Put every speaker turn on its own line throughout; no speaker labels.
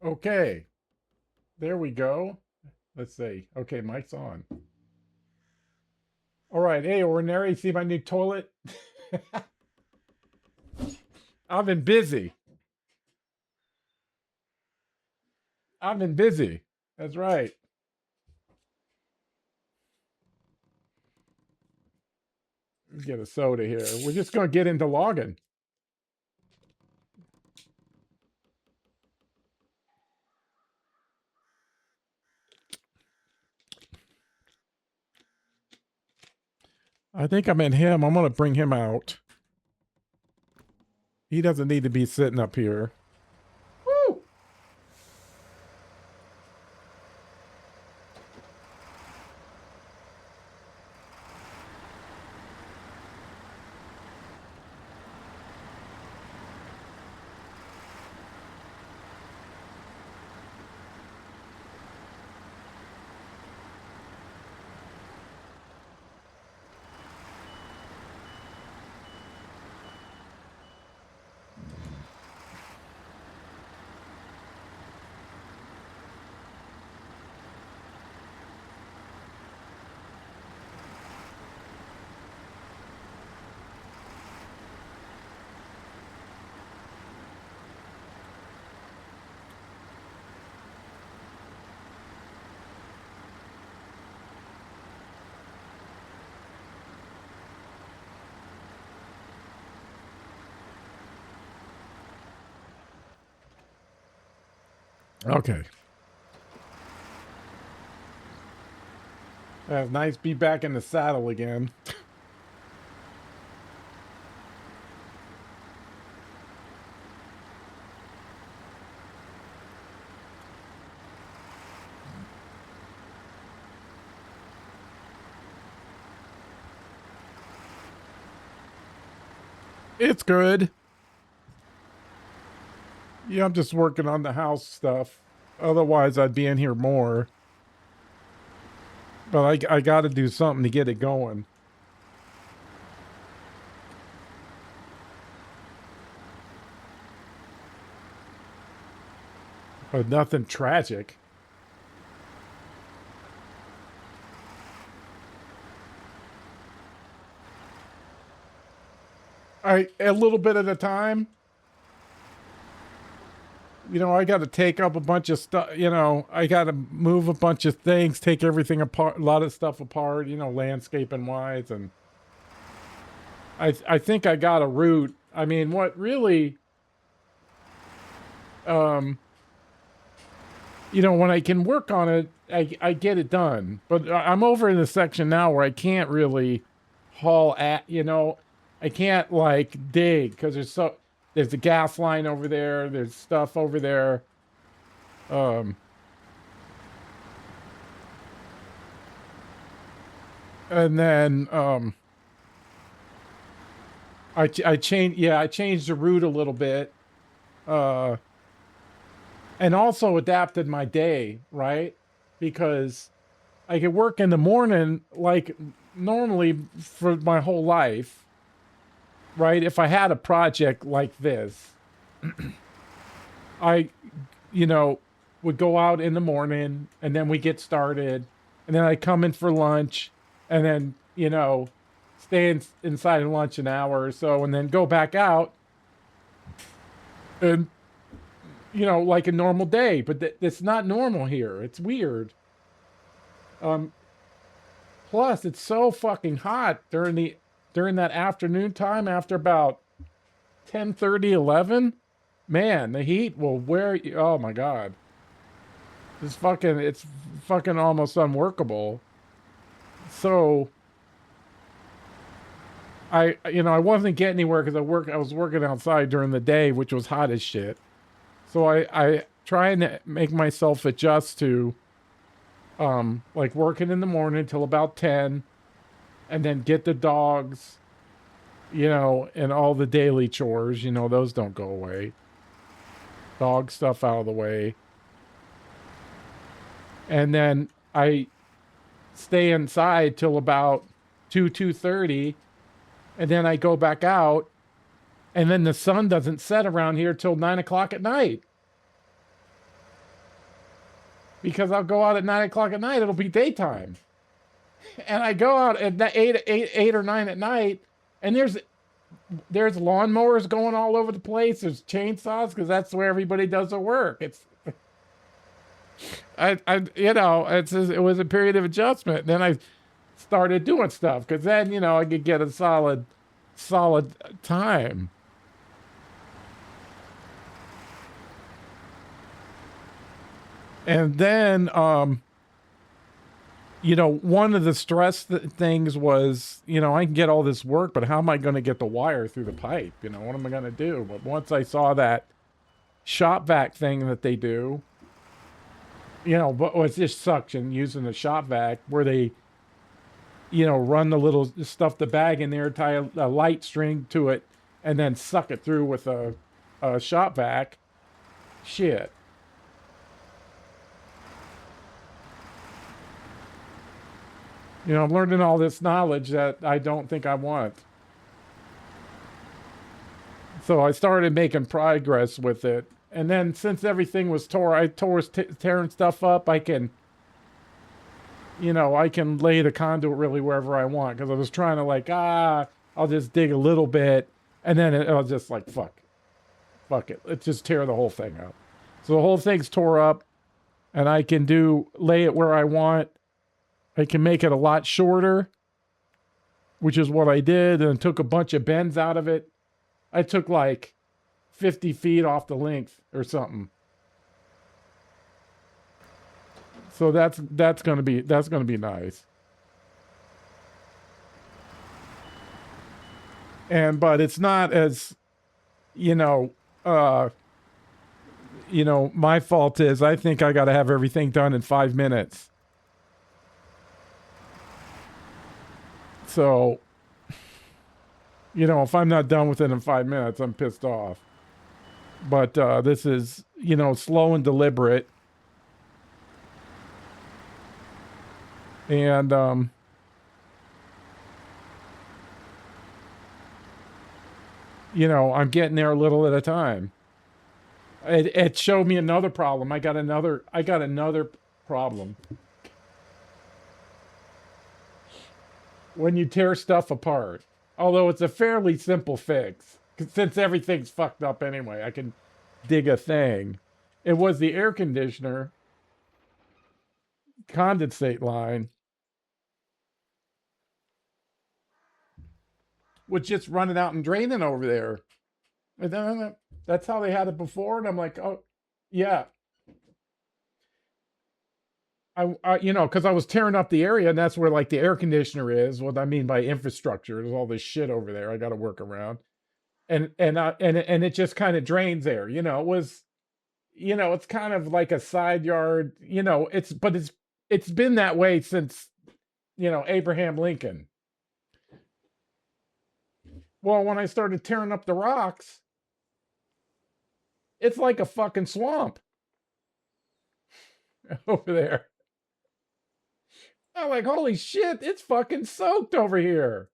Okay, there we go. Let's see. Okay, mic's on. All right. Hey, ordinary. See my new toilet? I've been busy. I've been busy. That's right. Let's get a soda here. We're just going to get into logging. I think I'm in him. I'm going to bring him out. He doesn't need to be sitting up here. Woo! Okay. Nice to be back in the saddle again. It's good. Yeah, I'm just working on the house stuff. Otherwise, I'd be in here more. But I got to do something to get it going. But nothing tragic. A little bit at a time. I got to take up a bunch of stuff. I got to move a bunch of things, take everything apart, a lot of stuff apart. Landscaping wise, and I think I got a route. I mean, what really, um, when I can work on it, I get it done. But I'm over in the section now where I can't really haul at. I can't like dig because there's a gas line over there. There's stuff over there. Um, and then I changed. Yeah, I changed the route a little bit. Uh, and also adapted my day, right? Because I could work in the morning like normally for my whole life, right? If I had a project like this, I, you know, would go out in the morning and then we get started and then I come in for lunch and then, stay inside of lunch an hour or so and then go back out and, like a normal day. But it's not normal here. It's weird. Um, Plus, it's so fucking hot during that afternoon time after about 10:30, 11. Man, the heat will wear you. Oh my god. It's fucking almost unworkable. So I wasn't getting anywhere because I was working outside during the day, which was hot as shit. So I trying to make myself adjust to like working in the morning till about 10 and then get the dogs, and all the daily chores, those don't go away. Dog stuff out of the way. And then I stay inside till about 2:30 and then I go back out and then the sun doesn't set around here till 9 o'clock at night. because I'll go out at 9 o'clock at night. It'll be daytime, and I go out at that eight or 9 at night, and there's lawnmowers going all over the place. There's chainsaws because that's where everybody does their work. It was a period of adjustment. Then I started doing stuff because then I could get a solid time. And then one of the things was, I can get all this work, but how am I going to get the wire through the pipe? What am I going to do? But once I saw that shop vac thing that they do, but it's just suction using the shop vac where they, run the little stuff, the bag in there, tie a light string to it, and then suck it through with a shop vac. Shit. I'm learning all this knowledge that I don't think I want. So I started making progress with it. And then since everything was tearing stuff up, I can lay the conduit really wherever I want. Because I was trying to I'll just dig a little bit. And then I was just like, fuck it. Let's just tear the whole thing up. So the whole thing's tore up. And I can lay it where I want. I can make it a lot shorter, which is what I did, and took a bunch of bends out of it. I took 50 feet off the length or something. So that's gonna be nice. But it's not as my fault is I think I got to have everything done in 5 minutes. So, if I'm not done with it in 5 minutes, I'm pissed off. But this is, slow and deliberate. And, I'm getting there a little at a time. It showed me another problem. I got another problem. When you tear stuff apart, although it's a fairly simple fix, since everything's fucked up anyway, I can dig a thing. It was the air conditioner condensate line, was just running out and draining over there. And then that's how they had it before. And I'm like, oh, yeah. Because I was tearing up the area, and that's where the air conditioner is. What I mean by infrastructure, there's all this shit over there. I got to work around, and it just kind of drains there. It was, it's kind of like a side yard. It's been that way since, Abraham Lincoln. Well, when I started tearing up the rocks, it's like a fucking swamp over there. I'm like, holy shit, it's fucking soaked over here.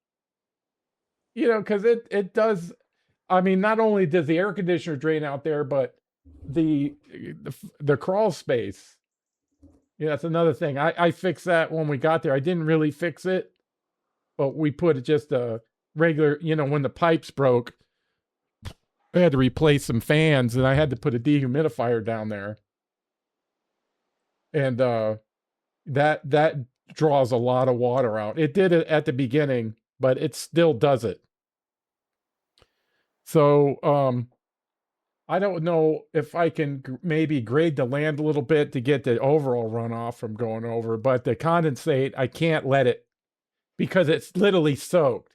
Because it does. I mean, not only does the air conditioner drain out there, but the crawl space. Yeah, that's another thing. I fixed that when we got there. I didn't really fix it, but we put just a regular, when the pipes broke, I had to replace some fans, and I had to put a dehumidifier down there. And that draws a lot of water out. It did it at the beginning, but it still does it. So I don't know if I can maybe grade the land a little bit to get the overall runoff from going over, but the condensate, I can't let it, because it's literally soaked.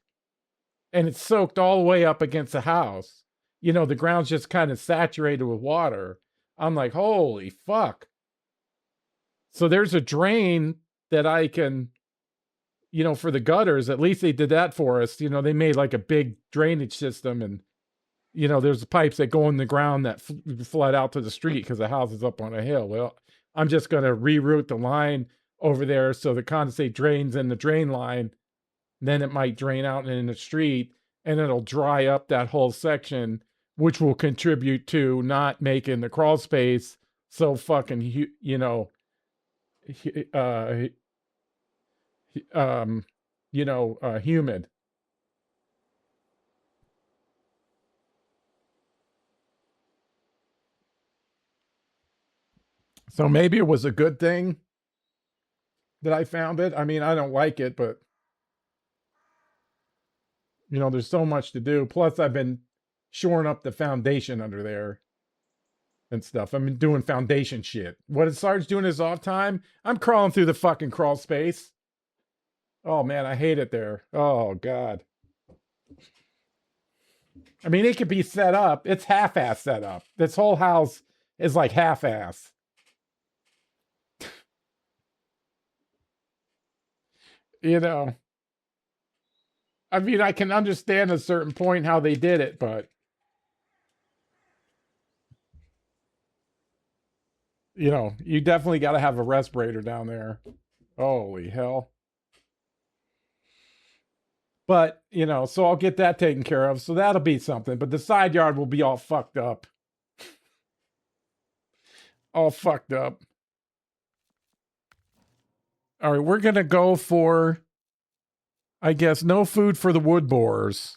And it's soaked all the way up against the house. The ground's just kind of saturated with water. I'm like, holy fuck. So there's a drain that I can, for the gutters. At least they did that for us. They made a big drainage system, and there's pipes that go in the ground that flood out to the street because the house is up on a hill. Well, I'm just going to reroute the line over there so the condensate drains in the drain line. Then it might drain out in the street, and it'll dry up that whole section, which will contribute to not making the crawl space so fucking, um, humid. So maybe it was a good thing that I found it. I mean, I don't like it, but there's so much to do. Plus, I've been shoring up the foundation under there and stuff. I've been doing foundation shit. What is Sarge doing his off time? I'm crawling through the fucking crawl space. Oh man, I hate it there. Oh god. I mean, it could be set up. It's half-ass set up. This whole house is like half-ass. You know, I mean, I can understand at a certain point how they did it, but you definitely got to have a respirator down there. Holy hell. But, so I'll get that taken care of. So that'll be something. But the side yard will be all fucked up. All fucked up. All right, we're going to go for, I guess, no food for the wood borers.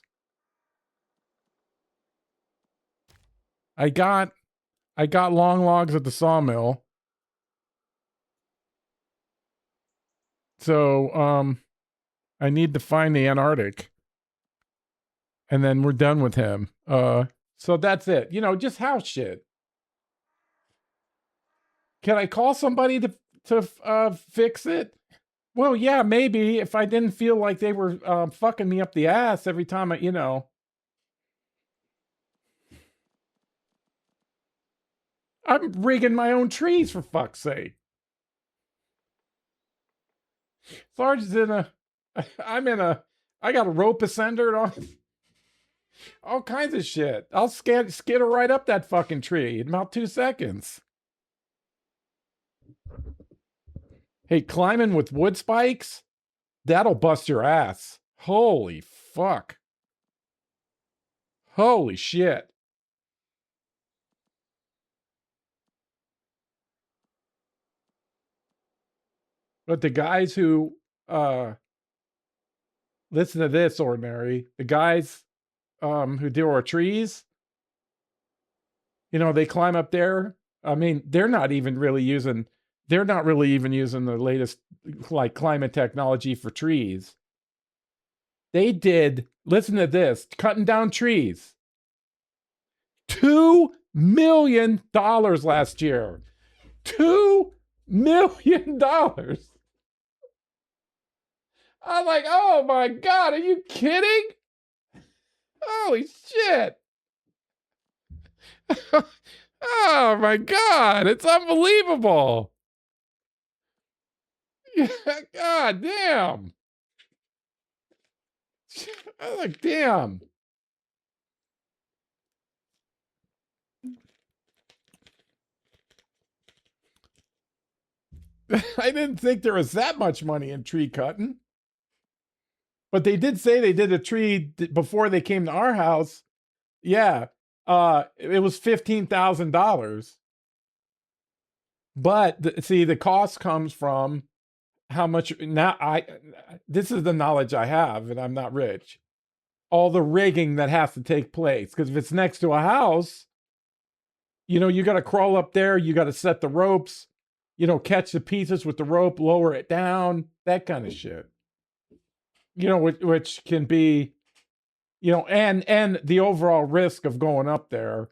I got long logs at the sawmill. So, I need to find the Antarctic. And then we're done with him. So that's it. Just house shit. Can I call somebody to fix it? Well, yeah, maybe if I didn't feel like they were fucking me up the ass every time I'm rigging my own trees for fuck's sake. Sarge is I got a rope ascender and all kinds of shit. I'll skitter right up that fucking tree in about 2 seconds. Hey, climbing with wood spikes? That'll bust your ass. Holy fuck. Holy shit. But the guys who listen to this, Ordinary, the guys who do our trees, they climb up there. I mean, they're not really even using the latest like climate technology for trees. They did, listen to this, cutting down trees. $2 million last year. $2 million. I'm like, oh my God, are you kidding? Holy shit. Oh my God, it's unbelievable. God damn. I'm like, damn. I didn't think there was that much money in tree cutting. But they did say they did a tree before they came to our house. Yeah. It was $15,000. But see, the cost comes from how much this is the knowledge I have, and I'm not rich. All the rigging that has to take place. Because if it's next to a house, you got to crawl up there, you got to set the ropes, catch the pieces with the rope, lower it down, that kind of shit. Which can be, and the overall risk of going up there.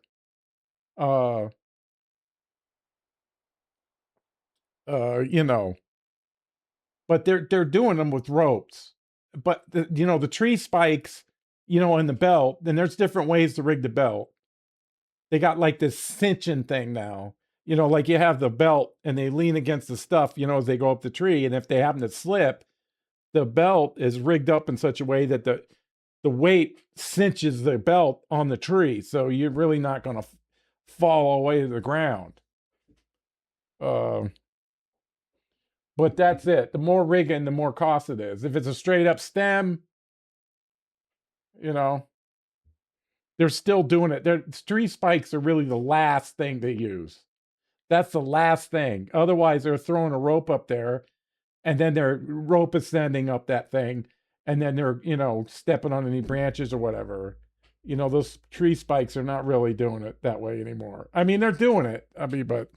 But they're doing them with ropes. But the tree spikes, in the belt, then there's different ways to rig the belt. They got like this cinching thing now. Like you have the belt and they lean against the stuff, as they go up the tree. And if they happen to slip, the belt is rigged up in such a way that the weight cinches the belt on the tree. So you're really not going to fall away to the ground. But that's it. The more rigging, the more cost it is. If it's a straight up stem, they're still doing it. Tree spikes are really the last thing they use. That's the last thing. Otherwise, they're throwing a rope up there, and then their rope is standing up that thing, and then they're stepping on any branches or whatever. Those tree spikes are not really doing it that way anymore. I mean, they're doing it. I mean, but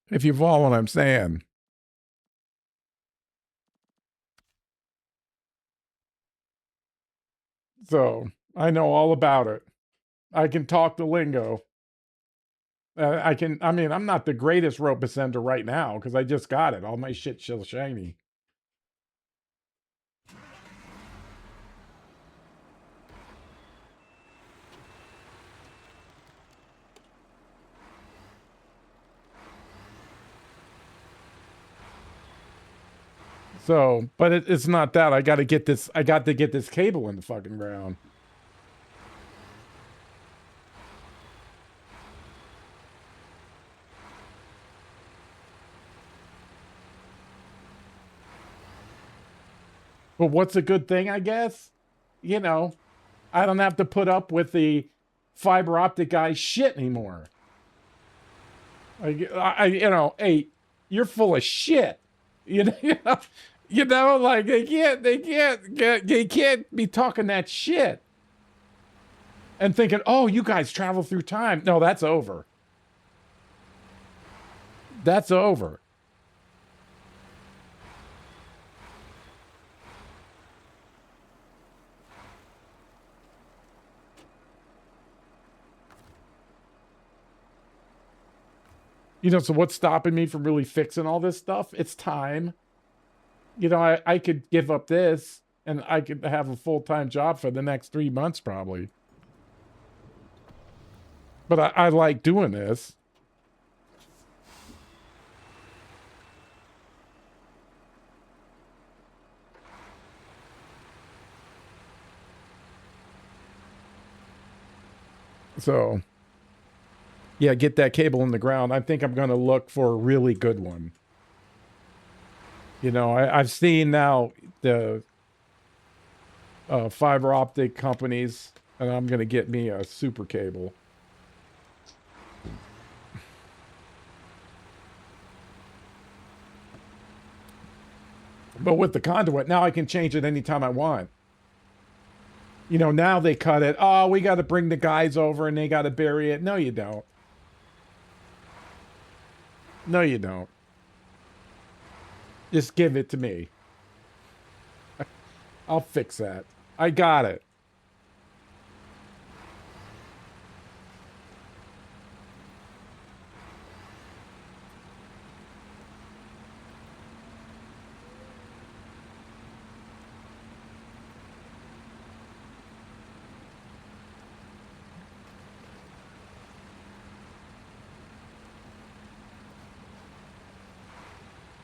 if you follow what I'm saying. So I know all about it. I can talk the lingo. I mean, I'm not the greatest rope ascender right now because I just got it. All my shit's still shiny. So, but it's not that. I got to get this. I got to get this cable in the fucking ground. But what's a good thing, I guess? I don't have to put up with the fiber optic guy's shit anymore. Hey, you're full of shit. You know, like they can't be talking that shit and thinking, oh, you guys travel through time. No, that's over. That's over. So what's stopping me from really fixing all this stuff? It's time. I could give up this and I could have a full-time job for the next 3 months probably. But I like doing this. So, yeah, get that cable in the ground. I think I'm going to look for a really good one. I've seen now the fiber optic companies, and I'm going to get me a super cable. But with the conduit, now I can change it anytime I want. Now they cut it. Oh, we got to bring the guys over and they got to bury it. No, you don't. No, you don't. Just give it to me. I'll fix that. I got it.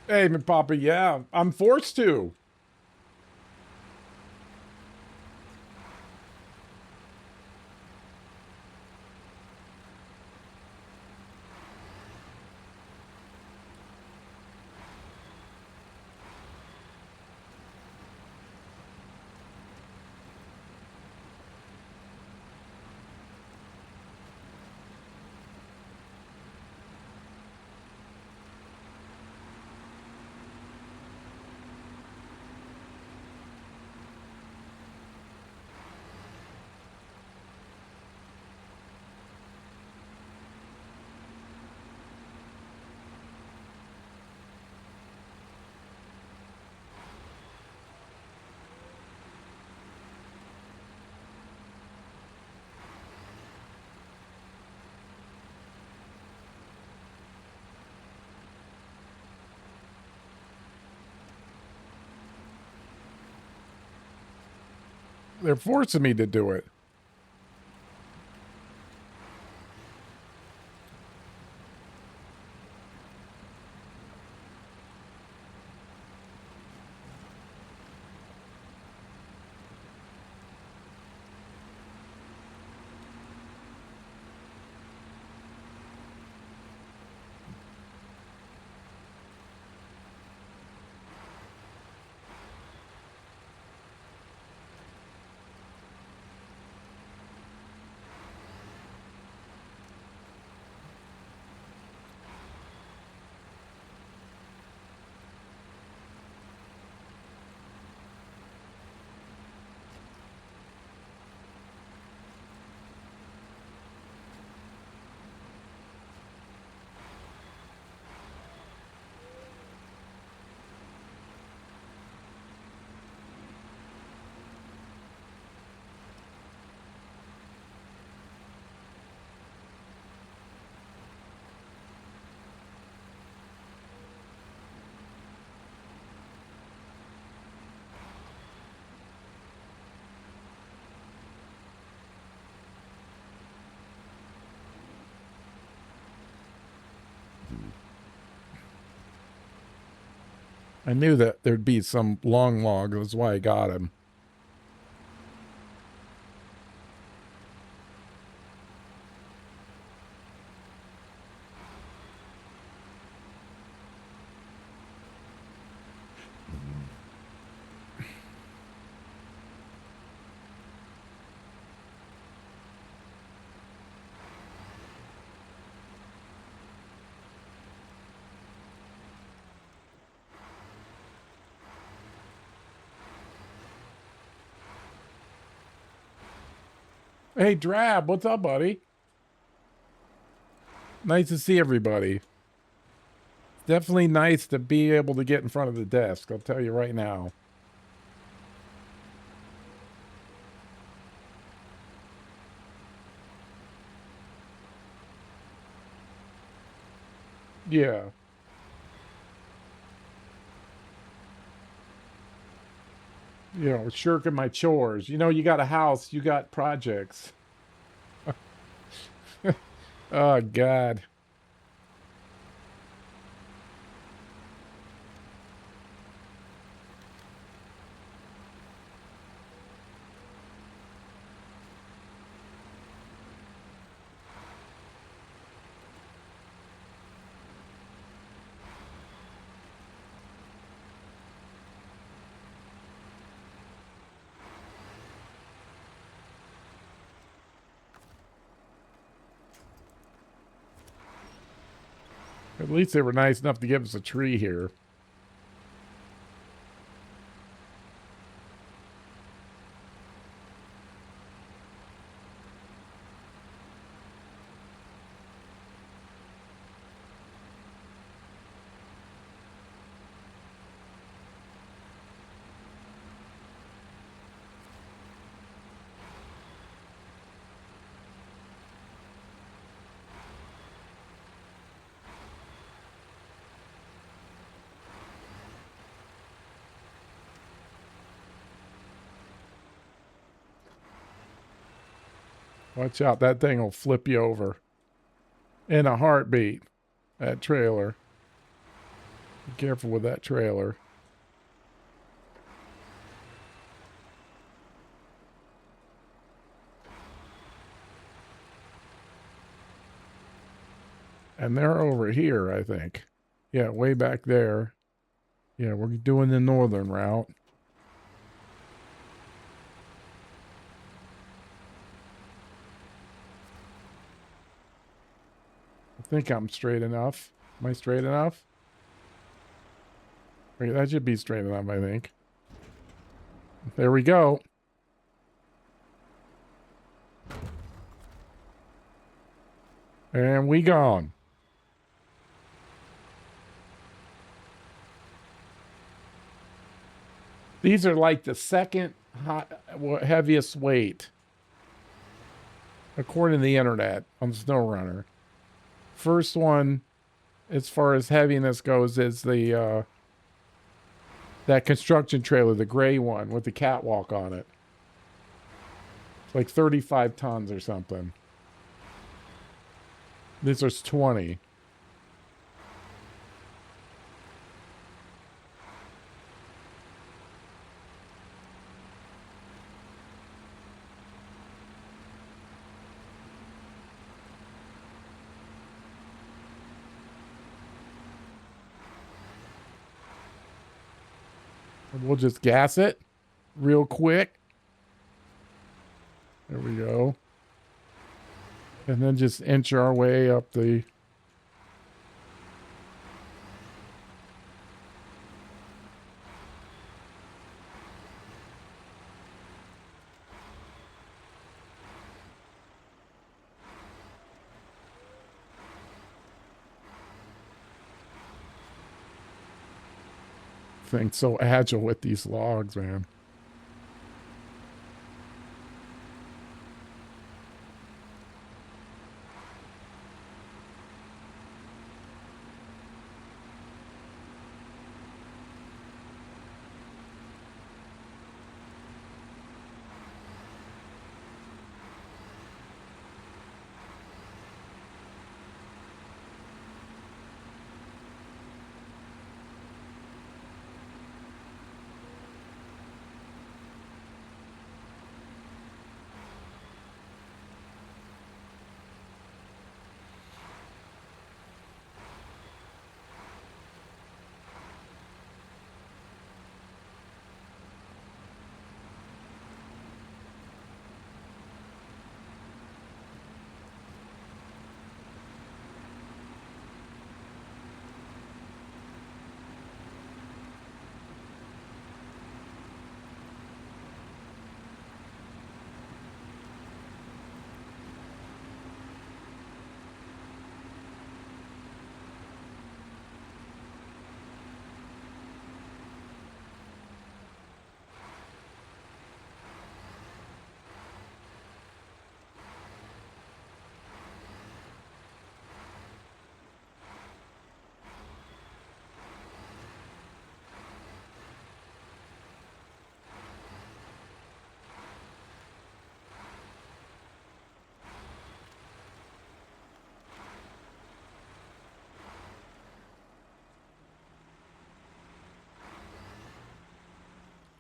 Hey, Papa, yeah, I'm forced to. They're forcing me to do it. I knew that there'd be some long log. That's why I got him. Hey, Drab, what's up, buddy? Nice to see everybody. Definitely nice to be able to get in front of the desk. I'll tell you right now. Yeah. You know, shirking my chores. You know, you got a house, you got projects. Oh, God. At least they were nice enough to give us a tree here. Watch out, that thing will flip you over. In a heartbeat. That trailer. Be careful with that trailer. And they're over here, I think. Yeah, way back there. Yeah, we're doing the northern route. I think I'm straight enough. Am I straight enough? Okay, that should be straight enough, I think. There we go. And we gone. These are like the second heaviest weight, according to the internet, on Snowrunner. First one, as far as heaviness goes, is the that construction trailer, the gray one with the catwalk on it. It's like 35 tons or something. This is 20. We'll just gas it real quick. There we go. And then just inch our way up the... thing so agile with these logs, man.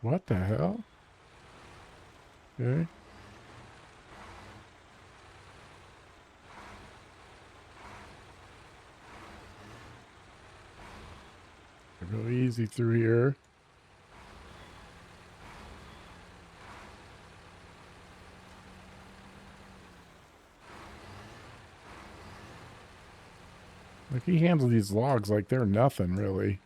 What the hell? Okay. Go easy through here. Like, he handles these logs like they're nothing, really.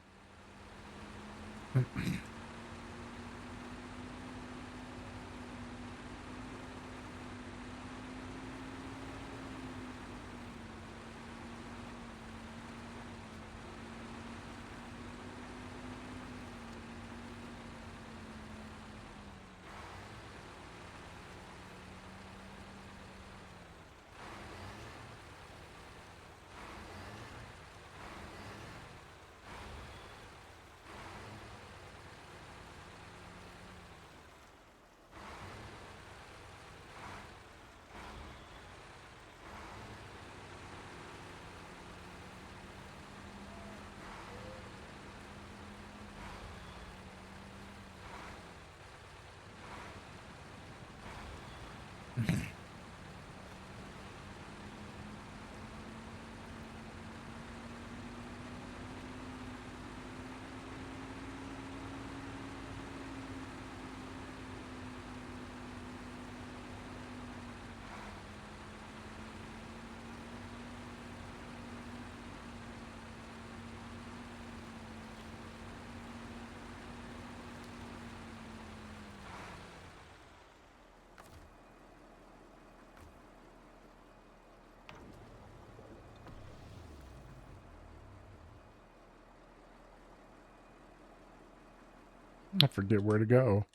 I forget where to go.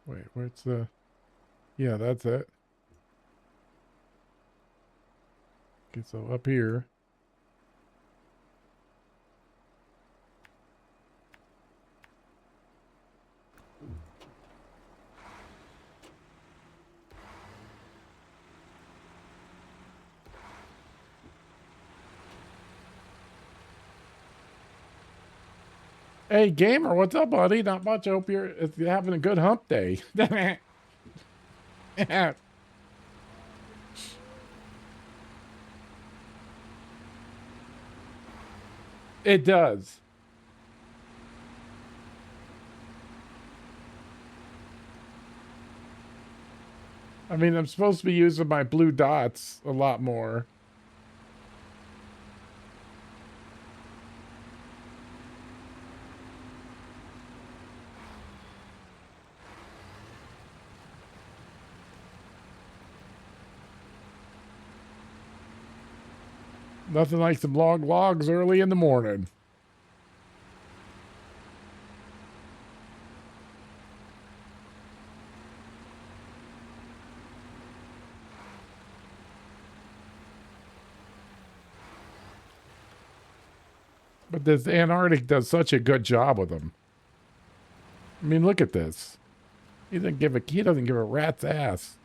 Wait, where's the... Yeah, that's it. Okay, so up here. Hey, gamer, what's up, buddy? Not much. I hope you're having a good hump day. It does. I mean, I'm supposed to be using my blue dots a lot more. Nothing like some long logs early in the morning. But this Antarctic does such a good job with them. I mean, look at this. He doesn't give a rat's ass.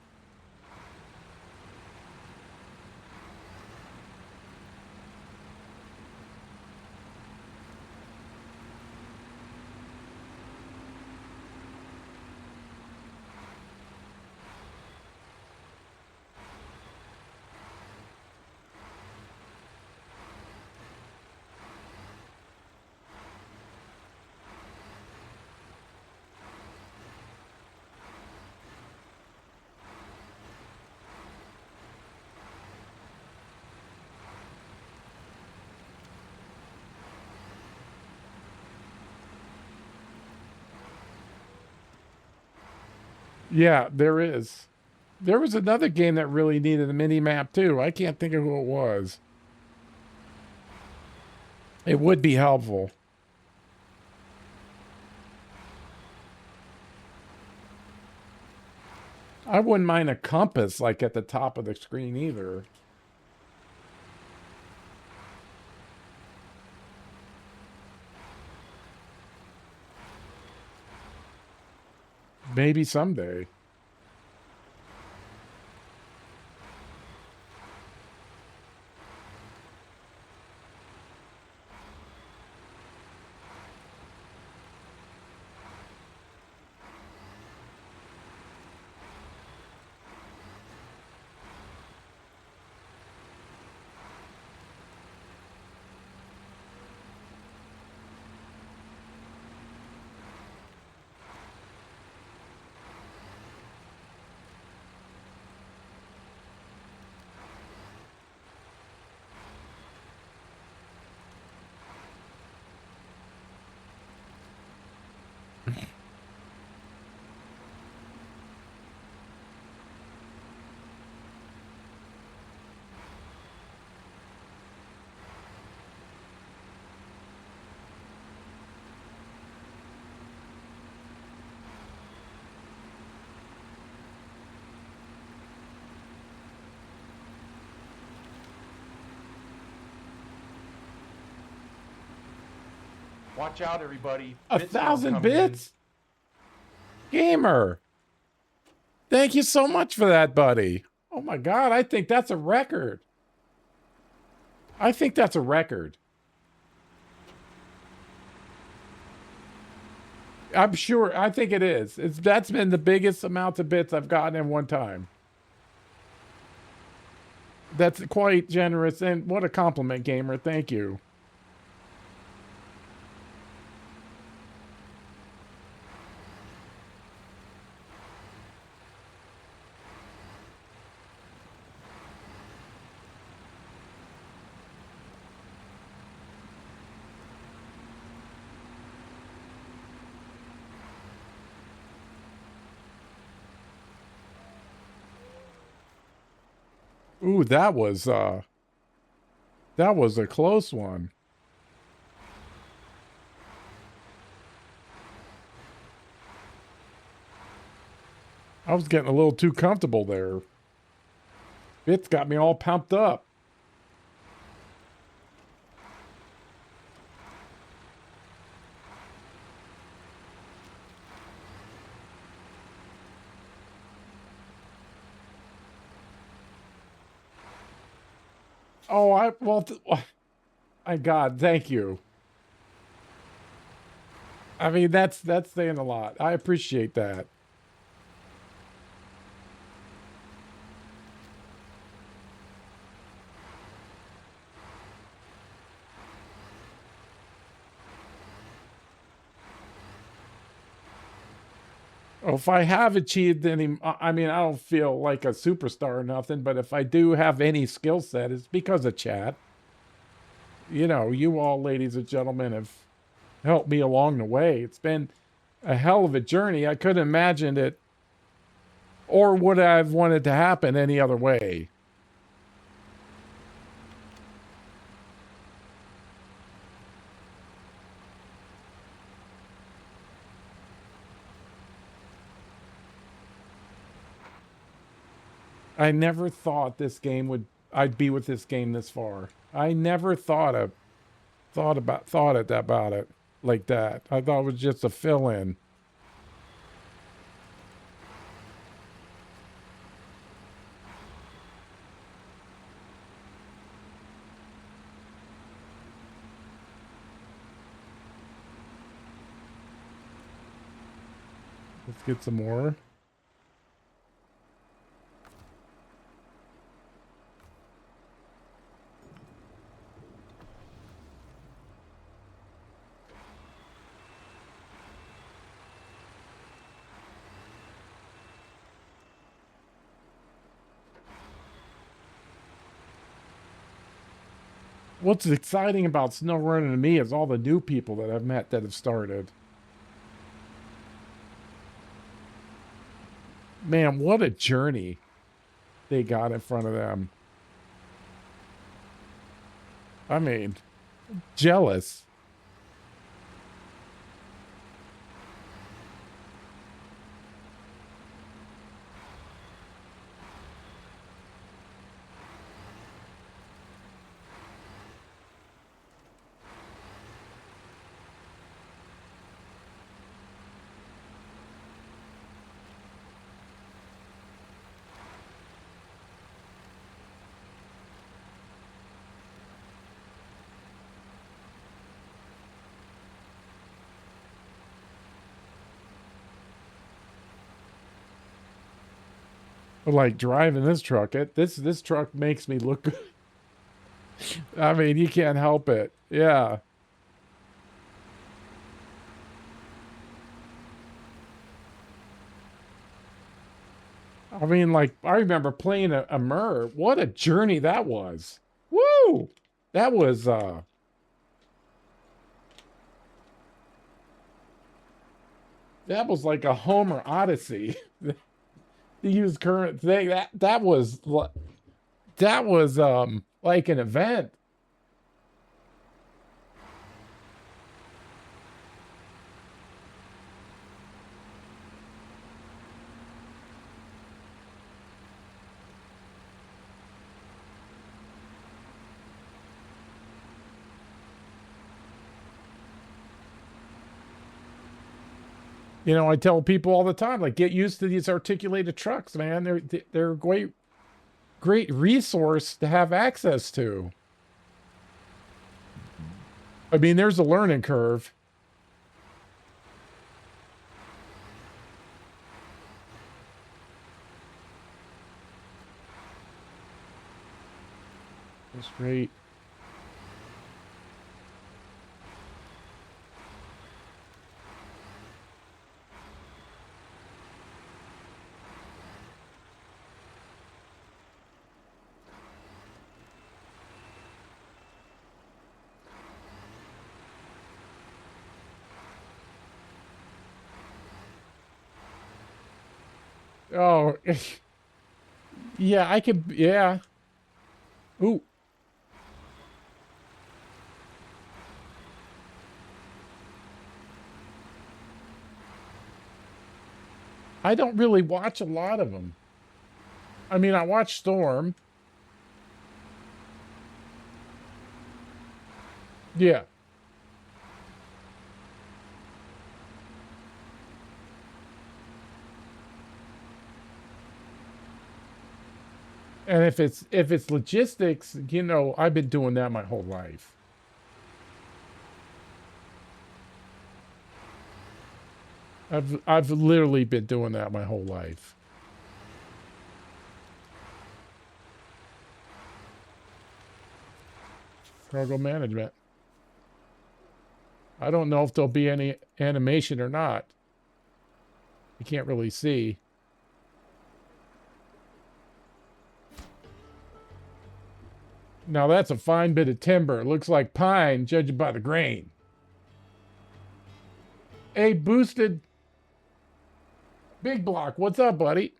Yeah, there is. There was another game that really needed a mini map too. I can't think of who it was. It would be helpful. I wouldn't mind a compass like at the top of the screen either. Maybe someday.
Watch out, everybody.
A
Bitstorm
1,000
coming in.
bits? Gamer. Thank you so much for that, buddy. Oh my God, I think that's a record. I think that's a record. I'm sure. I think it is. That's been the biggest amount of bits I've gotten in one time. That's quite generous, and what a compliment, gamer. Thank you. Ooh, that was a close one. I was getting a little too comfortable there. Bits got me all pumped up. Oh, my God, thank you. I mean, that's saying a lot. I appreciate that. Well, if I have achieved any, I mean, I don't feel like a superstar or nothing, but if I do have any skill set, it's because of chat. You know, you all, ladies and gentlemen, have helped me along the way. It's been a hell of a journey. I couldn't imagine it, or would I have wanted to happen any other way. I never thought I'd be with this game this far. I never thought about it like that. I thought it was just a fill-in. Let's get some more. What's exciting about Snowrunner to me is all the new people that I've met that have started. Man, what a journey they got in front of them. I mean, jealous. But like driving this truck, this truck makes me look good. I mean, you can't help it. Yeah. I mean, like, I remember playing a Mur. What a journey that was. Woo! That was like a Homer Odyssey. To use current thing, that was like an event. You know, I tell people all the time, like, get used to these articulated trucks, man. They're a great resource to have access to. I mean, there's a learning curve. That's great. Oh, yeah, I could, yeah. Ooh, I don't really watch a lot of them. I mean, I watch Storm. Yeah. And if it's logistics, you know, I've been doing that my whole life. I've literally been doing that my whole life. Cargo management. I don't know if there'll be any animation or not. You can't really see. Now that's a fine bit of timber. It looks like pine, judging by the grain. Hey, Boosted Big Block, what's up, buddy?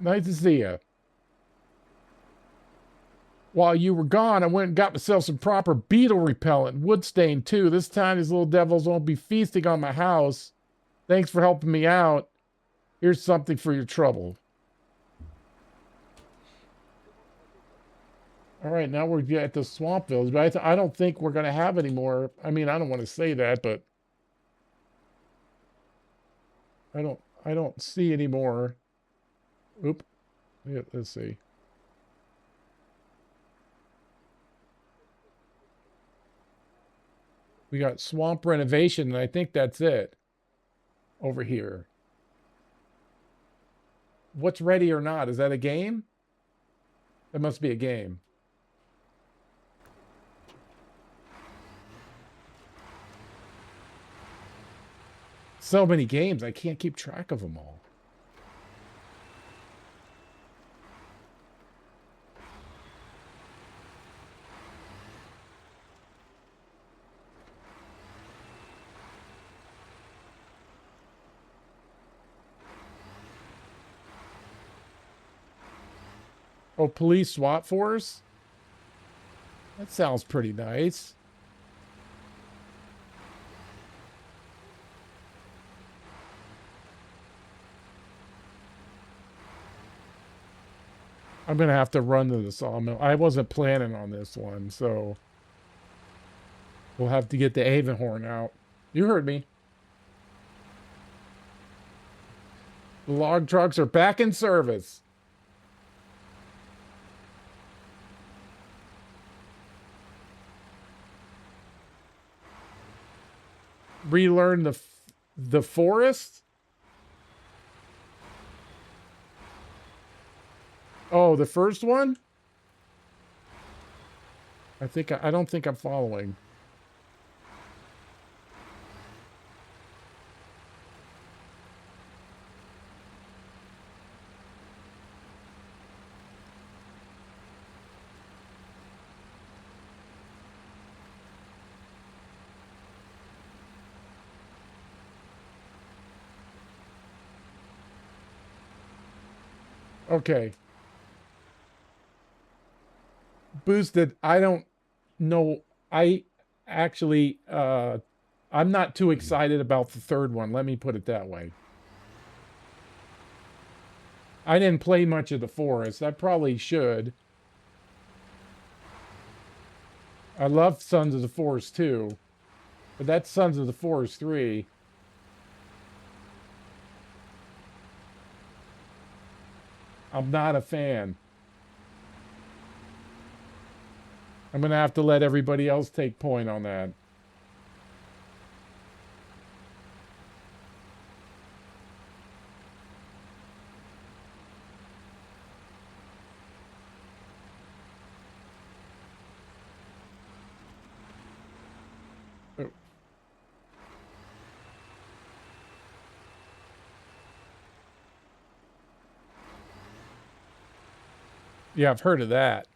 Nice to see you. While you were gone, I went and got myself some proper beetle repellent, wood stain too. This time these little devils won't be feasting on my house. Thanks for helping me out. Here's something for your trouble. All right, now we're at the swamp village, but I don't think we're going to have any more. I mean, I don't want to say that, but I don't see any more. Oop. Yeah, let's see. We got swamp renovation, and I think that's it over here. What's ready or not? Is that a game? That must be a game. So many games, I can't keep track of them all. Oh, police SWAT force? That sounds pretty nice. I'm going to have to run to the sawmill. I wasn't planning on this one, so we'll have to get the Avonhorn out. You heard me. The log trucks are back in service. Relearn the forest? Oh, the first one? I don't think I'm following. Okay. Boosted, I don't know. I actually I'm not too excited about the third one. Let me put it that way. I didn't play much of the forest. I probably should. I love Sons of the Forest 2, but that's Sons of the Forest 3. I'm not a fan. I'm gonna have to let everybody else take point on that. Oh, yeah, I've heard of that.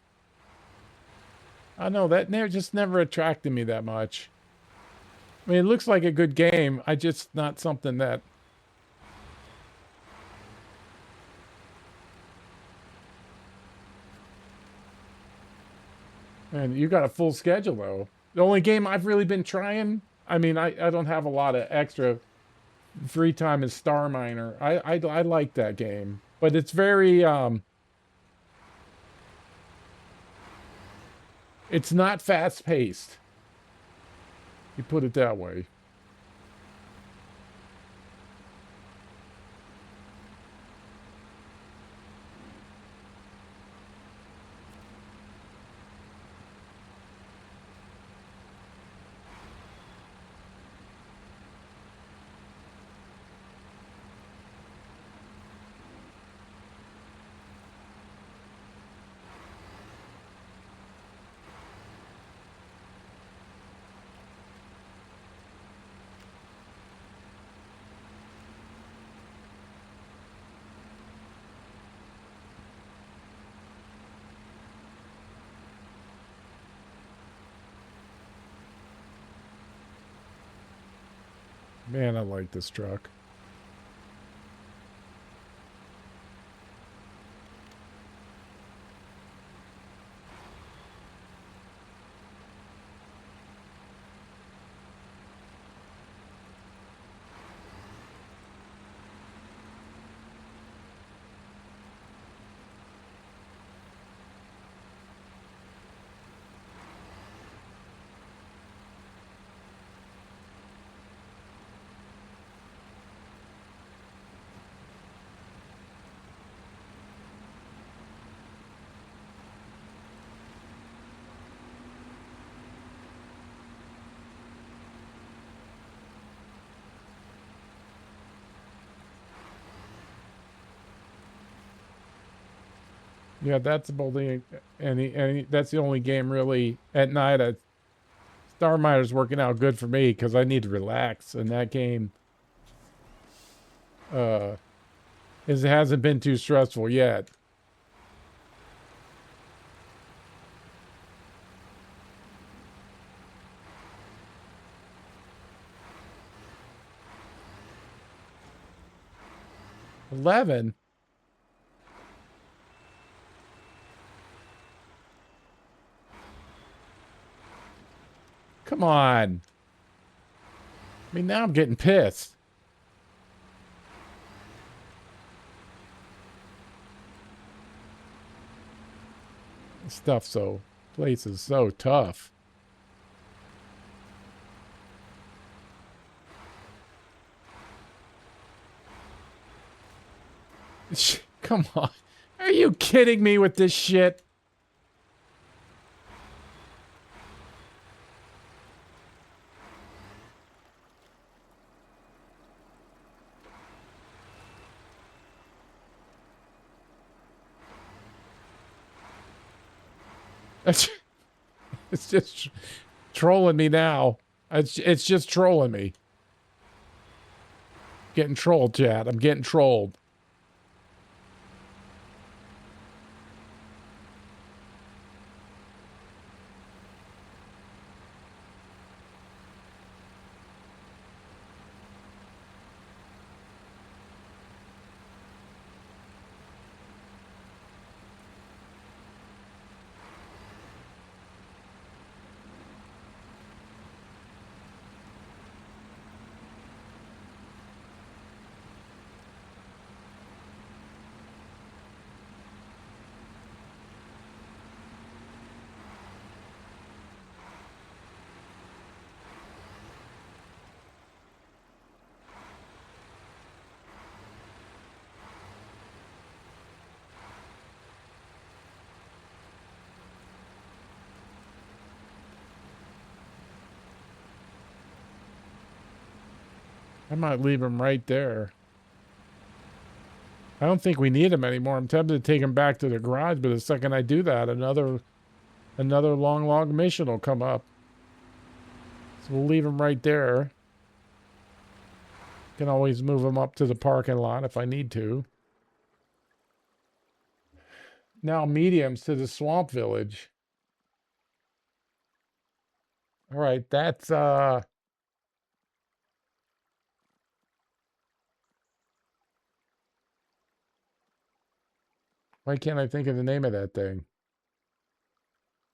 I know that just never attracted me that much. I mean, it looks like a good game. I just not something that. And you got a full schedule though. The only game I've really been trying. I mean, I don't have a lot of extra free time is Star Miner. I like that game, but it's very it's not fast paced. You put it that way. Man, I like this truck. Yeah, that's about the any that's the only game really at night. Star Miner's working out good for me because I need to relax, and that game uh it hasn't been too stressful yet. $11. Come on. I mean, now I'm getting pissed. This stuff so place is so tough. Come on. Are you kidding me with this shit? It's just trolling me now. It's just trolling me. Getting trolled, chat. I'm getting trolled. I might leave him right there. I don't think we need him anymore. I'm tempted to take him back to the garage, but the second I do that, another long log mission will come up. So we'll leave him right there. Can always move him up to the parking lot if I need to. Now mediums to the swamp village. All right, that's why can't I think of the name of that thing?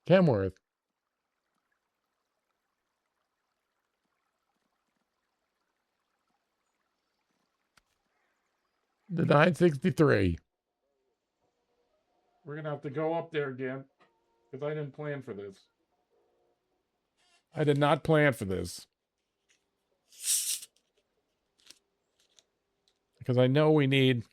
Kenworth. The 963. We're gonna have to go up there again because I didn't plan for this. I did not plan for this. Because I know we need.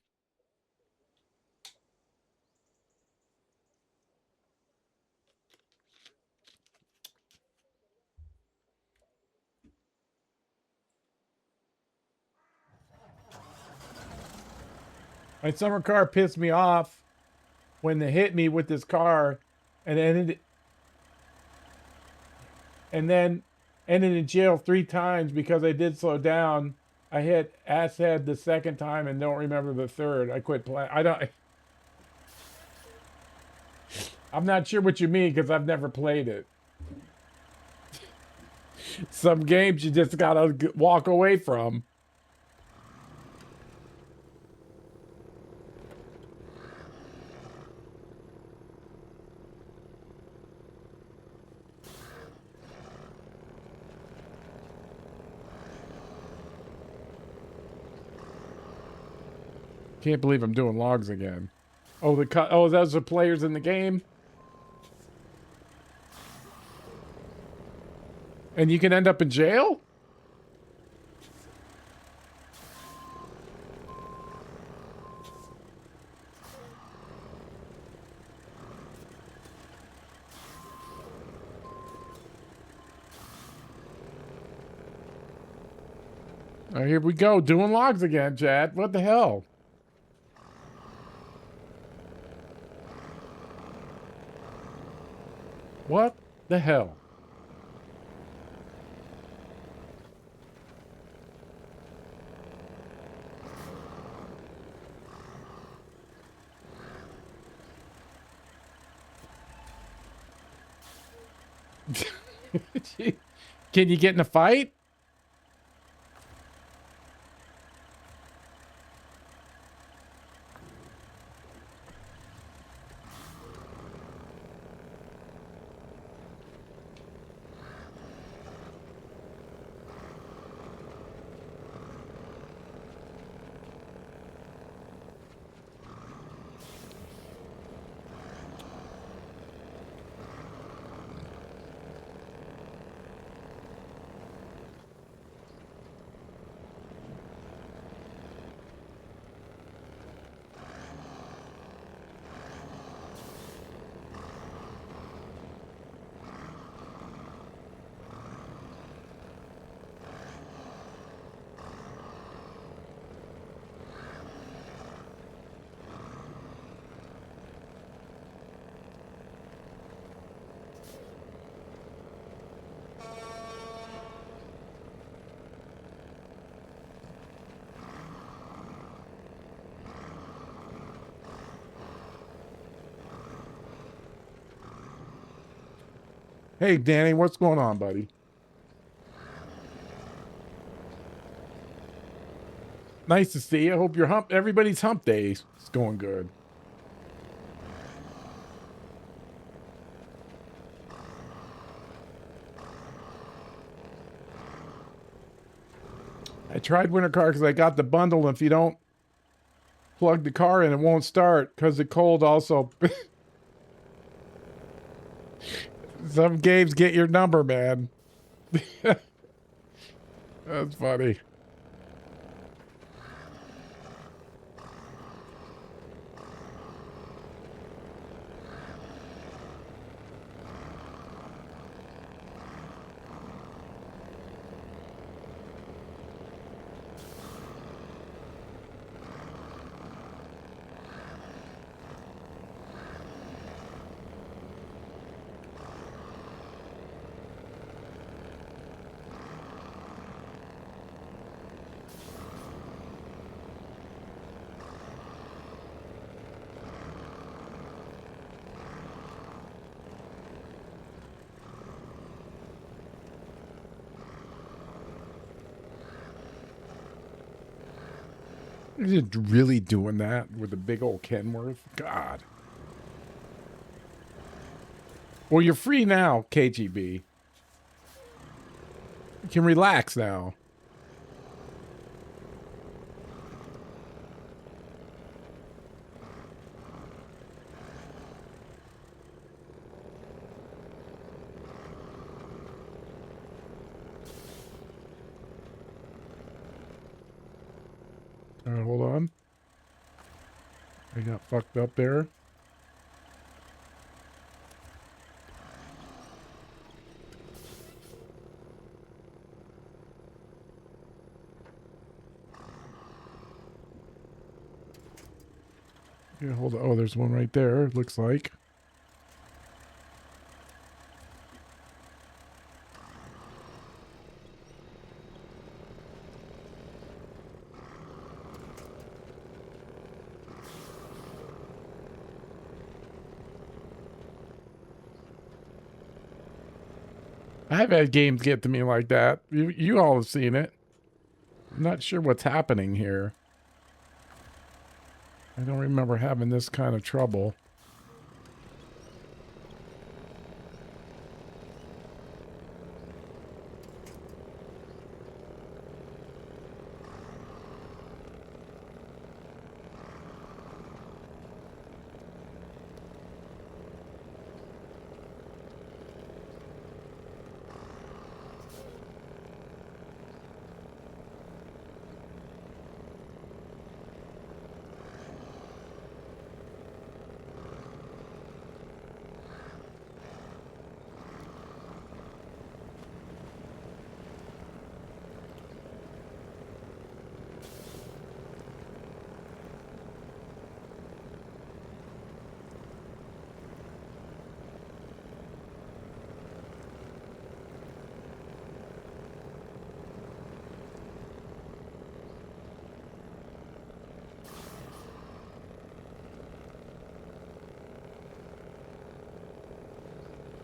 My summer car pissed me off when they hit me with this car and then ended in jail 3 times because I did slow down. I hit ass head the second time and don't remember the third. I quit playing. I'm not sure what you mean because I've never played it. Some games you just gotta walk away from. Can't believe I'm doing logs again. Oh, those are players in the game? And you can end up in jail? Oh, here we go, doing logs again, Chad. What the hell? What the hell? Can you get in a fight? Hey, Danny, what's going on, buddy? Nice to see you. I hope everybody's hump day is going good. I tried Winter Car because I got the bundle, and if you don't plug the car in, it won't start because the cold also. Some games get your number, man. That's funny. You're really doing that with the big old Kenworth? God. Well, you're free now, KGB. You can relax now. All right, hold on. I got fucked up there. Yeah, hold on. Oh, there's one right there, looks like. I've had games get to me like that. You all have seen it. I'm not sure what's happening here. I don't remember having this kind of trouble.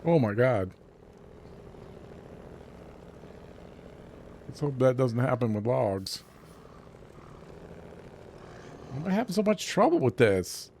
Oh my God. Let's hope that doesn't happen with logs. Why am I having so much trouble with this?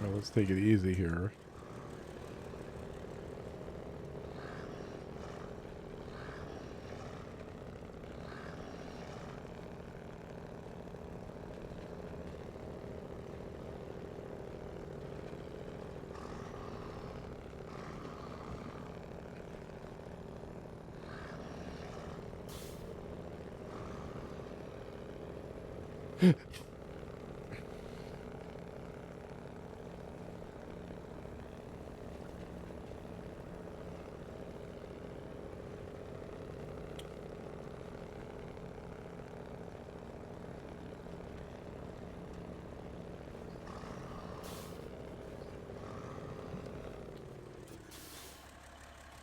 Well, let's take it easy here.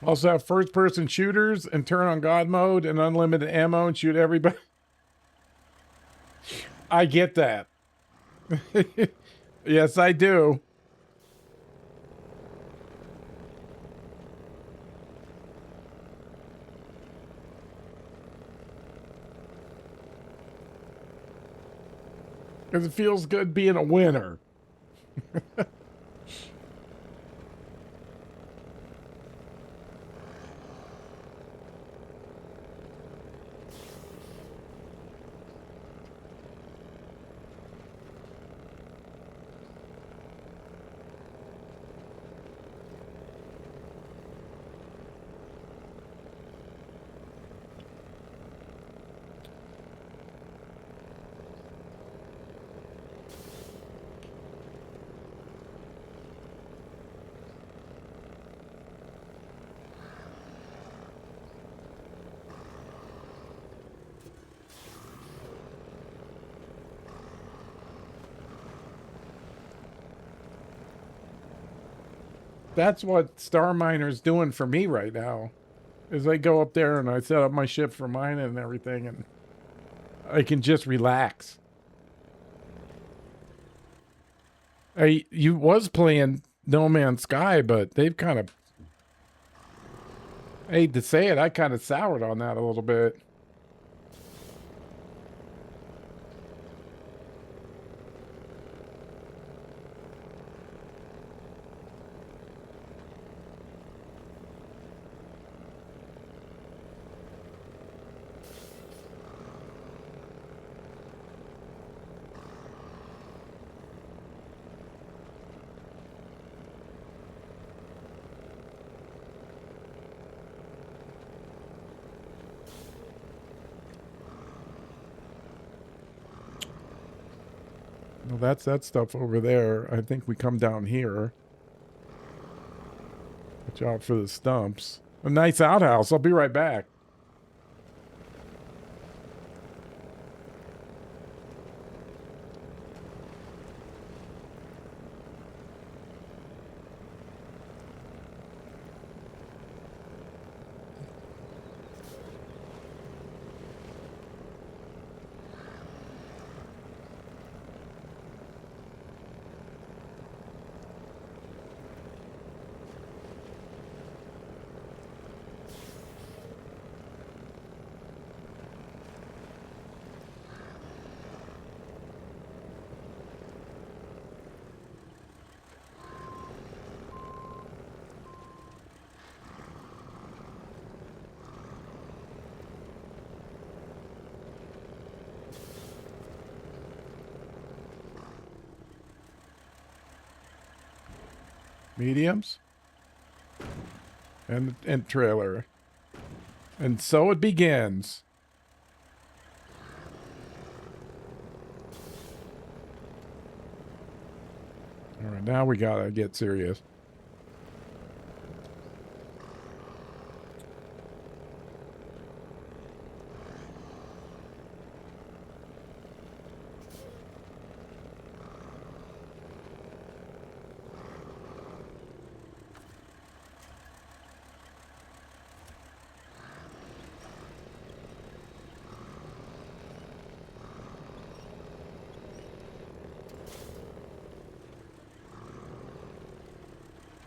Also have first-person shooters and turn on God mode and unlimited ammo and shoot everybody. I get that. Yes, I do. Because it feels good being a winner. That's what Star Miner's doing for me right now. Is I go up there and I set up my ship for mining and everything, and I can just relax. You was playing No Man's Sky, but they've kind of, I hate to say it, I kind of soured on that a little bit. Well, that's that stuff over there. I think we come down here. Watch out for the stumps. A nice outhouse. I'll be right back. Mediums and trailer. And so it begins. All right, now we gotta get serious.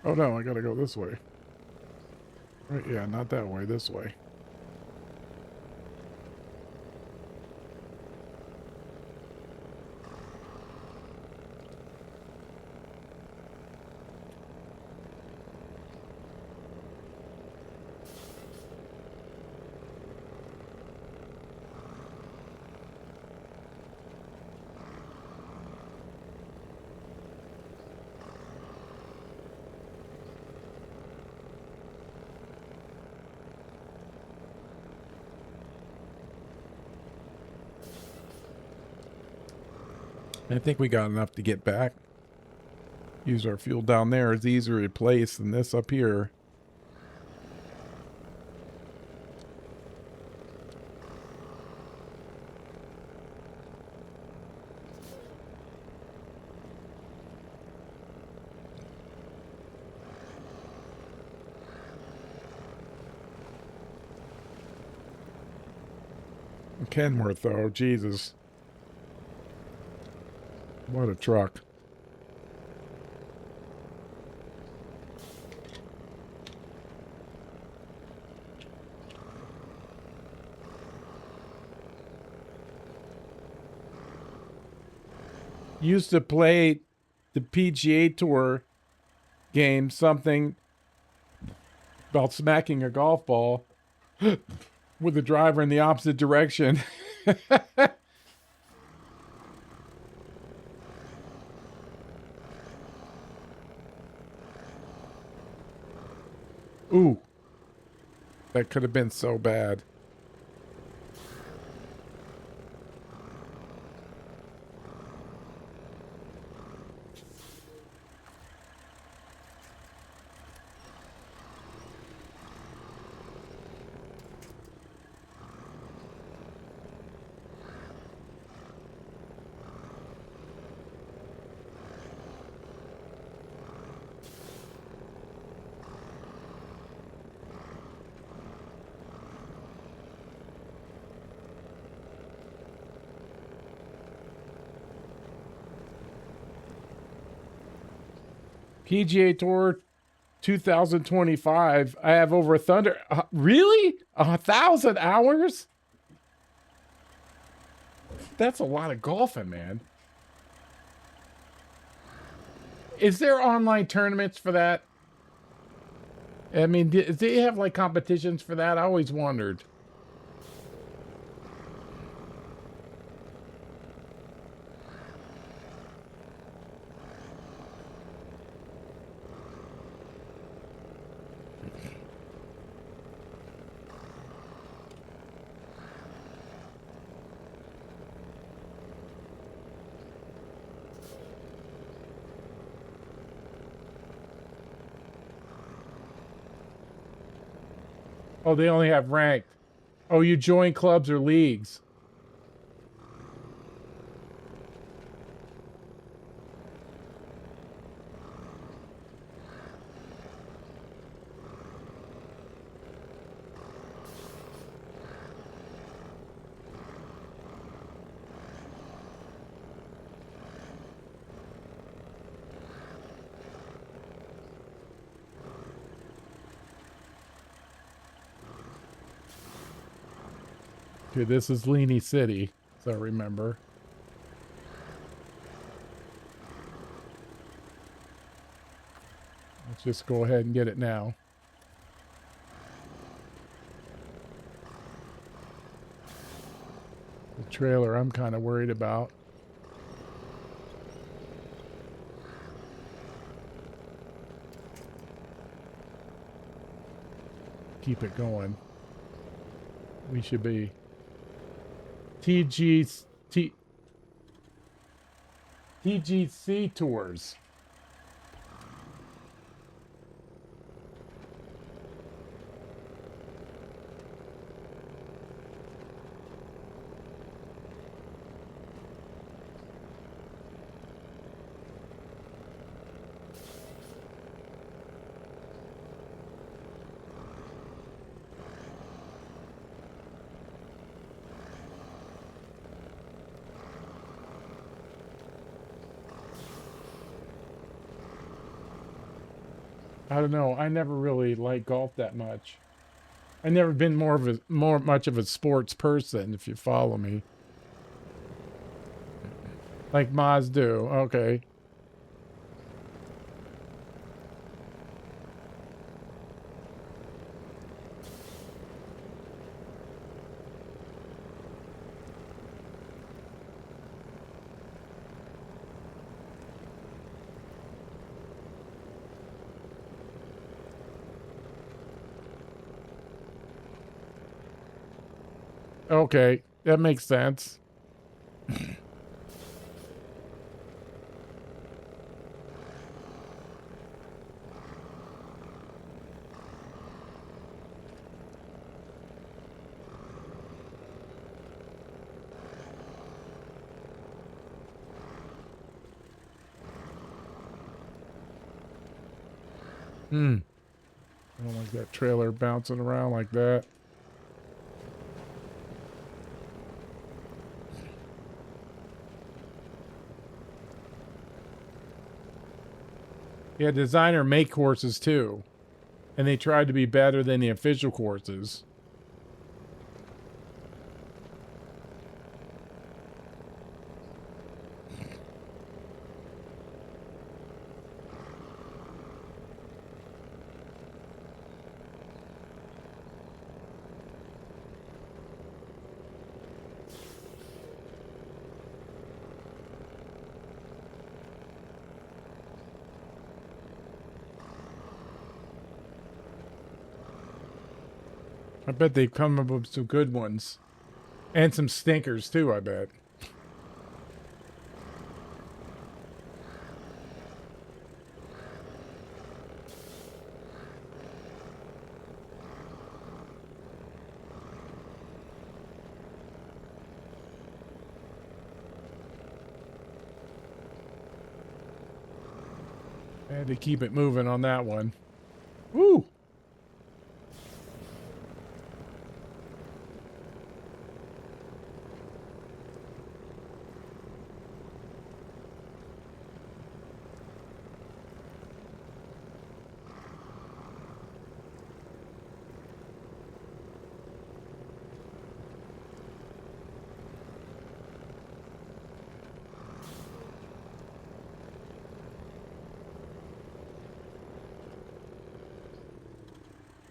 Oh no, I gotta go this way. Right, yeah, not that way, this way. I think we got enough to get back. Use our fuel down there. It's easier to replace than this up here. Kenworth, though. Jesus. What a truck. Used to play the PGA Tour game, something about smacking a golf ball with the driver in the opposite direction. Ooh, that could have been so bad. PGA Tour 2025. I have over thunder. Really? 1,000 hours? That's a lot of golfing, man. Is there online tournaments for that? I mean, do you have like competitions for that? I always wondered. Oh, they only have ranked. Oh, you join clubs or leagues. Okay, this is Leany City, so I remember. Let's just go ahead and get it now. The trailer I'm kind of worried about. Keep it going. We should be TGC tours. I don't know. I never really liked golf that much. I never been more much of a sports person, if you follow me. Like Maz do. Okay. Okay. That makes sense. Hmm. I don't like that trailer bouncing around like that. Yeah, designer make courses too. And they tried to be better than the official courses. I bet they've come up with some good ones. And some stinkers too, I bet. I had to keep it moving on that one. Woo!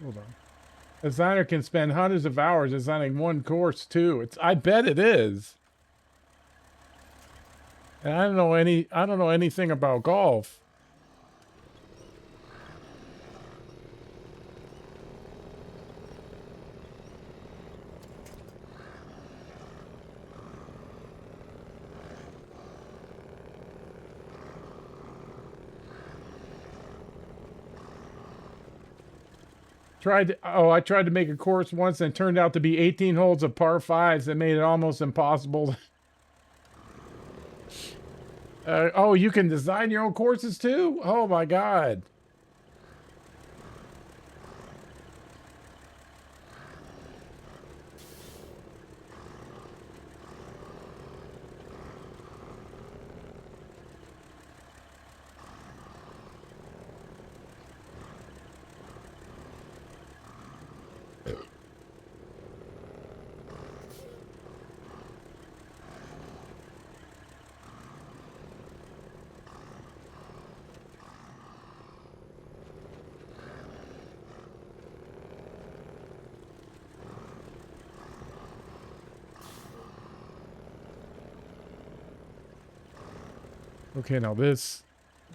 Hold on. A designer can spend hundreds of hours designing one course too. I bet it is. And I don't know anything about golf. I tried to make a course once and it turned out to be 18 holes of par fives that made it almost impossible. Oh, you can design your own courses too? Oh my God. Okay, now this,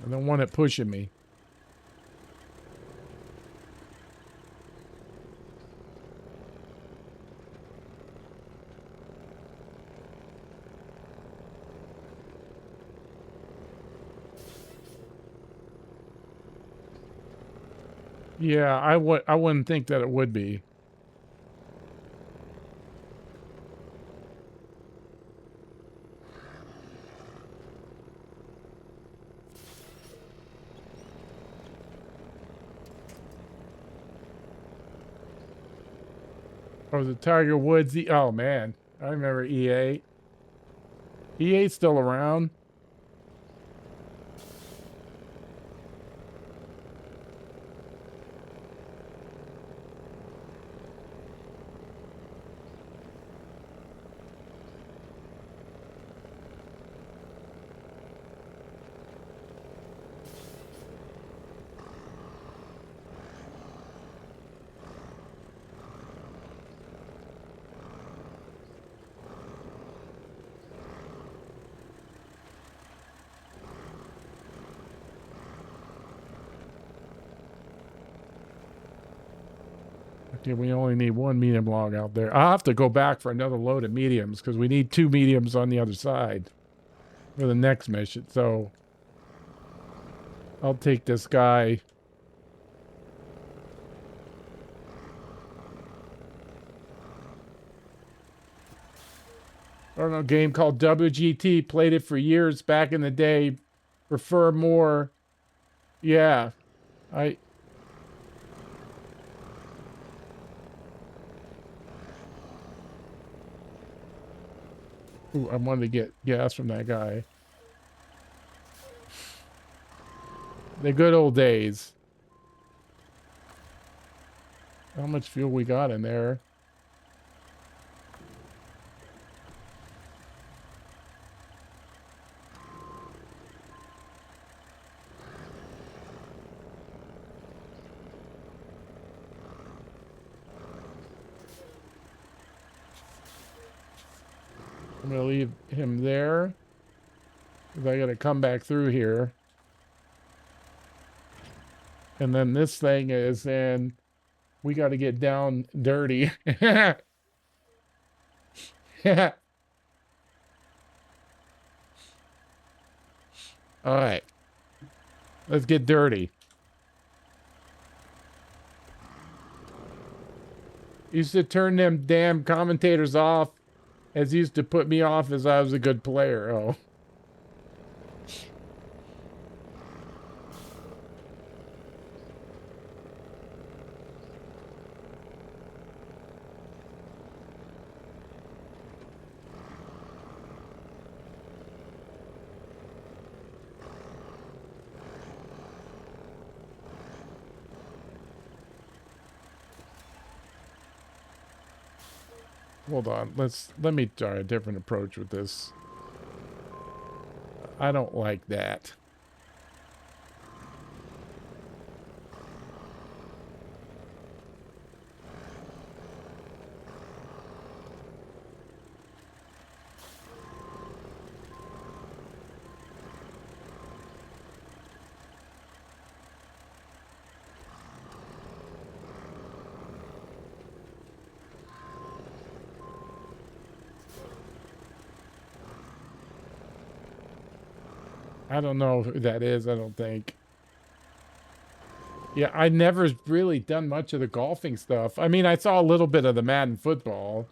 I don't want it pushing me. Yeah, I wouldn't think that it would be. Oh, the Tiger Woods. Oh man, I remember EA. EA's still around. Okay, we only need one medium log out there. I'll have to go back for another load of mediums because we need 2 mediums on the other side for the next mission. So I'll take this guy. I don't know, game called WGT. Played it for years back in the day. Prefer more. Yeah, I wanted to get gas from that guy. The good old days. How much fuel we got in there? I'm gonna leave him there, because I gotta come back through here. And then this thing is, and we gotta get down dirty. All right, let's get dirty. Used to turn them damn commentators off, as used to put me off as I was a good player. Oh. Hold on, let me try a different approach with this. I don't like that. I don't know who that is, I don't think. Yeah, I never really done much of the golfing stuff. I mean, I saw a little bit of the Madden football.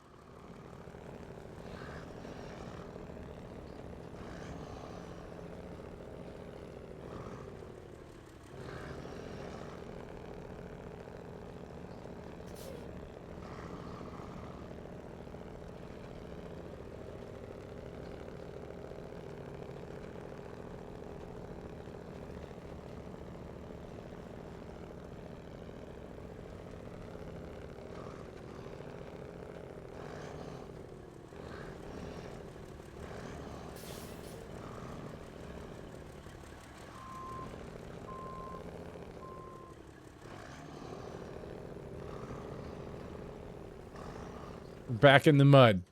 Back in the mud.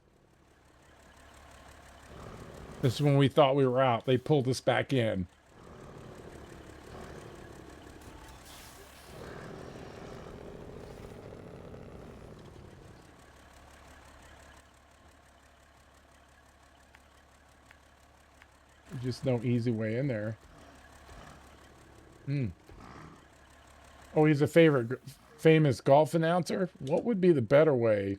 This is when we thought we were out. They pulled us back in. Just no easy way in there. Hmm. Oh, he's a famous golf announcer? What would be the better way?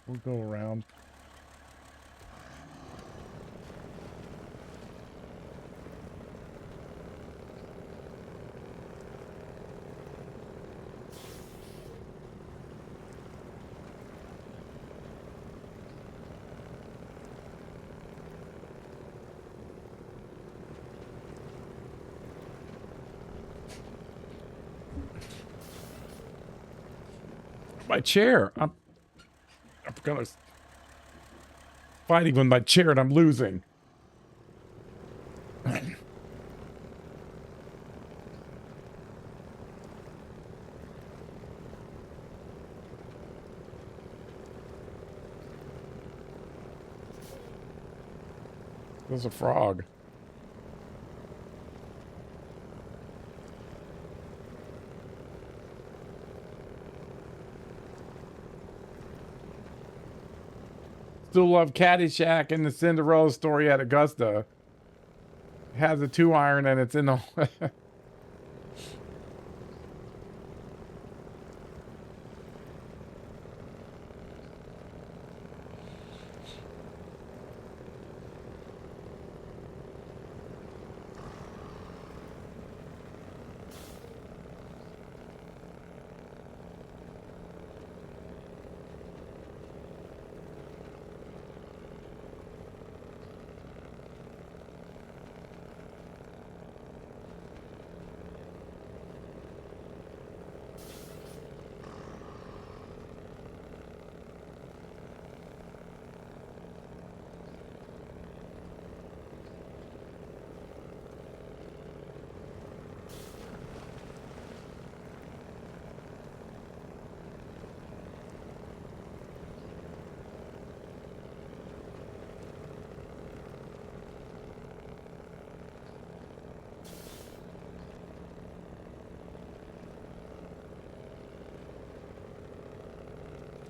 We'll go around. My chair. I'm gonna fighting with my chair and I'm losing. There's a frog. Still love Caddyshack and the Cinderella story at Augusta. It has a 2-iron and it's in the...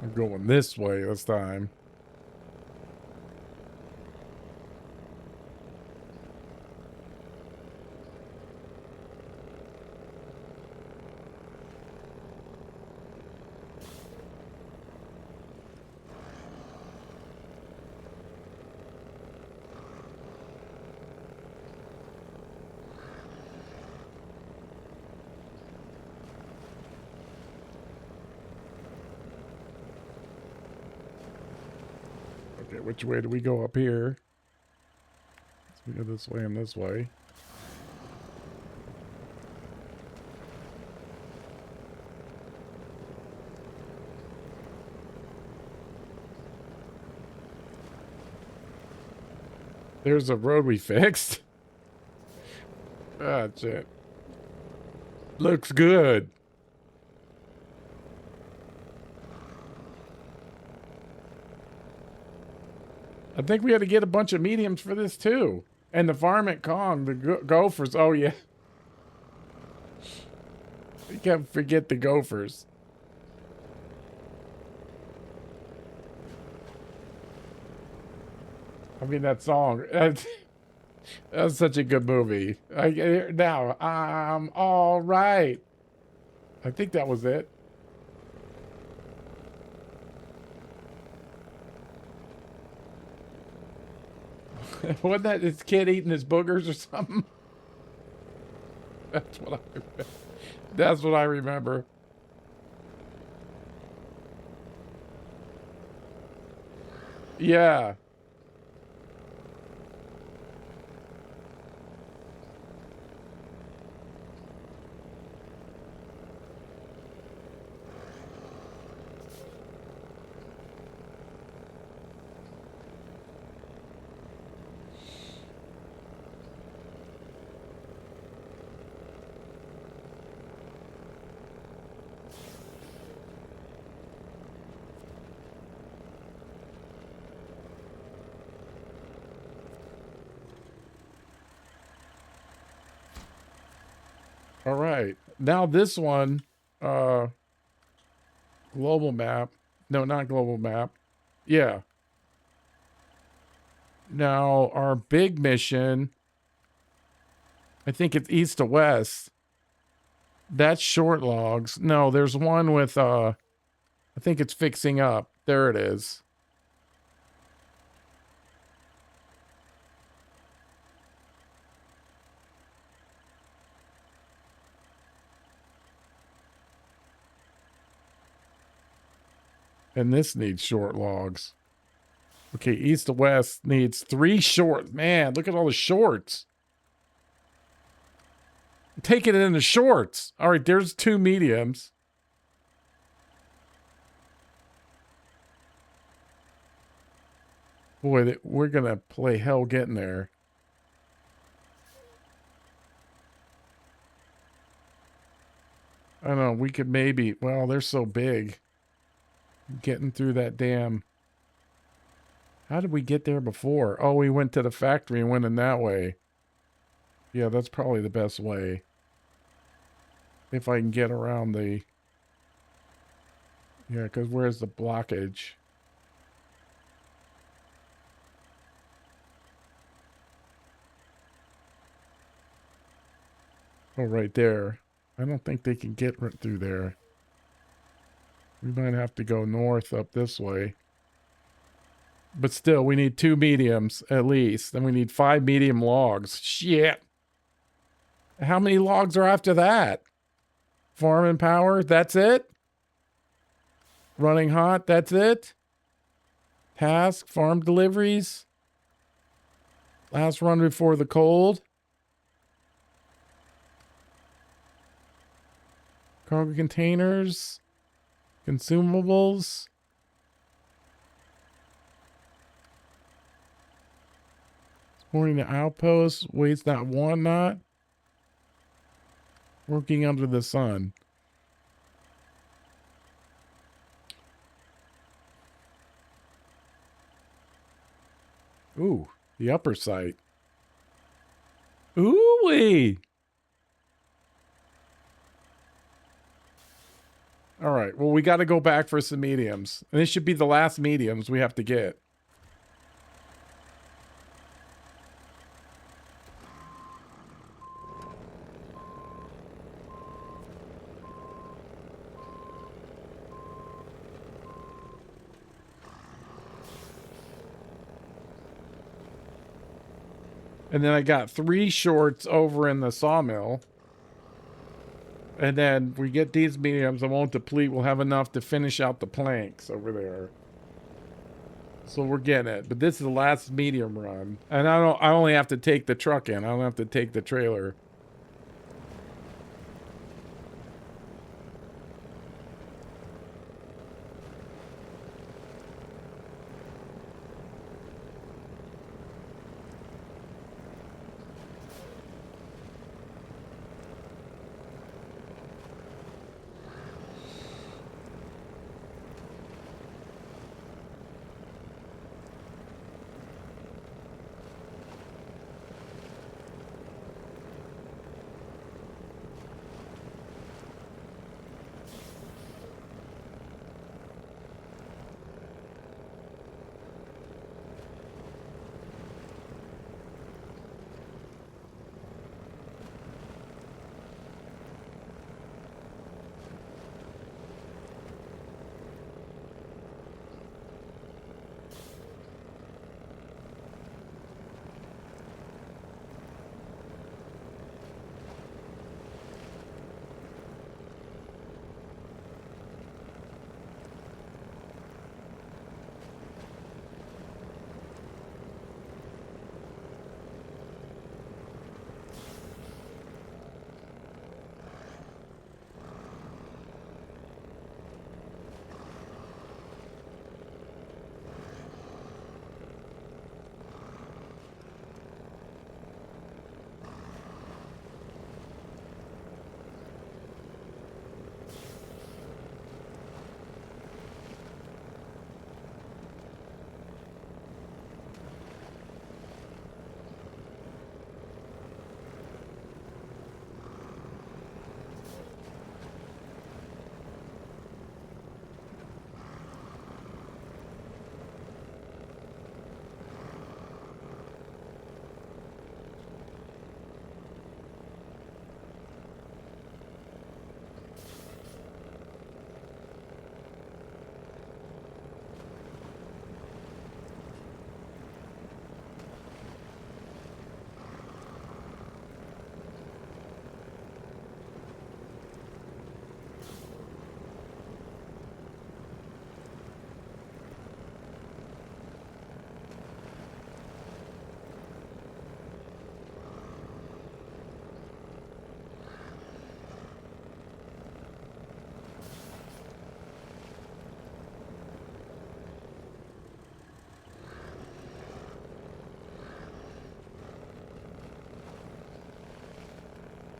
I'm going this way this time. Okay, which way do we go up here? So we go this way and this way. There's a road we fixed. Ah, shit. Looks good. I think we had to get a bunch of mediums for this too. And the varmint Kong, the gophers. Oh, yeah. You can't forget the gophers. I mean, that song. That's such a good movie. Now, I'm all right. I think that was it. Wasn't that this kid eating his boogers or something? That's what I remember. That's what I remember. Yeah. All right. Now this one, uh, global map. No, not global map. Yeah. Now our big mission, I think it's east to west. That's short logs. No, there's one with, I think it's fixing up. There it is. And this needs short logs. Okay, east to west needs 3 short. Man, look at all the shorts. Taking it in the shorts. All right, there's 2 mediums. Boy, we're going to play hell getting there. I don't know, we could maybe, well, they're so big. Getting through that damn. How did we get there before? Oh, we went to the factory and went in that way. Yeah, that's probably the best way. If I can get around the... Yeah, because where's the blockage? Oh, right there. I don't think they can get right through there. We might have to go north up this way. But still, we need 2 mediums at least. Then we need 5 medium logs. Shit. How many logs are after that? Farm and power, that's it? Running hot, that's it? Task, farm deliveries. Last run before the cold. Cargo containers. Consumables. Supporting the outpost. Waits not one knot. Working under the sun. Ooh, the upper site. Ooh-wee. All right. Well, we got to go back for some mediums. And this should be the last mediums we have to get. And then I got 3 shorts over in the sawmill. And then we get these mediums. I won't deplete. We'll have enough to finish out the planks over there. So we're getting it. But this is the last medium run. And I only have to take the truck in. I don't have to take the trailer.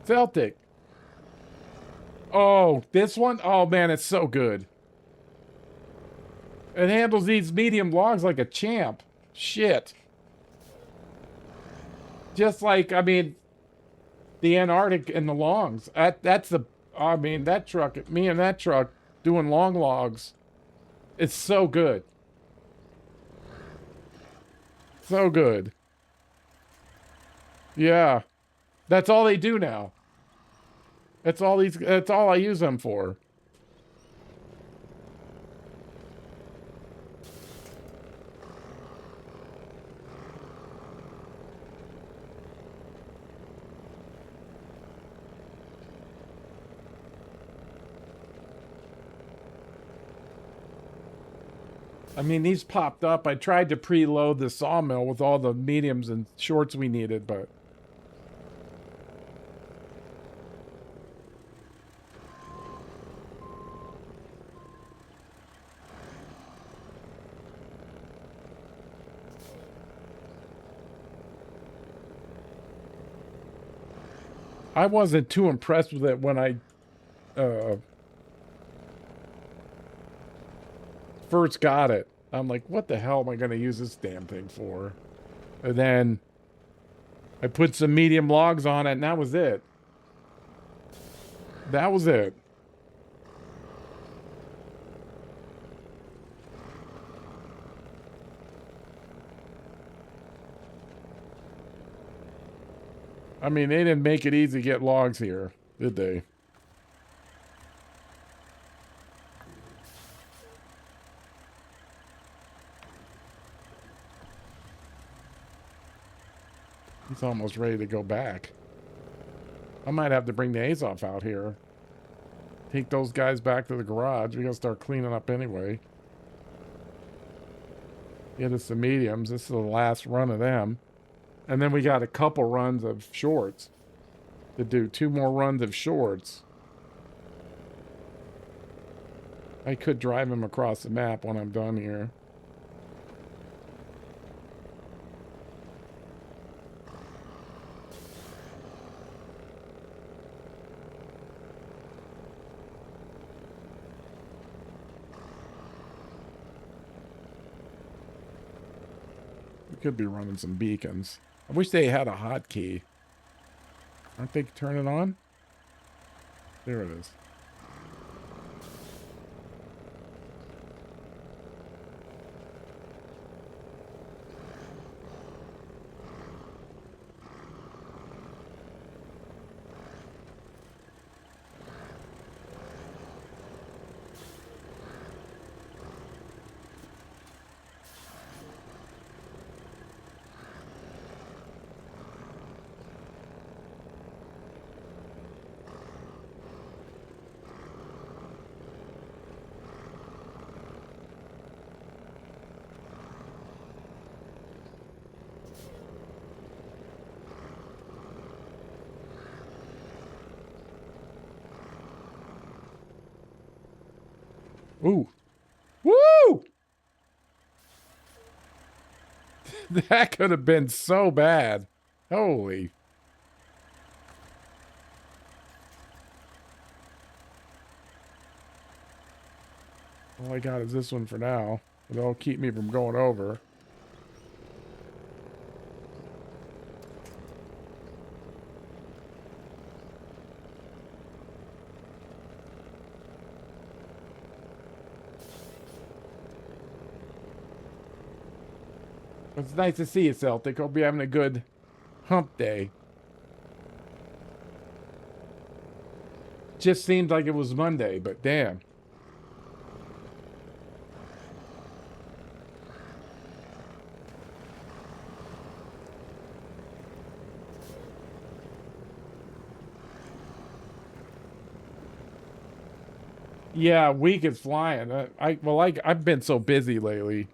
Celtic. Oh, this one? Oh, man, it's so good. It handles these medium logs like a champ. Shit. Just like, I mean, the Antarctic and the longs. That's the, I mean, that truck, me and that truck doing long logs. It's so good. So good. Yeah. That's all they do now. That's all I use them for. I mean, these popped up. I tried to preload the sawmill with all the mediums and shorts we needed, but I wasn't too impressed with it when I first got it. I'm like, what the hell am I going to use this damn thing for? And then I put some medium logs on it, and that was it. That was it. I mean, they didn't make it easy to get logs here, did they? He's almost ready to go back. I might have to bring the Azov out here. Take those guys back to the garage. We gotta start cleaning up anyway. Get us the mediums. This is the last run of them. And then we got a couple runs of shorts to do. 2 more runs of shorts. I could drive him across the map when I'm done here. We could be running some beacons. I wish they had a hotkey. Aren't they turning on? There it is. Ooh. Woo! That could have been so bad. Holy. All I got is this one for now. It'll keep me from going over. It's nice to see you, Celtic. Hope you're having a good hump day. Just seemed like it was Monday, but damn. Yeah, week is flying. I've been so busy lately.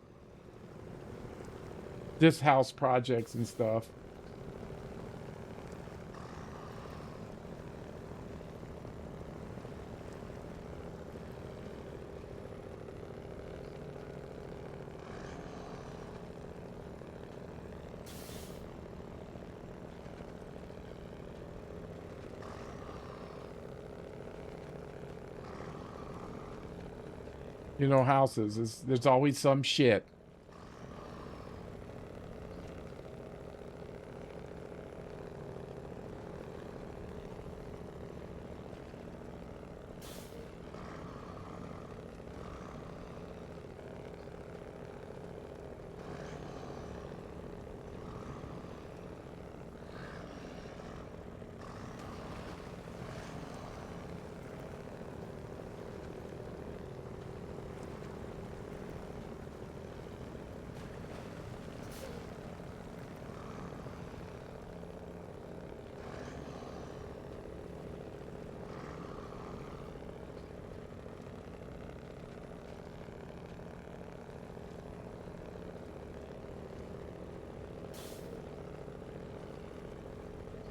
Just house projects and stuff. You know, houses, there's always some shit.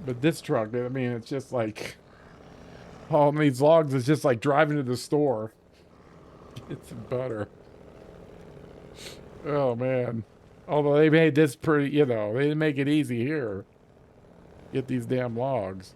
But this truck, I mean, it's just like all these logs is just like driving to the store. Get some butter. Oh man. Although they made this pretty, you know, they didn't make it easy here. Get these damn logs.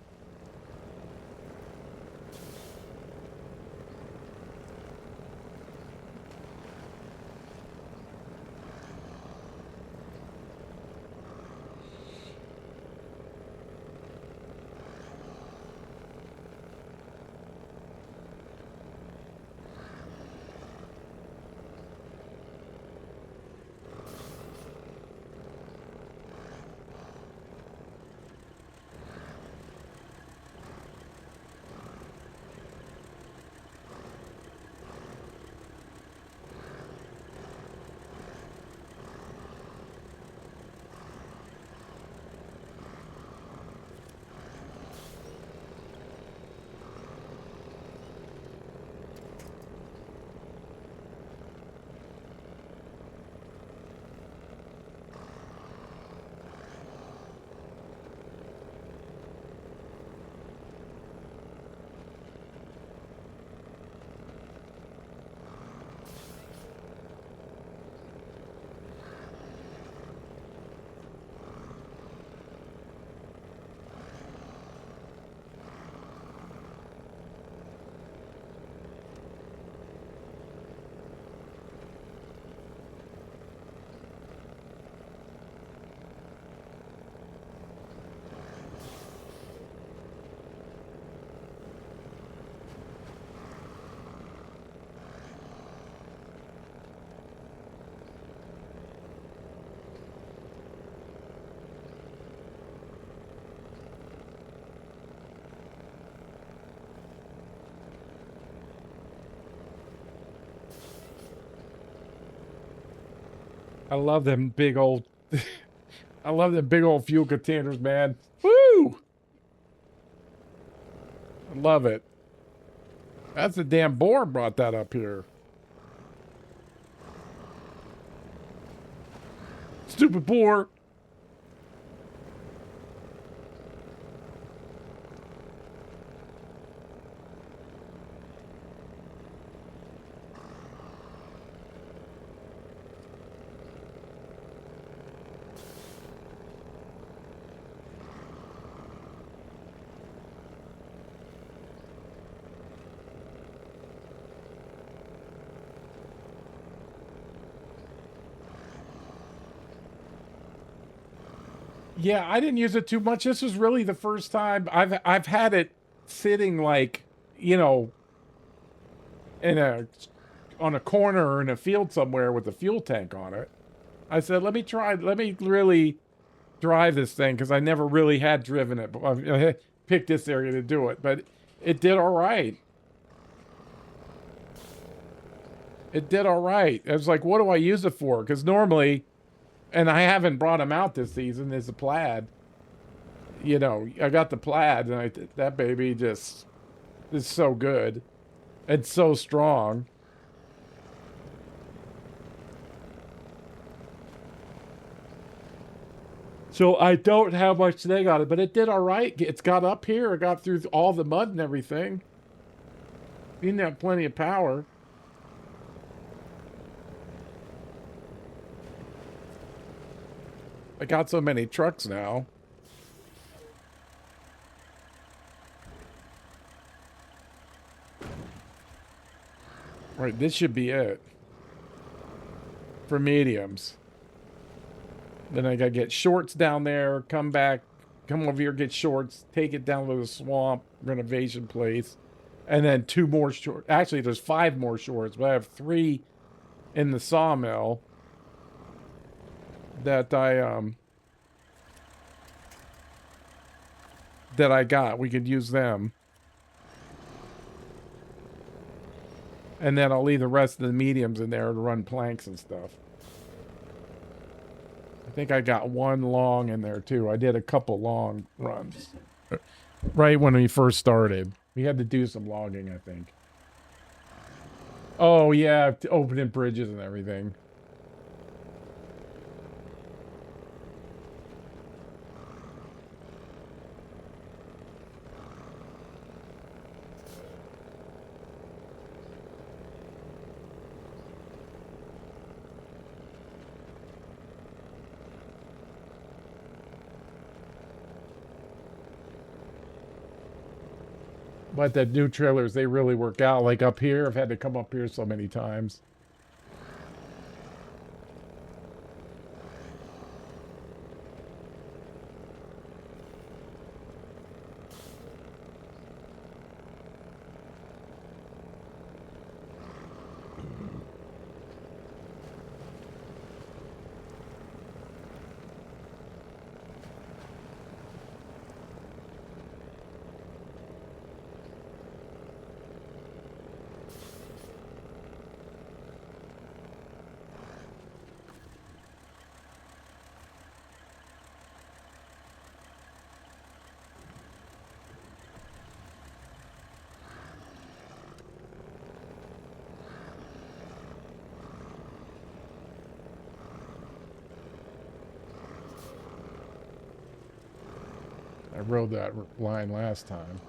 I love them big old I love them big old fuel containers, man. Woo! I love it. That's the damn boar brought that up here. Stupid boar. Yeah, I didn't use it too much. This was really the first time I've had it sitting like, you know, in a on a corner or in a field somewhere with a fuel tank on it. I said, let me really drive this thing because I never really had driven it. But I picked this area to do it, but it did all right. It did all right. I was like, what do I use it for? Because normally, and I haven't brought them out this season, is a plaid. You know, I got the plaid, and that baby just is so good. It's so strong. So I don't have much thing on it, but it did all right. It's got up here. It got through all the mud and everything. You didn't have plenty of power. I got so many trucks now. Right, this should be it. For mediums. Then I gotta get shorts down there, come back, come over here, get shorts, take it down to the swamp renovation place. And then 2 more shorts. Actually, there's 5 more shorts, but I have 3 in the sawmill that I got. We could use them. And then I'll leave the rest of the mediums in there to run planks and stuff. I think I got 1 long in there too. I did a couple long runs. Right when we first started. We had to do some logging, I think. Oh yeah, opening bridges and everything. But the new trailers, they really work out. Like up here, I've had to come up here so many times. I rode that line last time.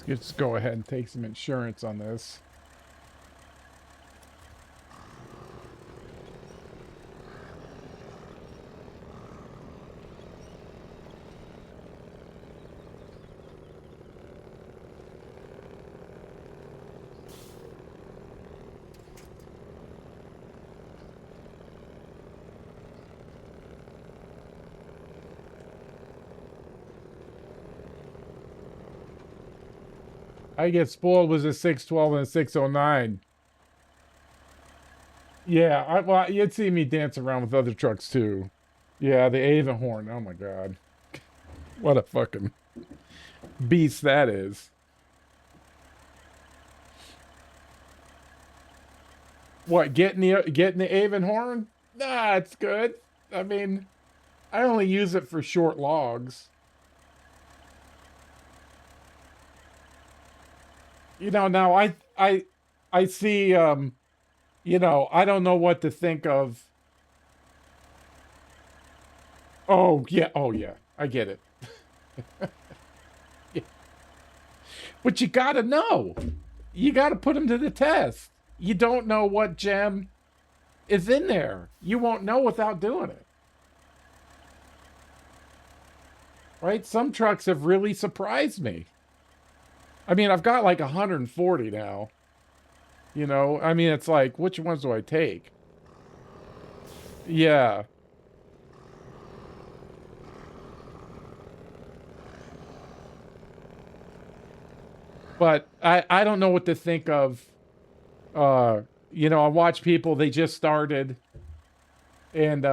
Let's go ahead and take some insurance on this. I get spoiled with a 612 and a 609. Yeah, well, you'd see me dance around with other trucks too. Yeah, the Avonhorn. Oh my god, what a fucking beast that is. What, getting the Avonhorn? Nah, it's good. I mean, I only use it for short logs. You know, now I see you know, I don't know what to think of. Oh yeah, I get it. But you gotta know. You gotta put them to the test. You don't know what gem is in there. You won't know without doing it. Right? Some trucks have really surprised me. I mean, I've got like 140 now. You know, I mean, it's like, which ones do I take? Yeah. But I don't know what to think of. You know, I watch people, they just started, and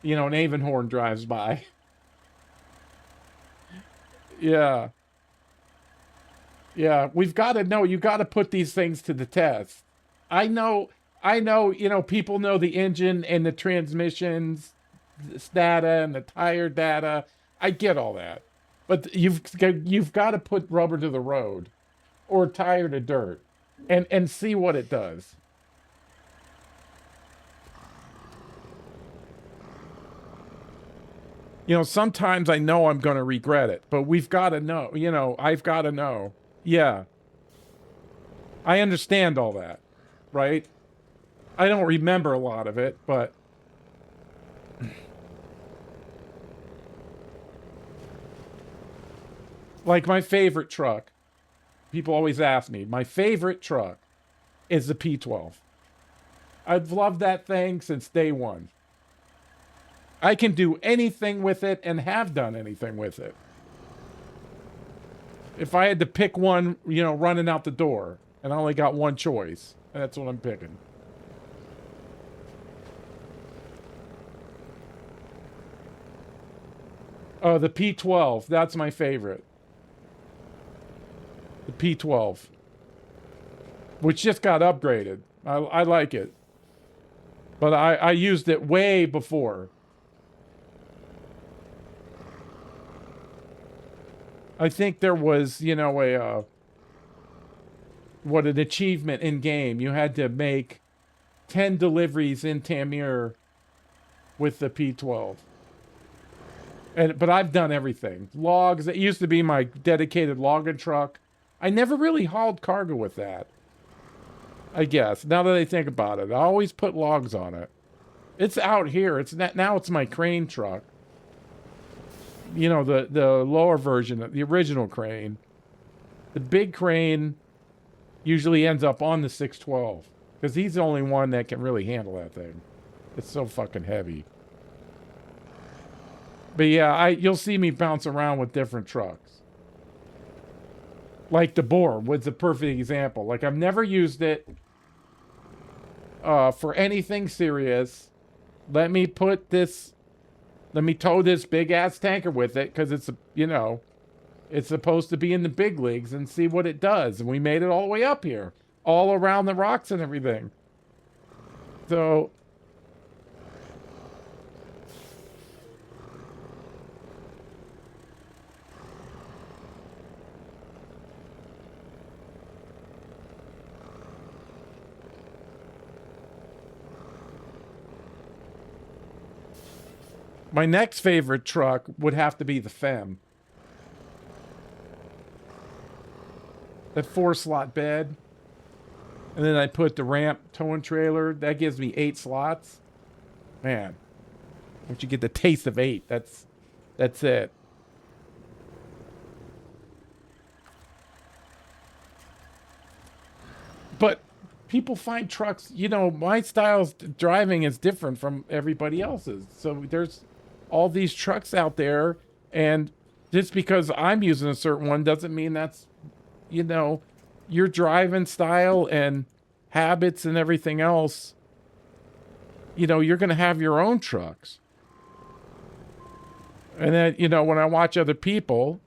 you know, an Avonhorn drives by. Yeah. Yeah, we've got to know. You got to put these things to the test. I know, you know, people know the engine and the transmissions data and the tire data. I get all that. But you've got to put rubber to the road or tire to dirt and see what it does. You know, sometimes I know I'm going to regret it, but we've got to know, you know, I've got to know. Yeah. I understand all that, right? I don't remember a lot of it, but like my favorite truck, people always ask me, my favorite truck is the P12. I've loved that thing since day one. I can do anything with it and have done anything with it. If I had to pick one, you know, running out the door, and I only got one choice, that's what I'm picking. Oh, the P12, that's my favorite. The P12, which just got upgraded. I like it. But I used it way before. I think there was, you know, an achievement in game. You had to make 10 deliveries in Tamir with the P12. But I've done everything. Logs, it used to be my dedicated logging truck. I never really hauled cargo with that. I guess, now that I think about it. I always put logs on it. It's out here. It's not, now it's my crane truck. You know, the lower version, the original crane. The big crane usually ends up on the 612 because he's the only one that can really handle that thing. It's so fucking heavy. But yeah, you'll see me bounce around with different trucks. Like the Boar was a perfect example. Like I've never used it for anything serious. Let me tow this big ass tanker with it because it's, you know, it's supposed to be in the big leagues and see what it does. And we made it all the way up here, all around the rocks and everything. So my next favorite truck would have to be the Femme. that 4-slot bed. And then I put the ramp towing trailer. That gives me 8 slots. Man, once you get the taste of 8, that's it. But people find trucks, my style of driving is different from everybody else's. So there's all these trucks out there, and just because I'm using a certain one doesn't mean that's, your driving style and habits and everything else. You're going to have your own trucks. And then, when I watch other people,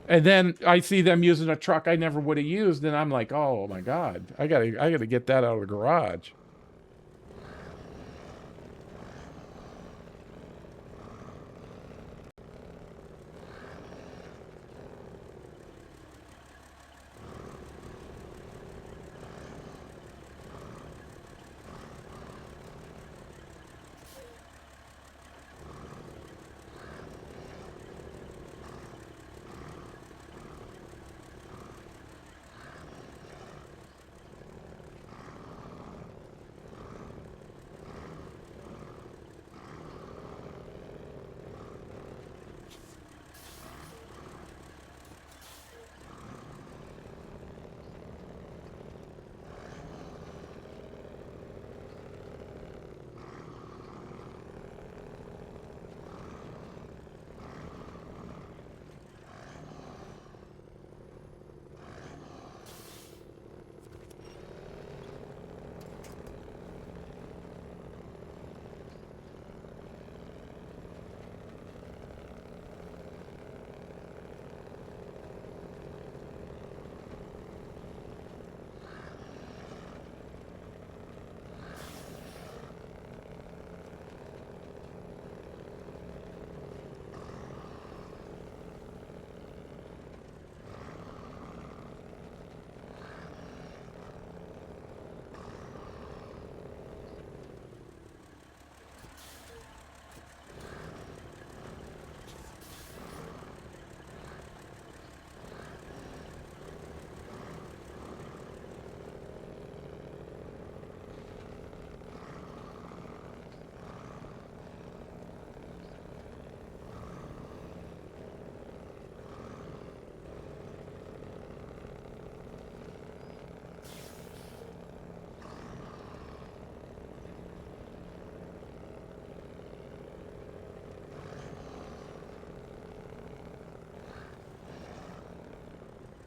and then I see them using a truck I never would have used, and I'm like, oh my God, I gotta get that out of the garage.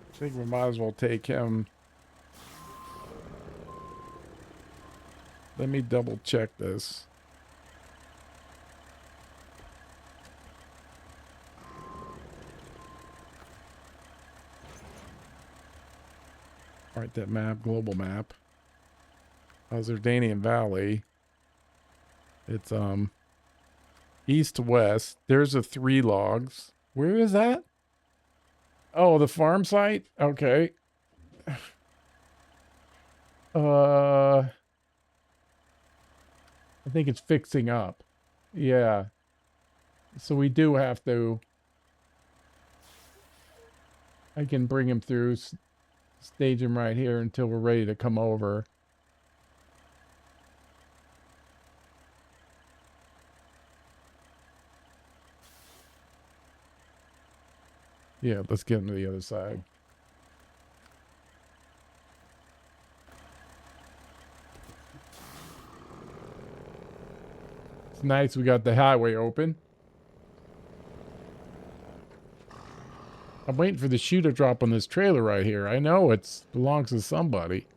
I think we might as well take him. Let me double check this. All right, that map, global map. Zerdanian Valley. It's east to west. There's a 3 logs. Where is that? Oh, the farm site? Okay. I think it's fixing up. Yeah. So we do have to. I can bring him through, stage him right here until we're ready to come over. Yeah, let's get him to the other side. It's nice we got the highway open. I'm waiting for the shoe to drop on this trailer right here. I know it belongs to somebody.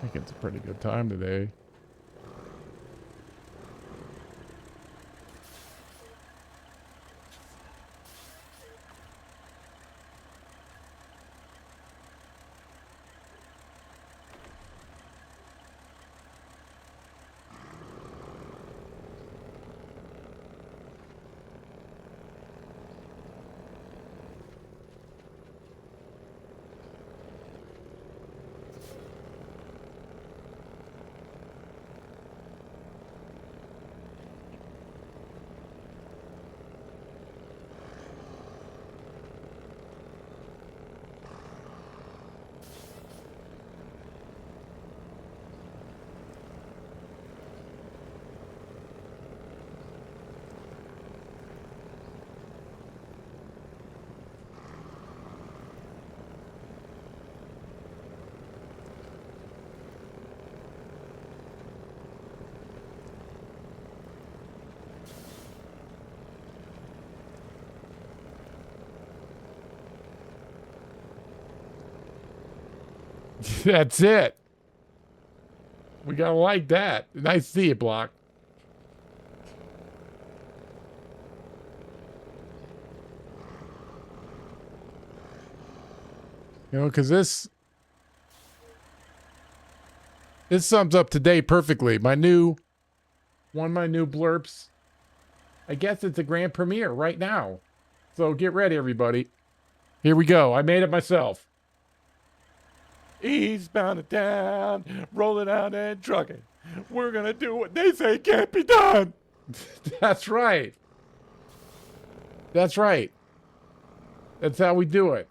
I think it's a pretty good time today. That's it. We gotta like that. Nice to see you, Block. You know, because this sums up today perfectly. One of my new blurps. I guess it's a grand premiere right now. So get ready, everybody. Here we go. I made it myself.
Eastbound and down, rolling out and trucking. We're gonna do what they say can't be done.
That's right. That's right. That's how we do it.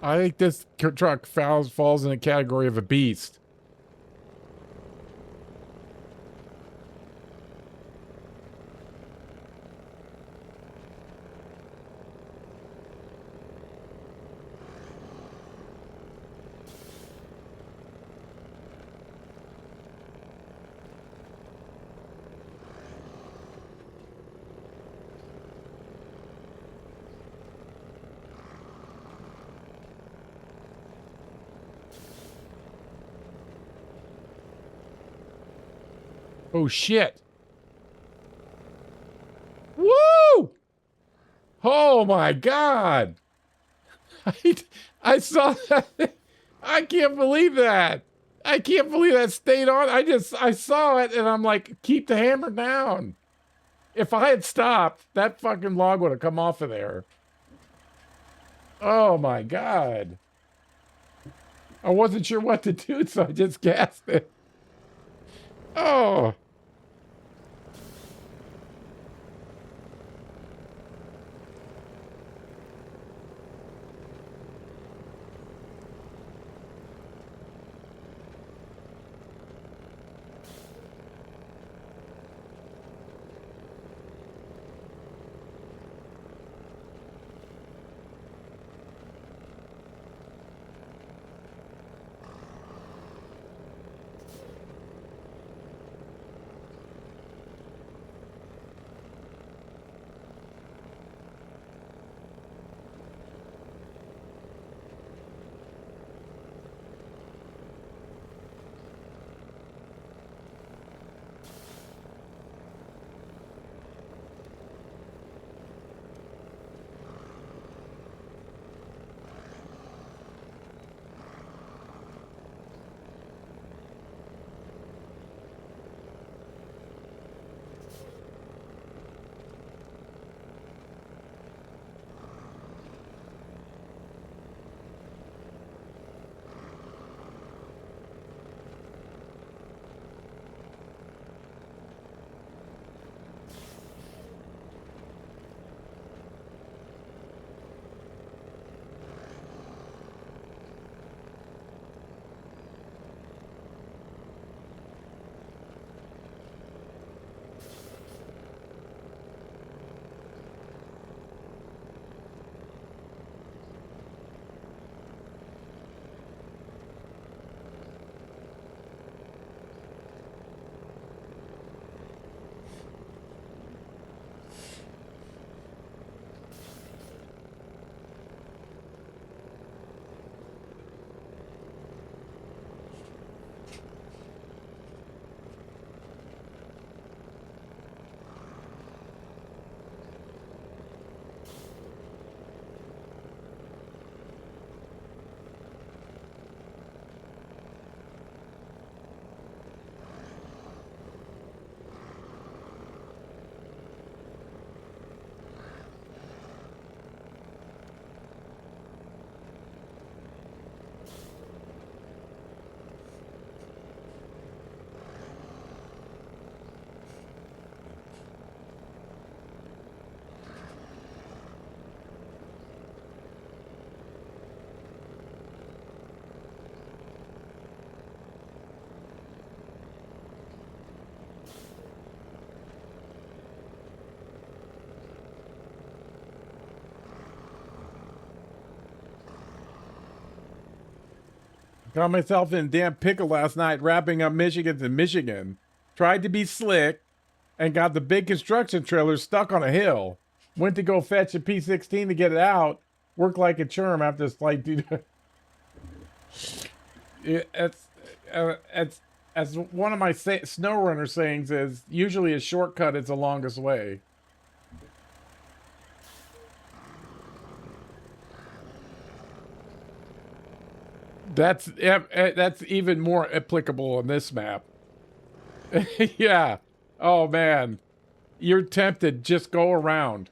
I think this truck falls in the category of a beast. Oh, shit. Woo! Oh, my God. I saw that. I can't believe that. I can't believe that stayed on. I saw it and I'm like, keep the hammer down. If I had stopped, that fucking log would have come off of there. Oh, my God. I wasn't sure what to do, so I just gasped it. Oh. Got myself in a damn pickle last night wrapping up Michigan to Michigan. Tried to be slick and got the big construction trailer stuck on a hill. Went to go fetch a P16 to get it out. Worked like a charm after this flight, dude. It's as one of my Snowrunner sayings is, usually a shortcut is the longest way. That's even more applicable on this map. Yeah. Oh man. You're tempted, just go around.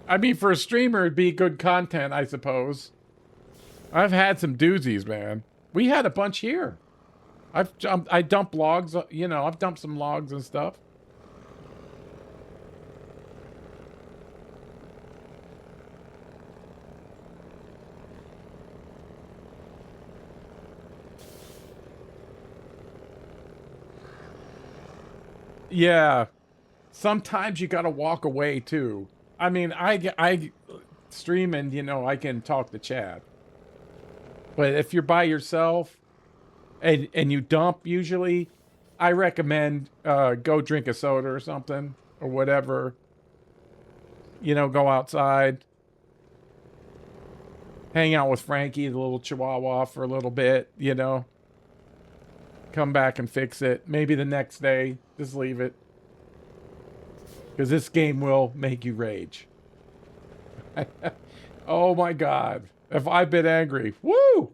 I mean, for a streamer, it'd be good content, I suppose. I've had some doozies, man. We had a bunch here. I dump logs, you know, I've dumped some logs and stuff. Yeah. Sometimes you gotta walk away too. I mean, I stream and, you know, I can talk to chat. But if you're by yourself and you dump, usually, I recommend go drink a soda or something or whatever. You know, go outside. Hang out with Frankie, the little chihuahua, for a little bit, you know. Come back and fix it. Maybe the next day, just leave it. Because this game will make you rage. Oh my god. If I've been angry. Woo!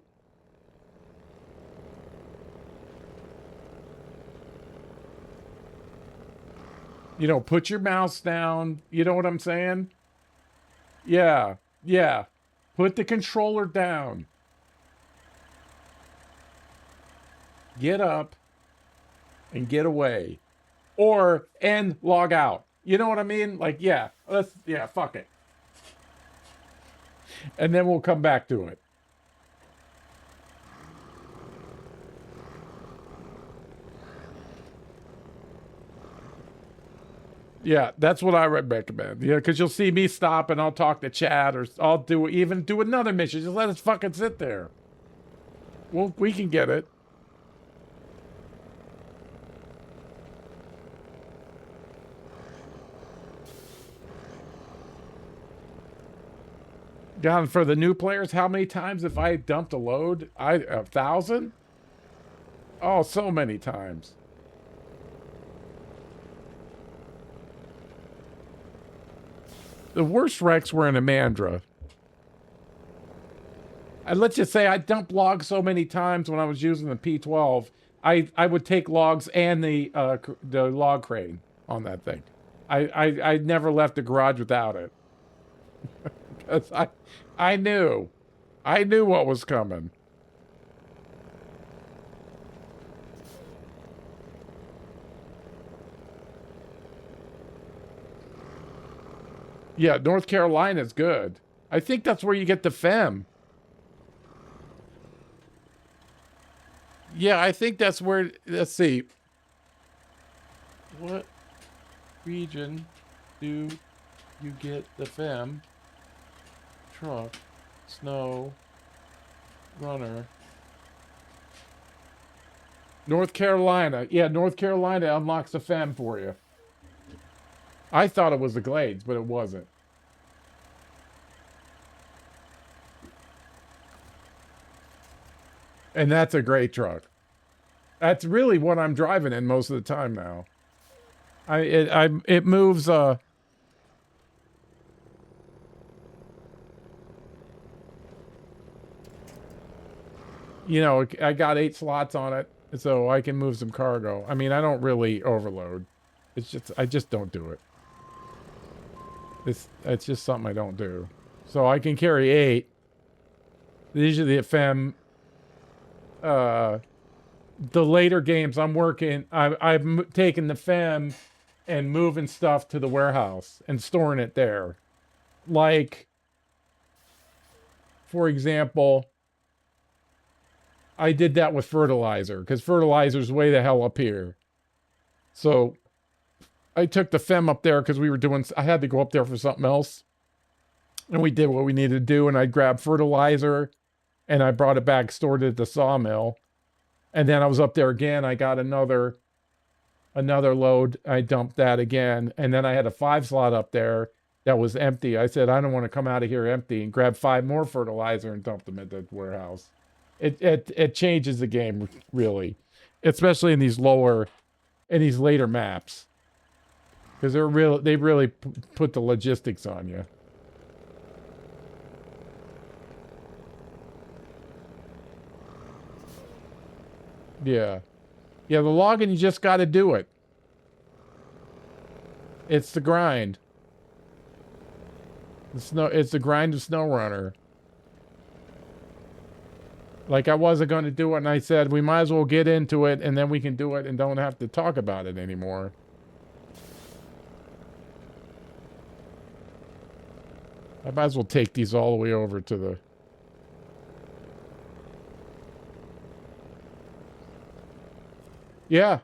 You know, put your mouse down. You know what I'm saying? Yeah. Yeah. Put the controller down. Get up and get away. And log out. You know what I mean? Like, yeah, fuck it. And then we'll come back to it. Yeah, that's what I recommend. Yeah, because you'll see me stop and I'll talk to Chad, or I'll do another mission. Just let us fucking sit there. Well, we can get it. Down for the new players, how many times have I dumped a load? 1,000? Oh, so many times. The worst wrecks were in Amandra. And let's just say I dumped logs so many times when I was using the P12. I would take logs and the log crane on that thing. I never left the garage without it. Because I knew what was coming. Yeah, North Carolina's good. I think that's where you get the FEM. Yeah, I think that's where, let's see. What region do you get the FEM? Truck, Snow, Runner. North Carolina. Yeah, North Carolina unlocks the FEM for you. I thought it was the Glades, but it wasn't. And that's a great truck. That's really what I'm driving in most of the time now. It moves you know, I got 8 slots on it, so I can move some cargo. I mean, I don't really overload. It's just, I just don't do it. It's just something I don't do. So I can carry 8. These are the FEM. The later games I'm working, I've taken the FEM and moving stuff to the warehouse and storing it there. Like, for example, I did that with fertilizer, because fertilizer's way the hell up here. So I took the FEM up there because I had to go up there for something else. And we did what we needed to do. And I grabbed fertilizer and I brought it back, stored it at the sawmill. And then I was up there again. I got another load. I dumped that again. And then I had a 5 slot up there that was empty. I said, I don't want to come out of here empty, and grab 5 more fertilizer and dump them at the warehouse. It changes the game, really, especially in these later maps, because they really put the logistics on you. Yeah. Yeah, the logging, you just got to do it. It's the grind. It's the grind of Snowrunner. Like, I wasn't going to do it, and I said, we might as well get into it, and then we can do it and don't have to talk about it anymore. I might as well take these all the way over to the... Yeah.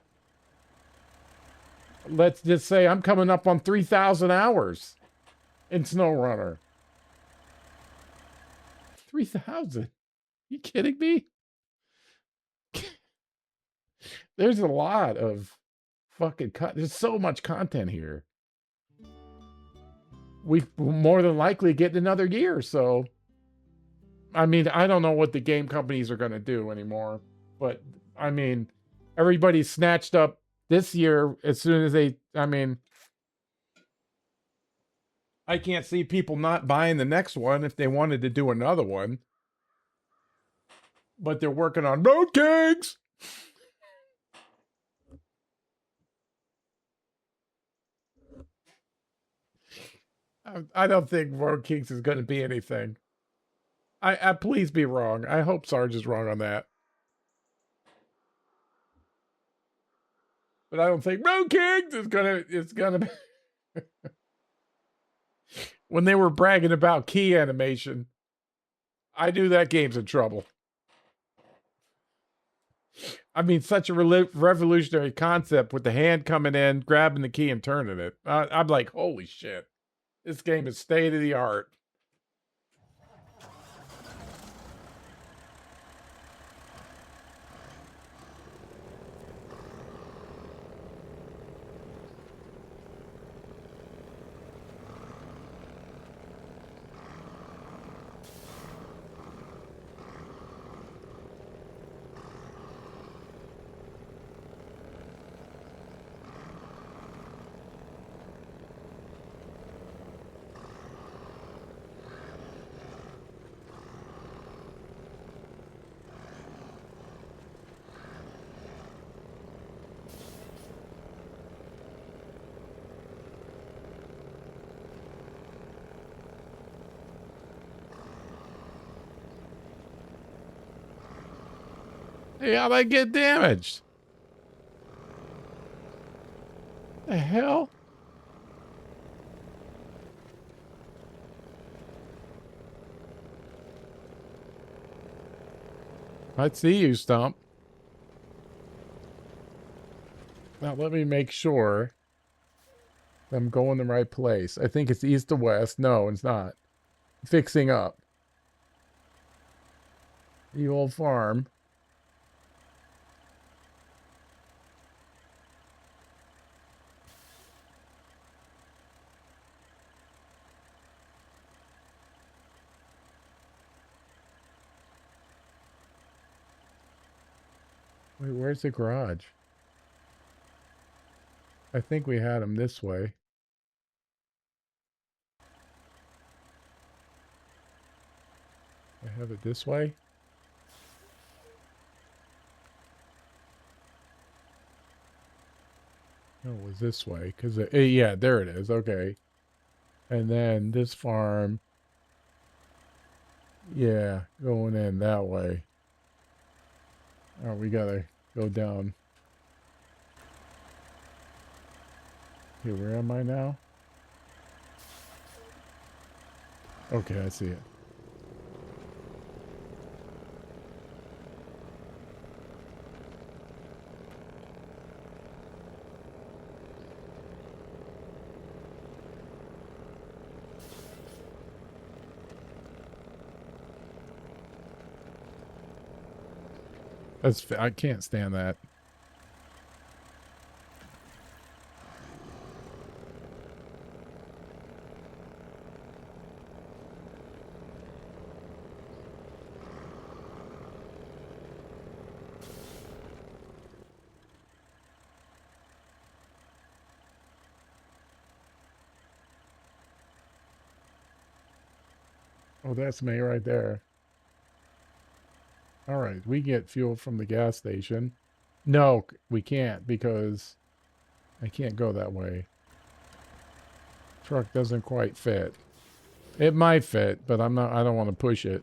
Let's just say I'm coming up on 3,000 hours in Snowrunner. 3,000? You kidding me? There's a lot of fucking there's so much content here. We more than likely get another year, so I mean, I don't know what the game companies are going to do anymore, but I mean, everybody snatched up this year as soon as I mean, I can't see people not buying the next one if they wanted to do another one. But they're working on Road Kings. I don't think Road Kings is going to be anything. I please be wrong. I hope Sarge is wrong on that. But I don't think Road Kings is gonna be. When they were bragging about key animation, I knew that game's in trouble. I mean, such a revolutionary concept with the hand coming in, grabbing the key and turning it. I'm like, holy shit. This game is state of the art. Hey, how'd I get damaged? The hell? I see you, Stump. Now let me make sure I'm going the right place. I think it's east to west. No, it's not. Fixing up. The old farm. Wait, where's the garage? I think we had him this way. I have it this way? No, it was this way. Because, yeah, there it is. Okay. And then this farm. Yeah, going in that way. Oh, we gotta go down. Okay, where am I now? Okay, I see it. I can't stand that. Oh, that's me right there. All right, we get fuel from the gas station. No, we can't because I can't go that way. Truck doesn't quite fit. It might fit, but I don't want to push it.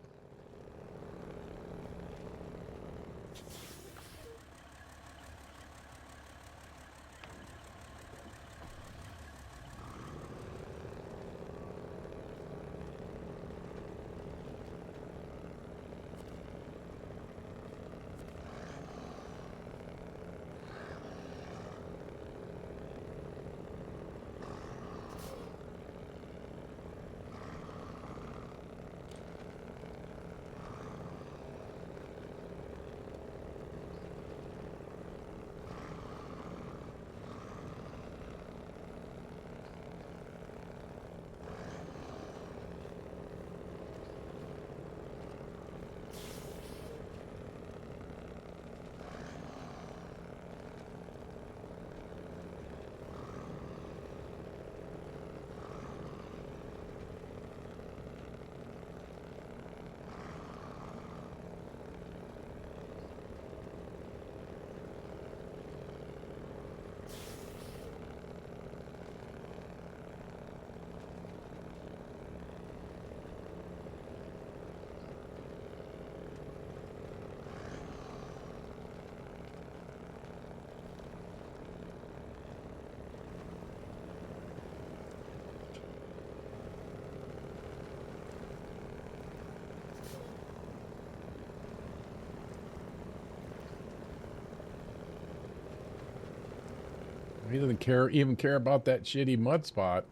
He doesn't even care about that shitty mud spot.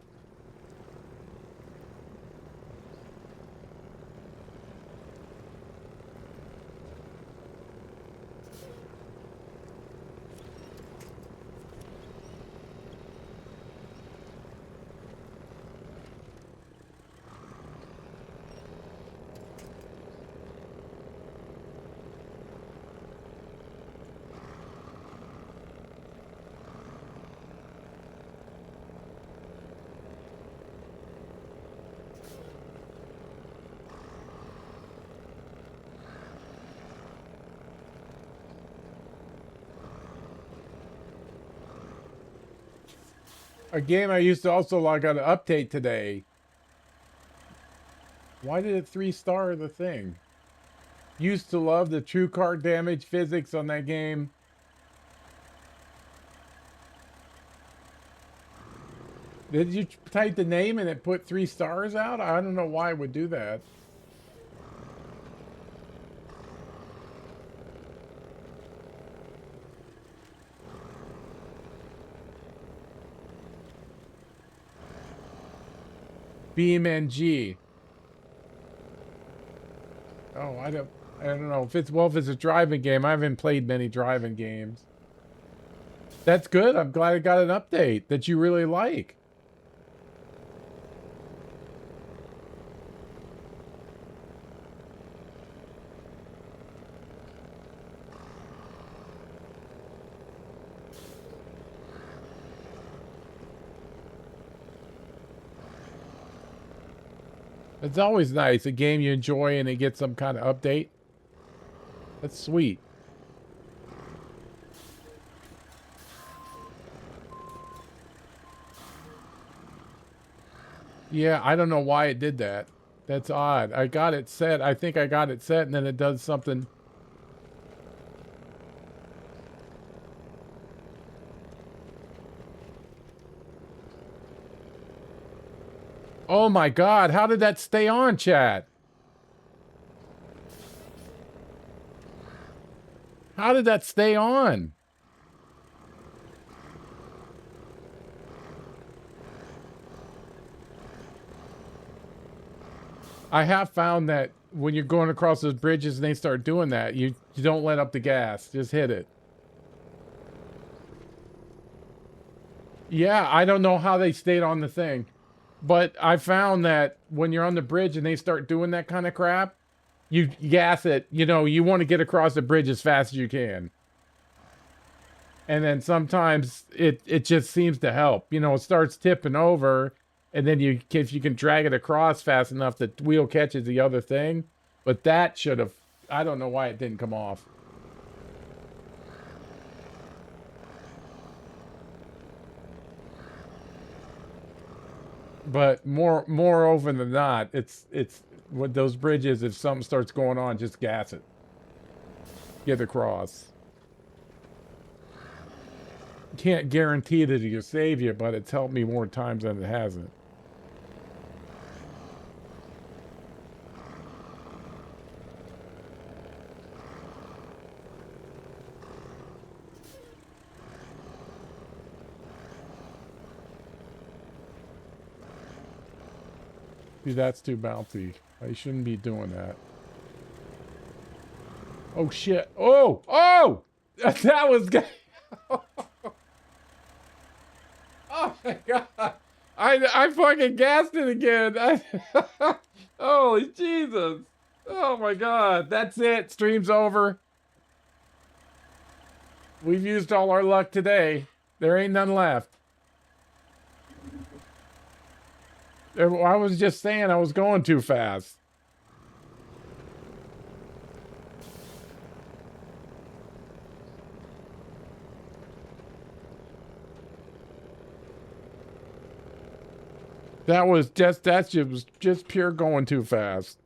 A game I used to also log on to update today. Why did it 3-star the thing? Used to love the true card damage physics on that game. Did you type the name and it put 3 stars out? I don't know why it would do that. BMNG. Oh, I don't know. If it's a driving game. I haven't played many driving games. That's good. I'm glad I got an update that you really like. It's always nice. A game you enjoy and it gets some kind of update. That's sweet. Yeah, I don't know why it did that. That's odd. I got it set. I think I got it set and then it does something. Oh my God. How did that stay on, chat? How did that stay on? I have found that when you're going across those bridges and they start doing that, you don't let up the gas. Just hit it. Yeah, I don't know how they stayed on the thing. But I found that when you're on the bridge and they start doing that kind of crap, you gas it. You know, you want to get across the bridge as fast as you can. And then sometimes it just seems to help. You know, it starts tipping over, and then if you can drag it across fast enough, the wheel catches the other thing. But that should have. I don't know why it didn't come off. But more often than not, it's with those bridges. If something starts going on, just gas it. Get across. Can't guarantee that it'll save you, but it's helped me more times than it hasn't. See, that's too bouncy. I shouldn't be doing that. Oh shit! Oh! Oh! That was good. Oh my god! I fucking gassed it again. Holy Jesus! Oh my god! That's it. Stream's over. We've used all our luck today. There ain't none left. I was just saying I was going too fast. That was just pure going too fast.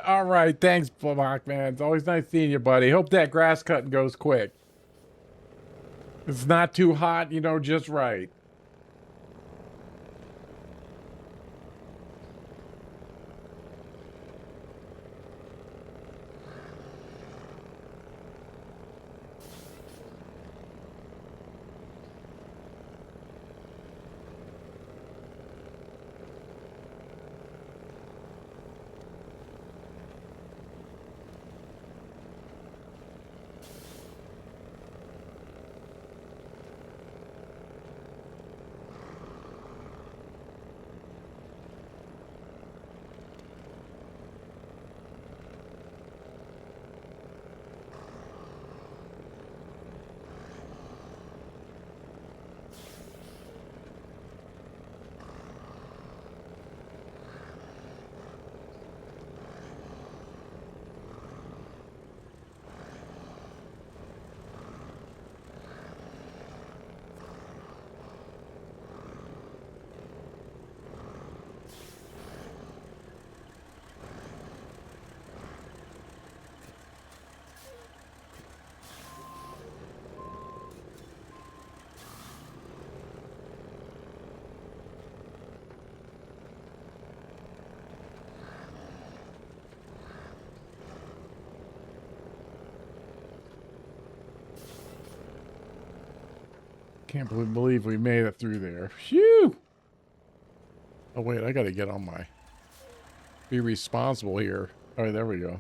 All right, thanks, Block Man. It's always nice seeing you, buddy. Hope that grass cutting goes quick. It's not too hot, you know, just right. Can't believe we made it through there. Phew! Oh, wait, I gotta get on my... Be responsible here. All right, there we go.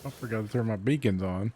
I forgot to turn my beacons on.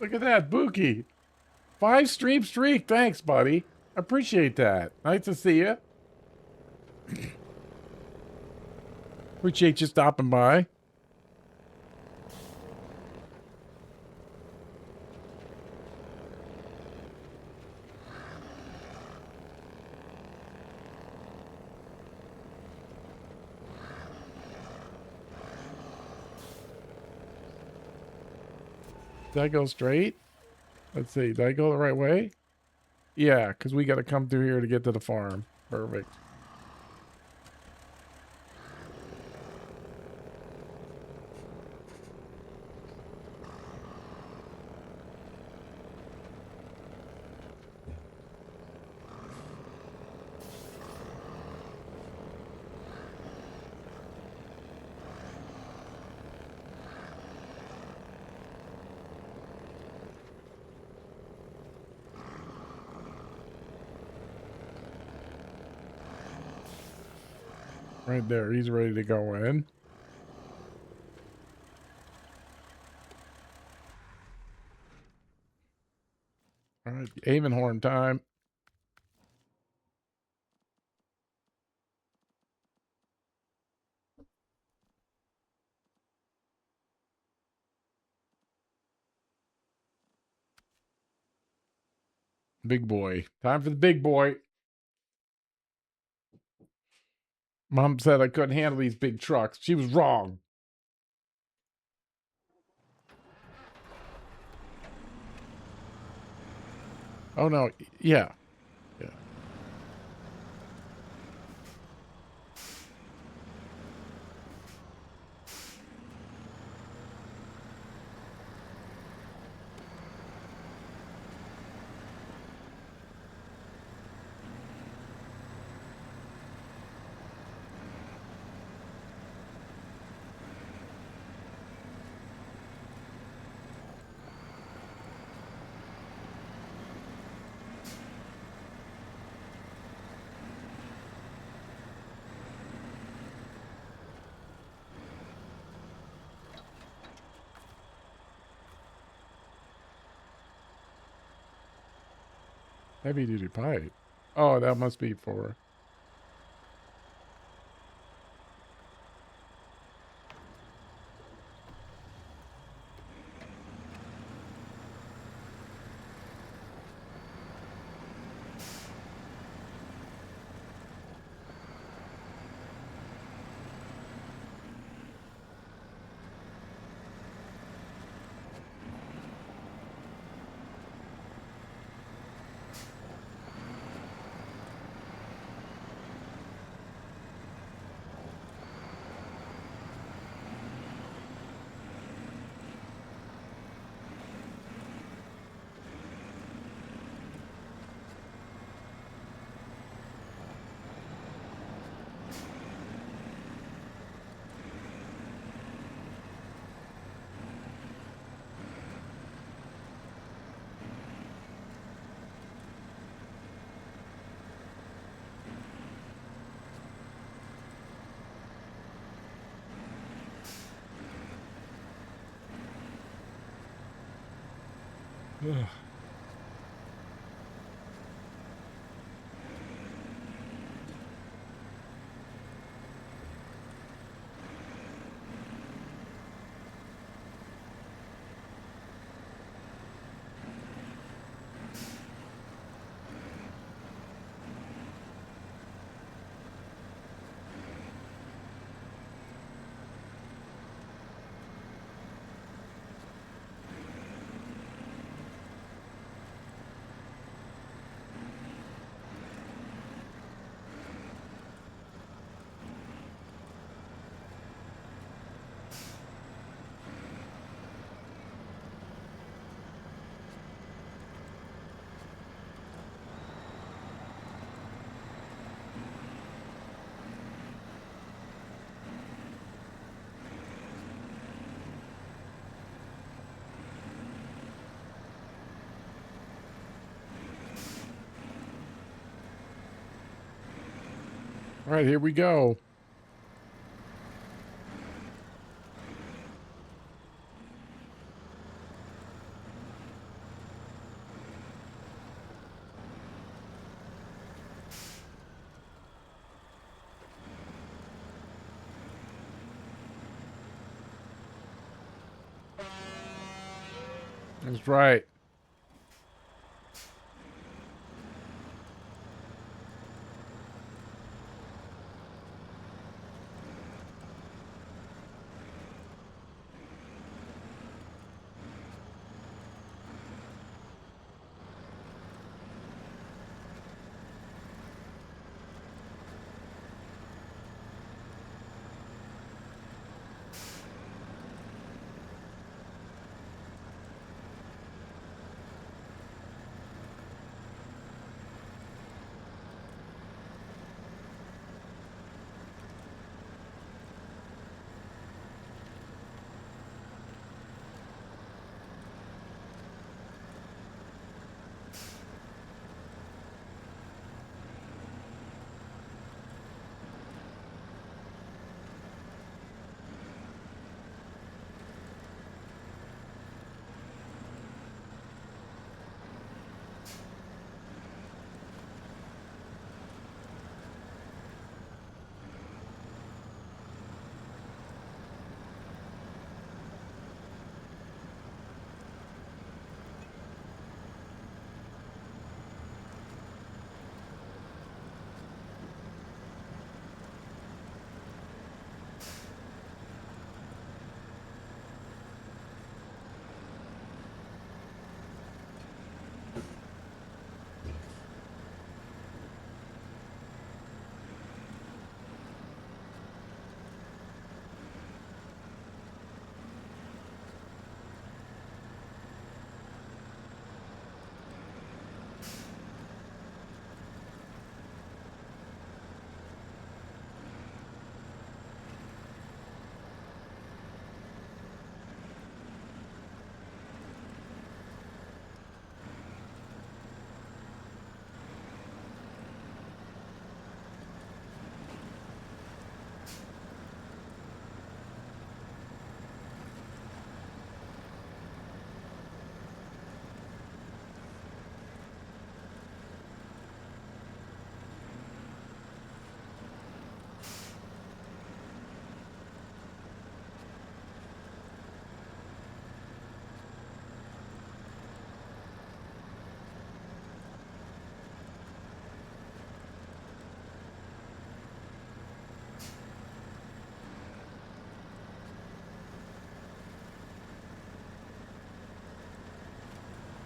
Look at that, Buki. 5-stream streak. Thanks, buddy. I appreciate that. Nice to see you. Appreciate you stopping by. Did I go straight? Let's see. Did I go the right way? Yeah, because we got to come through here to get to the farm. Perfect. Right there. He's ready to go in. All right. Aiming horn time. Big boy. Time for the big boy. Mom said I couldn't handle these big trucks. She was wrong. Oh, no. Yeah. Yeah. Heavy duty pipe. Oh, that must be for. Ugh. All right, here we go. That's right.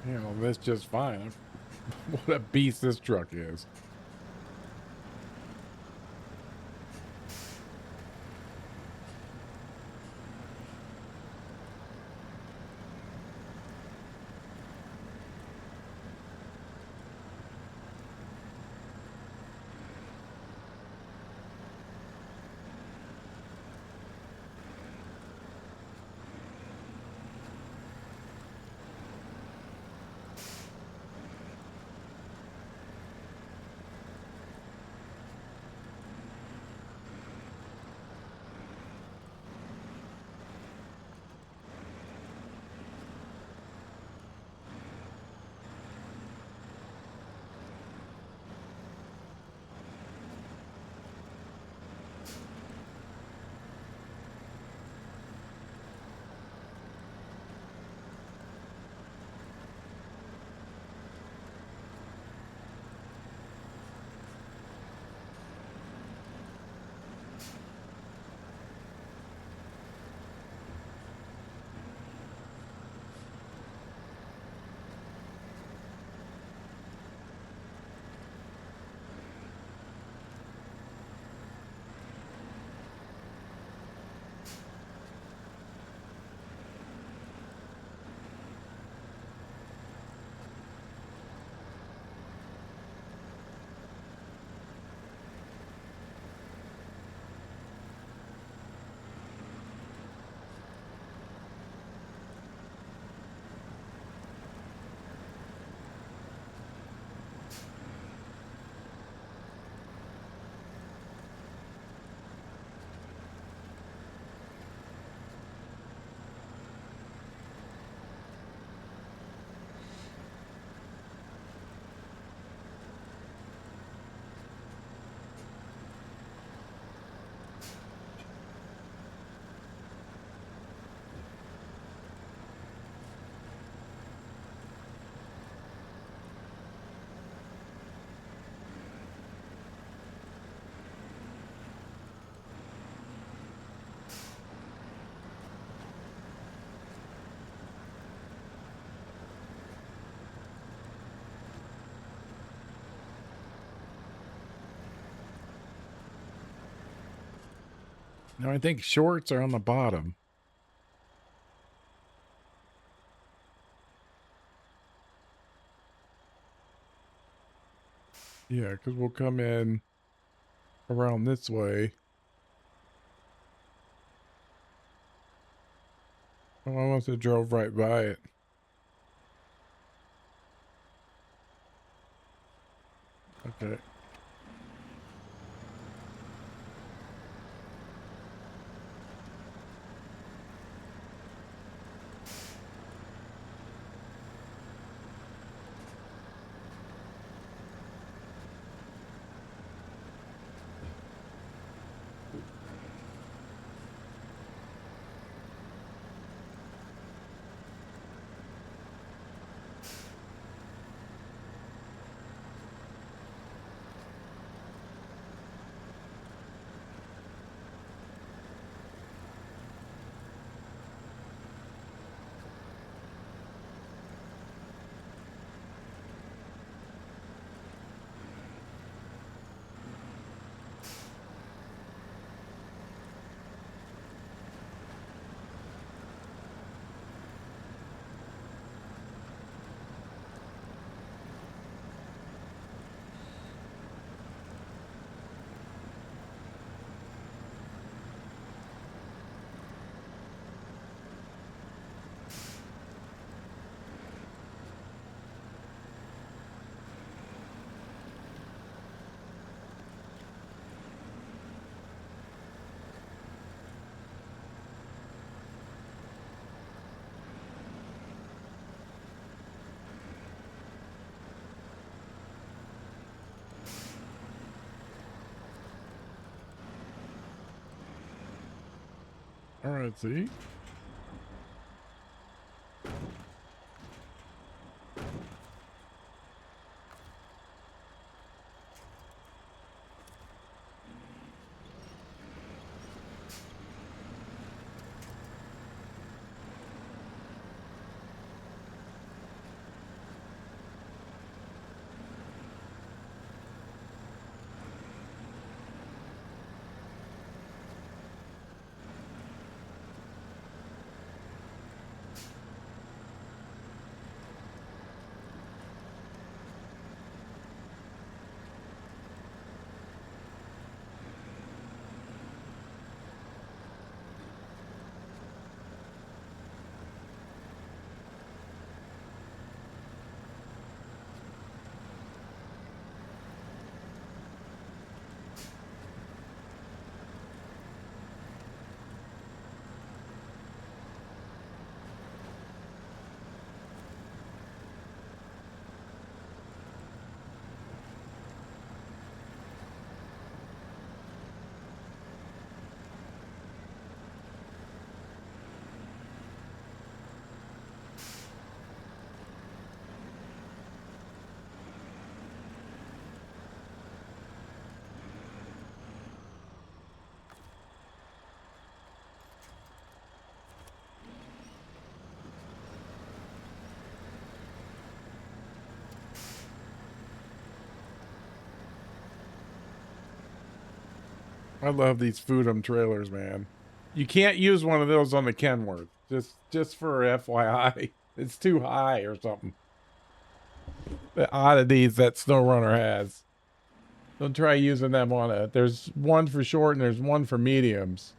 handle this just fine. What a beast this truck is. Now I think shorts are on the bottom. Yeah, because we'll come in around this way. Oh, I must have drove right by it. Okay. All right, see? I love these Foodum trailers, man. You can't use one of those on the Kenworth. Just for FYI. It's too high or something. The oddities that Snowrunner has. Don't try using them on it. There's one for short and there's one for mediums.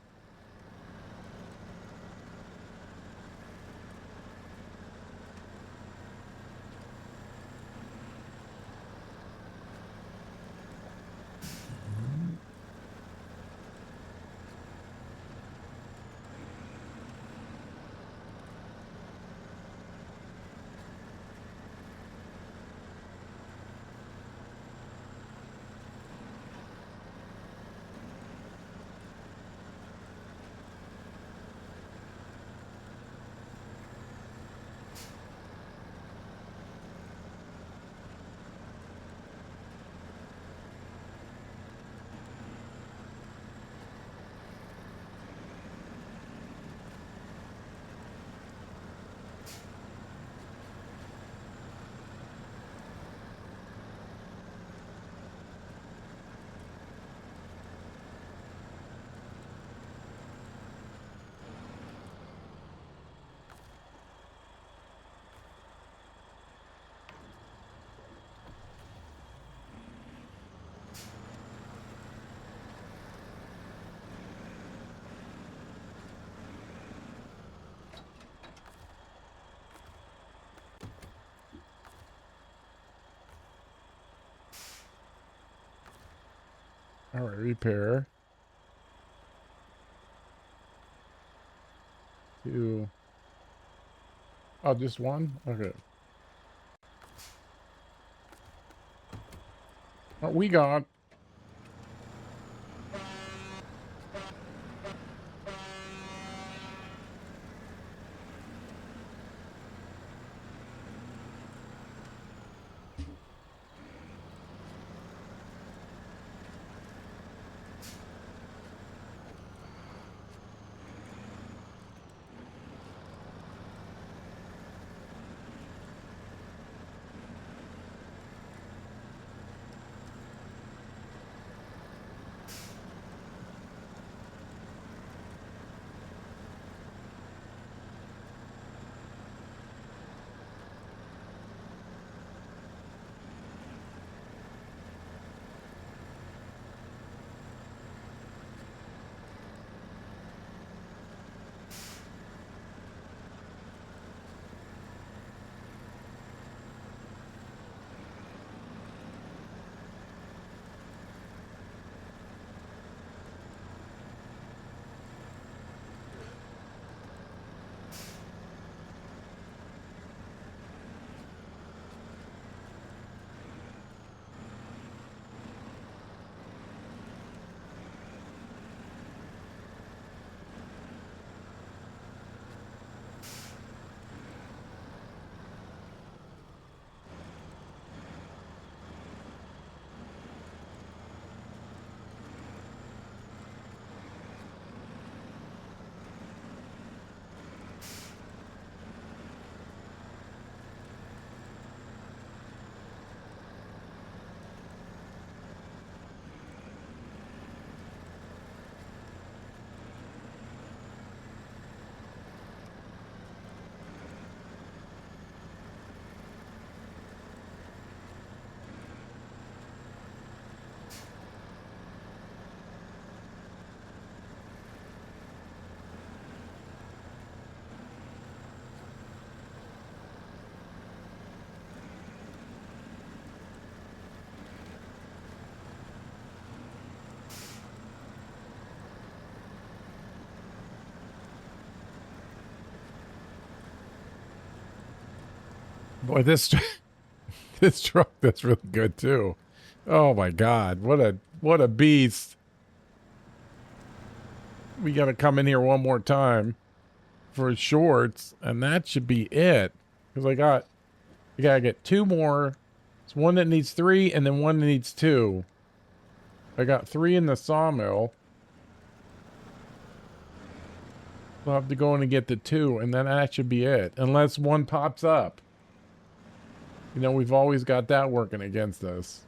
All right, repair. 2. Oh, just one? Okay. Oh, we got. Boy, this this truck that's really good too. Oh my god, what a beast. We gotta come in here one more time for shorts, and that should be it. Because I gotta get 2 more. It's one that needs 3 and then one that needs 2. I got 3 in the sawmill. I'll have to go in and get the 2, and then that should be it. Unless one pops up. You know, we've always got that working against us.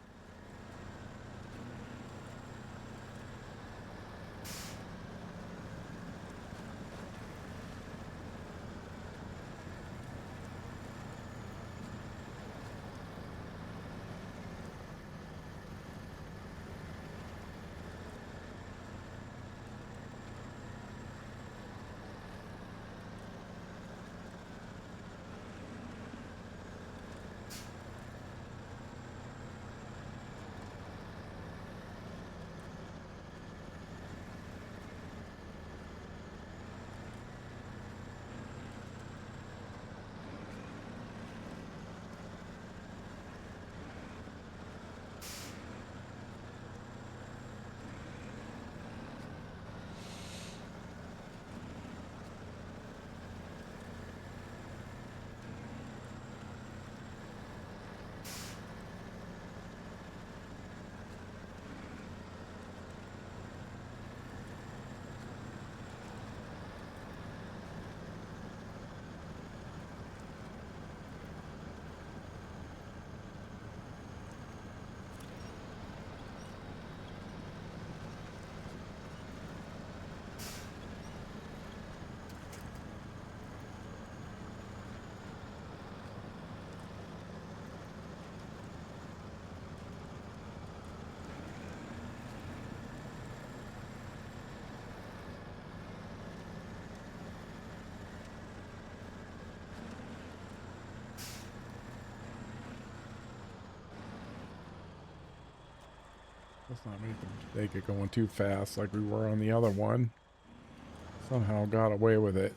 Let's not make the mistake of going too fast like we were on the other one. Somehow got away with it.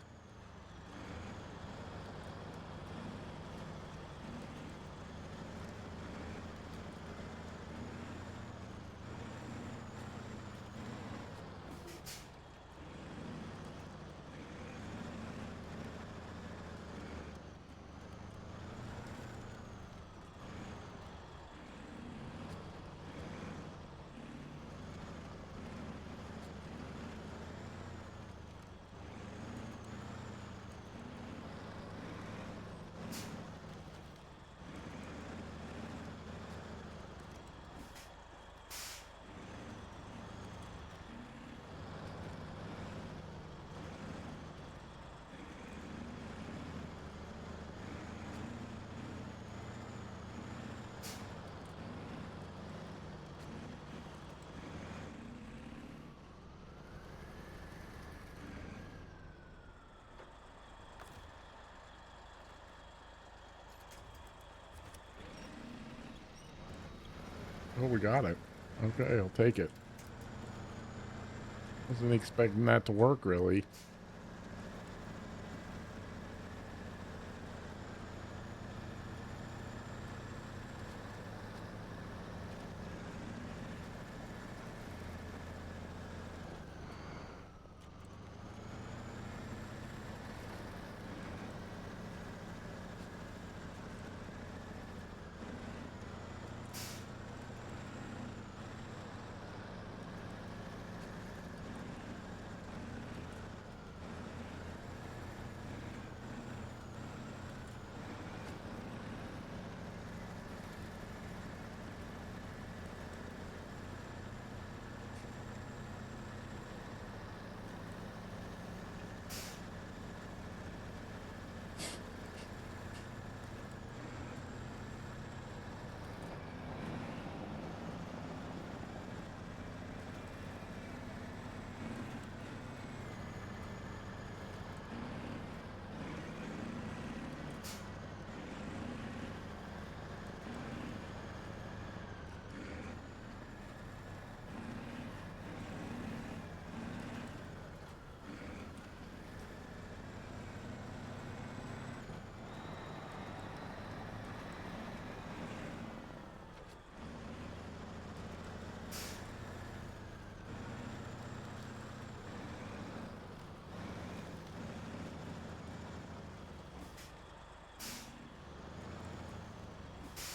Oh, we got it. Okay, I'll take it. Wasn't expecting that to work, really.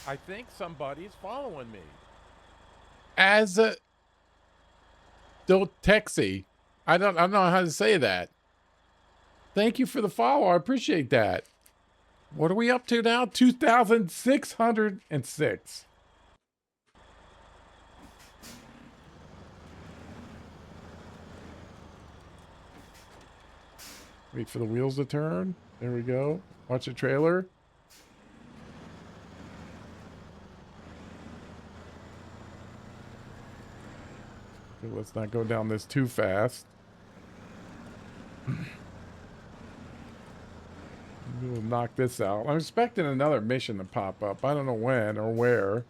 I think somebody's following me.
As a Texie. I don't know how to say that. Thank you for the follow. I appreciate that. What are we up to now? 2,606. Wait for the wheels to turn. There we go. Watch the trailer. Okay, let's not go down this too fast. We'll knock this out. I'm expecting another mission to pop up. I don't know when or where.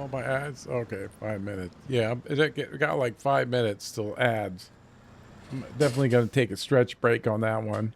All my ads? Okay, 5 minutes. Yeah, it got like 5 minutes till ads. I'm definitely going to take a stretch break on that one.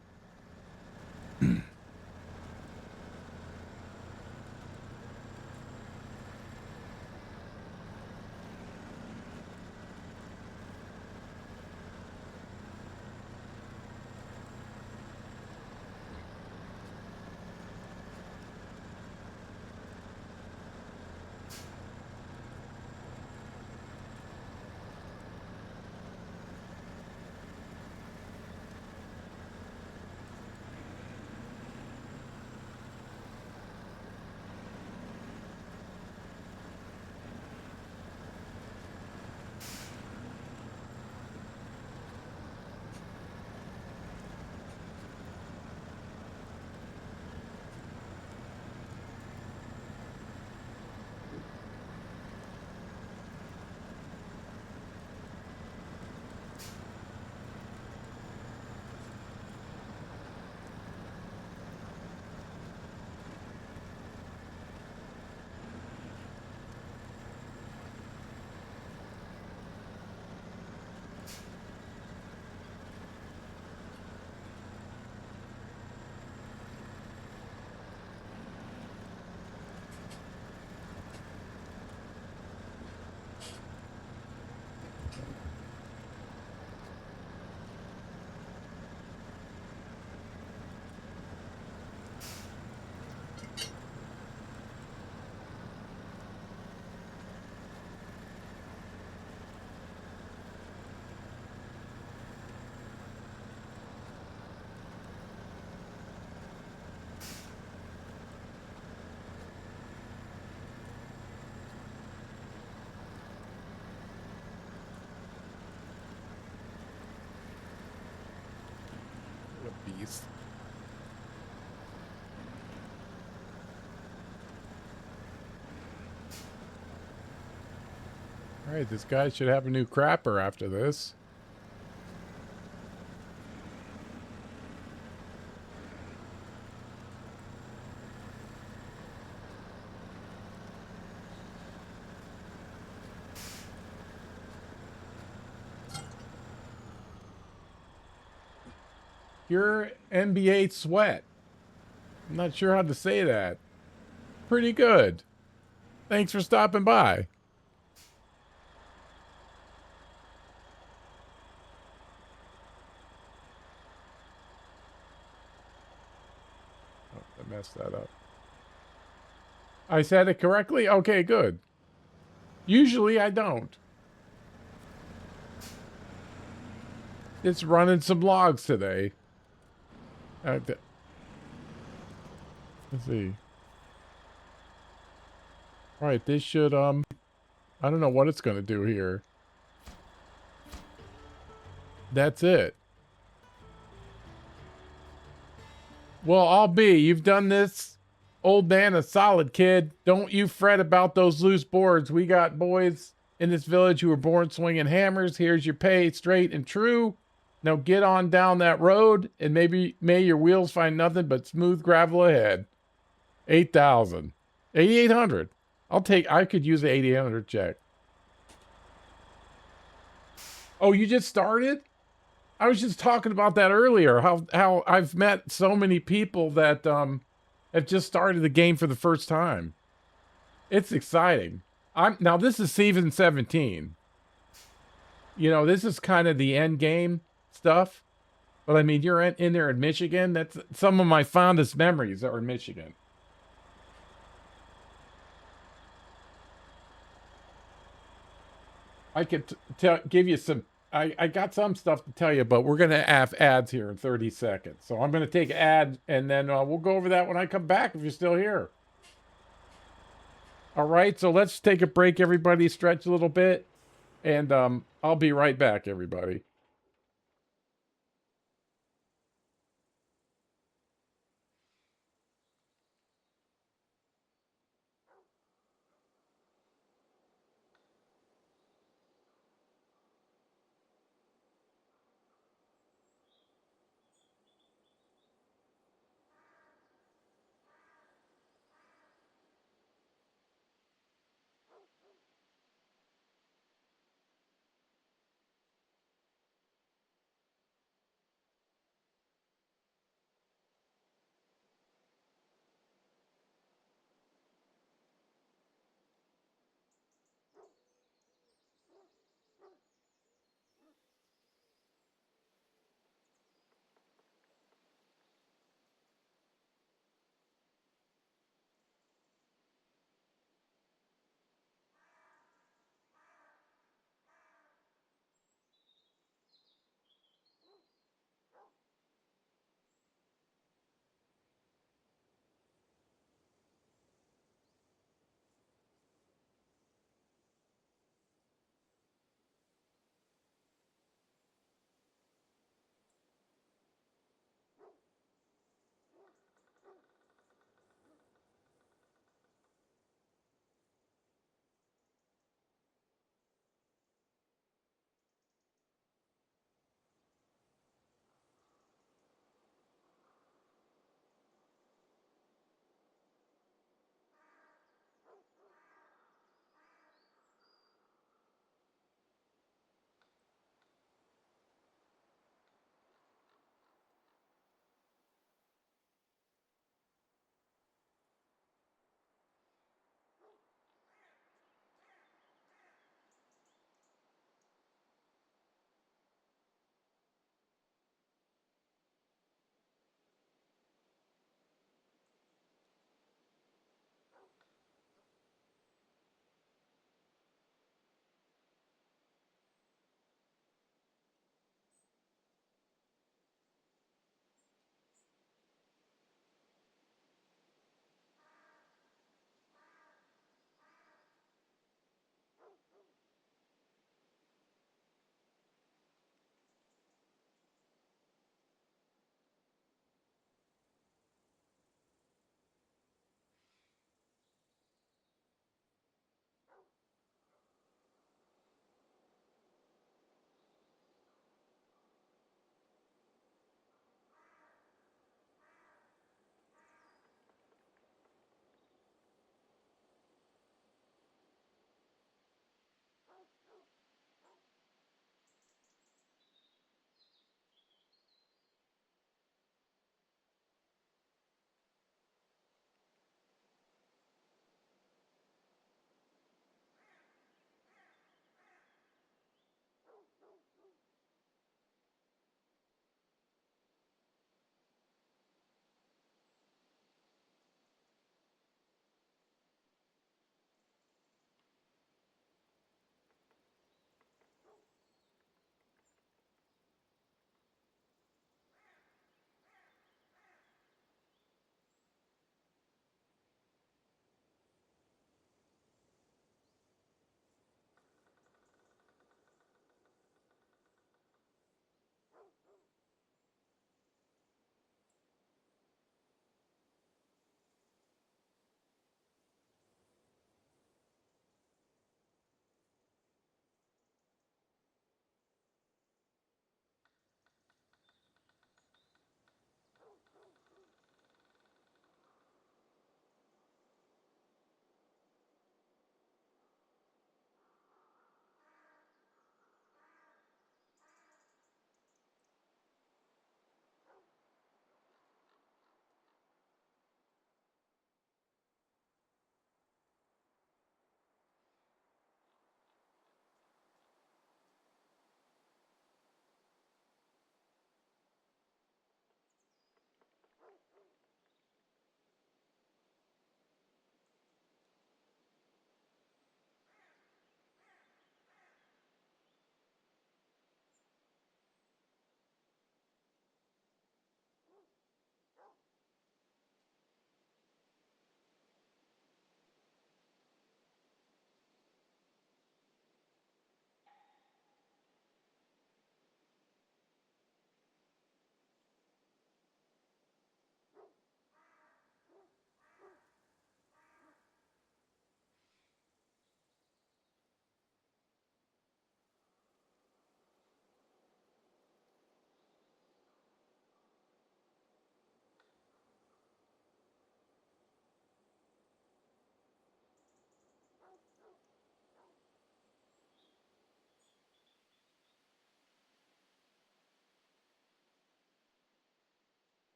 What a beast. All right, this guy should have a new crapper after this. Pure NBA sweat. I'm not sure how to say that. Pretty good. Thanks for stopping by. Oh, I messed that up. I said it correctly? Okay, good. Usually I don't. It's running some logs today. Let's see. All right, this should, I don't know what it's going to do here. That's it. Well, I'll be. You've done this, old man, a solid, kid. Don't you fret about those loose boards. We got boys in this village who were born swinging hammers. Here's your pay, straight and true. Now get on down that road, and may your wheels find nothing but smooth gravel ahead. 8,000. 8,800. I could use the 8,800 check. Oh, you just started? I was just talking about that earlier. How I've met so many people that have just started the game for the first time. It's exciting. Now this is season 17. You know, this is kind of the end game stuff. But I mean, you're in there in Michigan. That's some of my fondest memories are in Michigan. I could give you some. I got some stuff to tell you, but we're gonna have ads here in 30 seconds. So I'm gonna take ad, and then we'll go over that when I come back if you're still here. All right, so let's take a break, everybody. Stretch a little bit, and I'll be right back, everybody.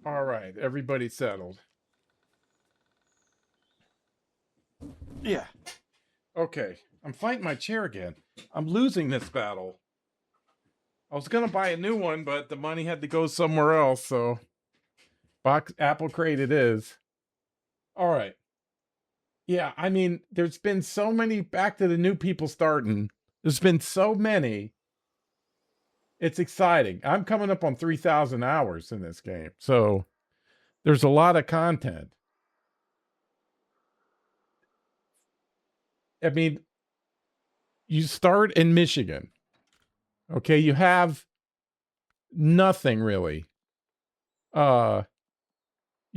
All right, everybody settled. Yeah. Okay, I'm fighting my chair again. I'm losing this battle. I was gonna buy a new one, but the money had to go somewhere else, so Apple Crate it is. All right. Yeah, I mean, there's been so many back to the new people starting. There's been so many. It's exciting. I'm coming up on 3,000 hours in this game. So there's a lot of content. I mean, you start in Michigan. Okay, you have nothing really. You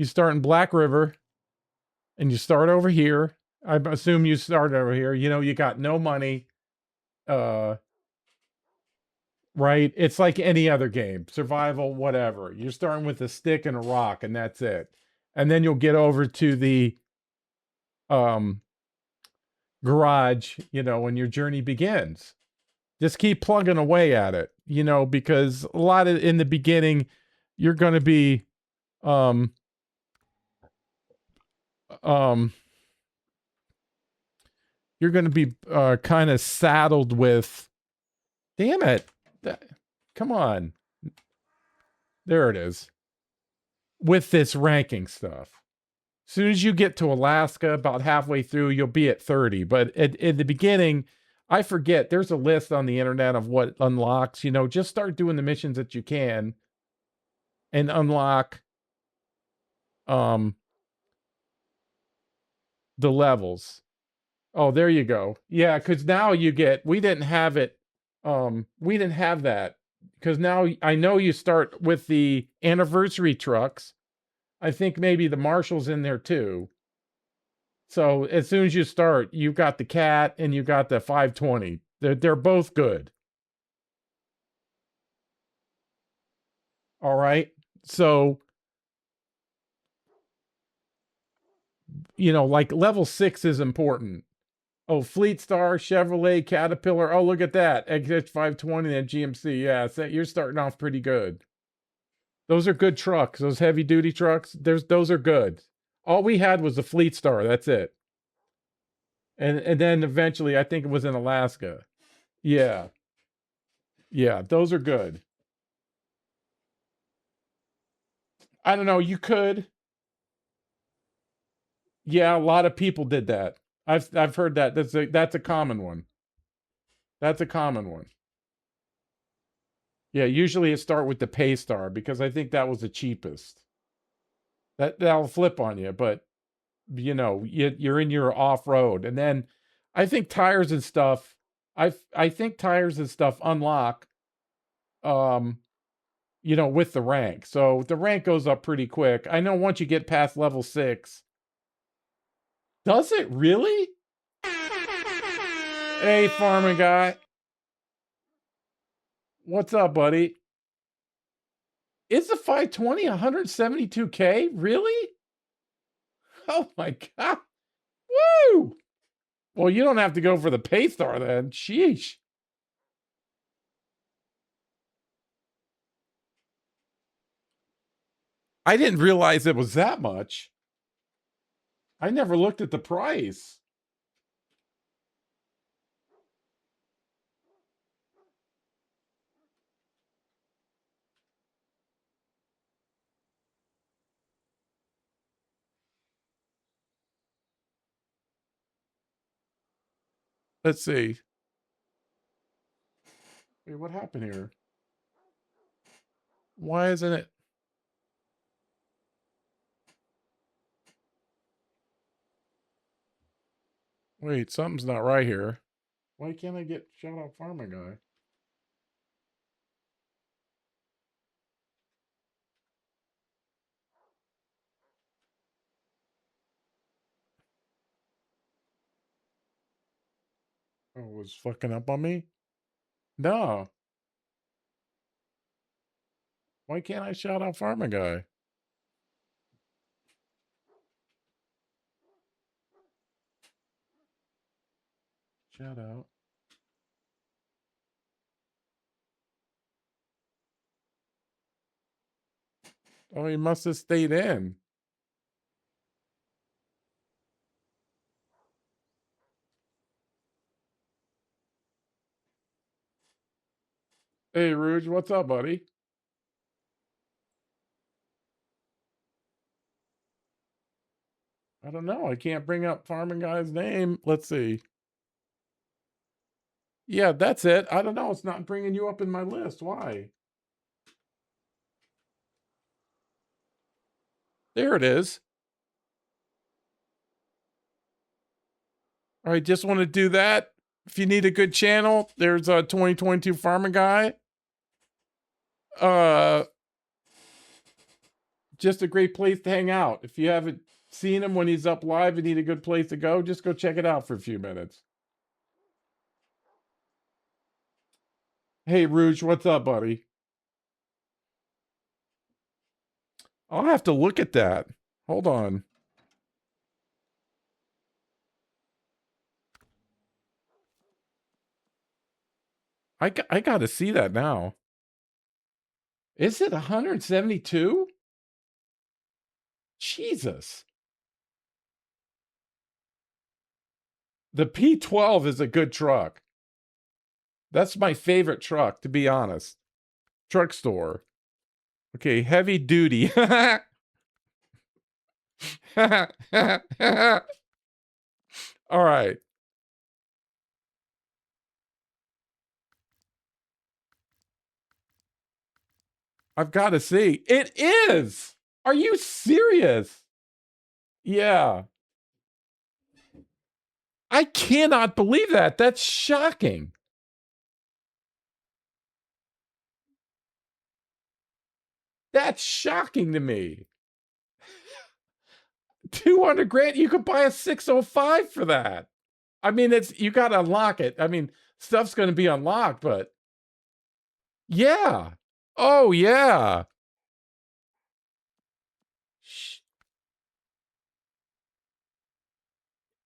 start in Black River and you start over here. I assume you start over here. You know, you got no money. Uh right? It's like any other game, survival, whatever. You're starting with a stick and a rock, and that's it. And then you'll get over to the um, garage, you know, when your journey begins. Just keep plugging away at it, you know, because a lot of in the beginning, you're going to be, um, um, you're going to be kind of saddled with. Damn it! Come on, there it is. With this ranking stuff. As soon as you get to Alaska, about halfway through, you'll be at 30. But at the beginning, I forget, there's a list on the internet of what unlocks. You know, just start doing the missions that you can and unlock um the levels. Oh, there you go. Yeah, because now you get, we didn't have it. We didn't have that. Because now I know you start with the anniversary trucks. I think maybe the Marshall's in there too. So as soon as you start, you've got the Cat and you got the 520. They're both good. All right. So, you know, like level 6 is important. Oh, Fleet Star, Chevrolet, Caterpillar. Oh, look at that. XH520 and GMC. Yeah, so you're starting off pretty good. Those are good trucks. Those heavy duty trucks, those are good. All we had was the Fleet Star. That's it. And then eventually I think it was in Alaska. Yeah. Yeah, those are good. I don't know, you could. Yeah, a lot of people did that. I've heard that. That's a common one. That's a common one. Yeah, usually it start with the pay star because I think that was the cheapest. That'll flip on you, but you know, you're in your off road, and then I think tires and stuff. I think tires and stuff unlock, um, you know, with the rank. So the rank goes up pretty quick. I know once you get past level 6. Does it really? Hey, farming guy. What's up, buddy? Is the 520 172K? Really? Oh my God. Woo! Well, you don't have to go for the pay star then. Sheesh. I didn't realize it was that much. I never looked at the price. Let's see. Wait, what happened here? Why isn't it? Wait, something's not right here. Why can't I get shout out farming guy? Oh, it was fucking up on me? No. Why can't I shout out farming guy? Shout out. Oh, he must have stayed in. Hey, Rouge, what's up, buddy? I don't know. I can't bring up Farming Guy's name. Let's see. Yeah, that's it. I don't know. It's not bringing you up in my list. Why? There it is. All right, just want to do that. If you need a good channel, there's a 2022 Farming Guy. Uh, just a great place to hang out. If you haven't seen him when he's up live and need a good place to go, just go check it out for a few minutes. Hey, Rouge, what's up, buddy? I'll have to look at that. Hold on. I got to see that now. Is it 172? Jesus. The P12 is a good truck. That's my favorite truck, to be honest. Truck store. Okay, heavy duty. All right. I've got to see. It is. Are you serious? Yeah. I cannot believe that. That's shocking. That's shocking to me. 200 grand. You could buy a 605 for that. I mean, it's you got to unlock it. I mean, stuff's going to be unlocked, but yeah. Oh, yeah.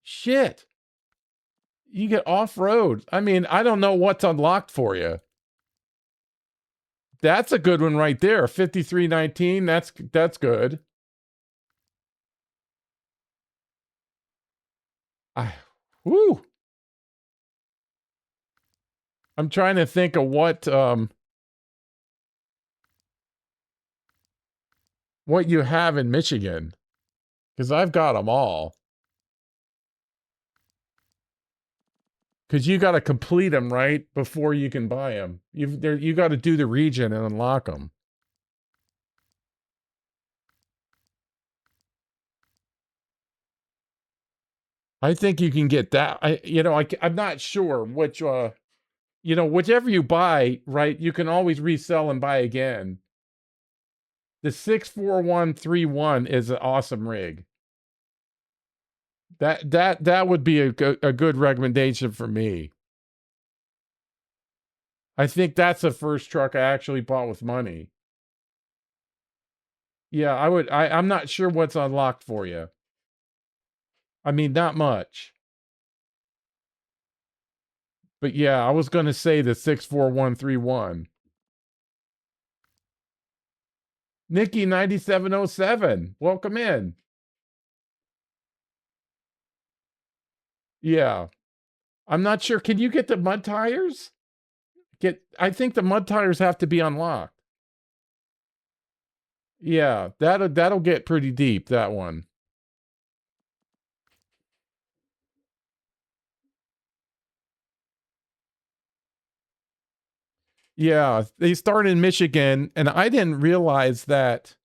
Shit. You get off road. I mean, I don't know what's unlocked for you. That's a good one right there. 5319. That's good. Woo. I'm trying to think of what you have in Michigan, because I've got them all. Because you got to complete them right before you can buy them. You got to do the region and unlock them. I think you can get that. I'm not sure which. Whichever you buy, right? You can always resell and buy again. The 64131 is an awesome rig. That would be a good recommendation for me. I think that's the first truck I actually bought with money. Yeah, I'm not sure what's unlocked for you. I mean, not much. But yeah, I was going to say the 64131. Nikki 9707, welcome in. Yeah. I'm not sure. Can you get the mud tires? I think the mud tires have to be unlocked. Yeah, that'll get pretty deep, that one. Yeah, they start in Michigan, and I didn't realize that.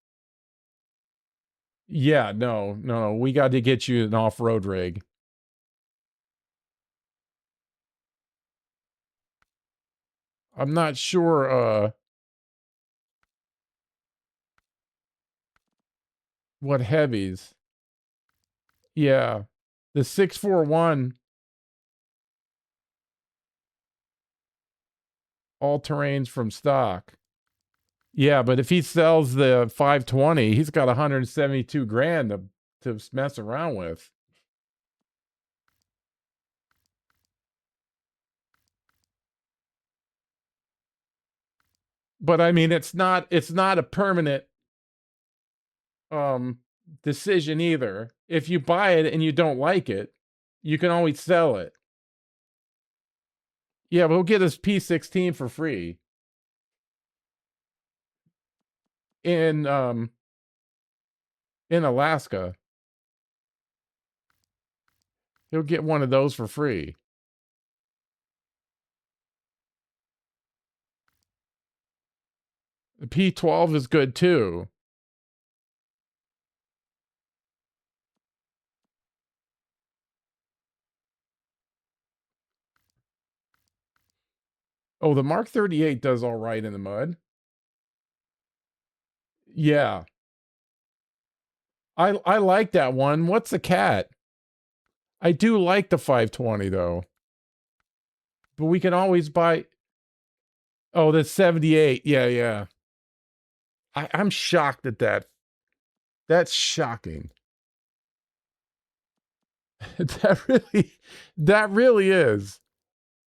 Yeah, no, we got to get you an off-road rig. I'm not sure what heavies. Yeah, the 641 all terrains from stock. Yeah, but if he sells the 520, he's got 172 grand to mess around with. But I mean, it's not a permanent. um decision either. If you buy it and you don't like it, you can always sell it. Yeah, but he'll get his P16 for free in in Alaska. He'll get one of those for free. The P12 is good too. Oh, the Mark 38 does all right in the mud. Yeah. I like that one. What's the cat? I do like the 520 though. But we can always buy. Oh, the 78. Yeah, yeah. I'm shocked at that. That's shocking. That really is.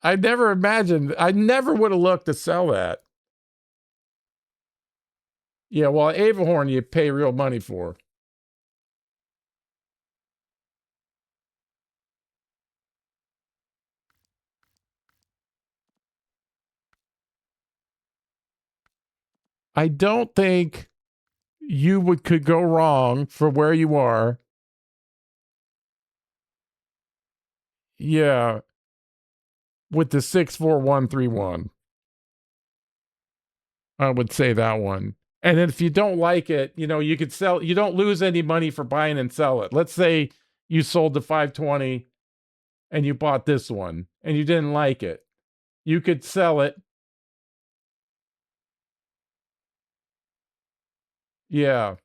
I never imagined. I never would have looked to sell that. Yeah, well, Avahorn you pay real money for. I don't think you could go wrong for where you are. Yeah, with the 64131. I would say that one. And then if you don't like it, you could sell. You don't lose any money for buying and sell it. Let's say you sold the 520 and you bought this one and you didn't like it. You could sell it. Yeah.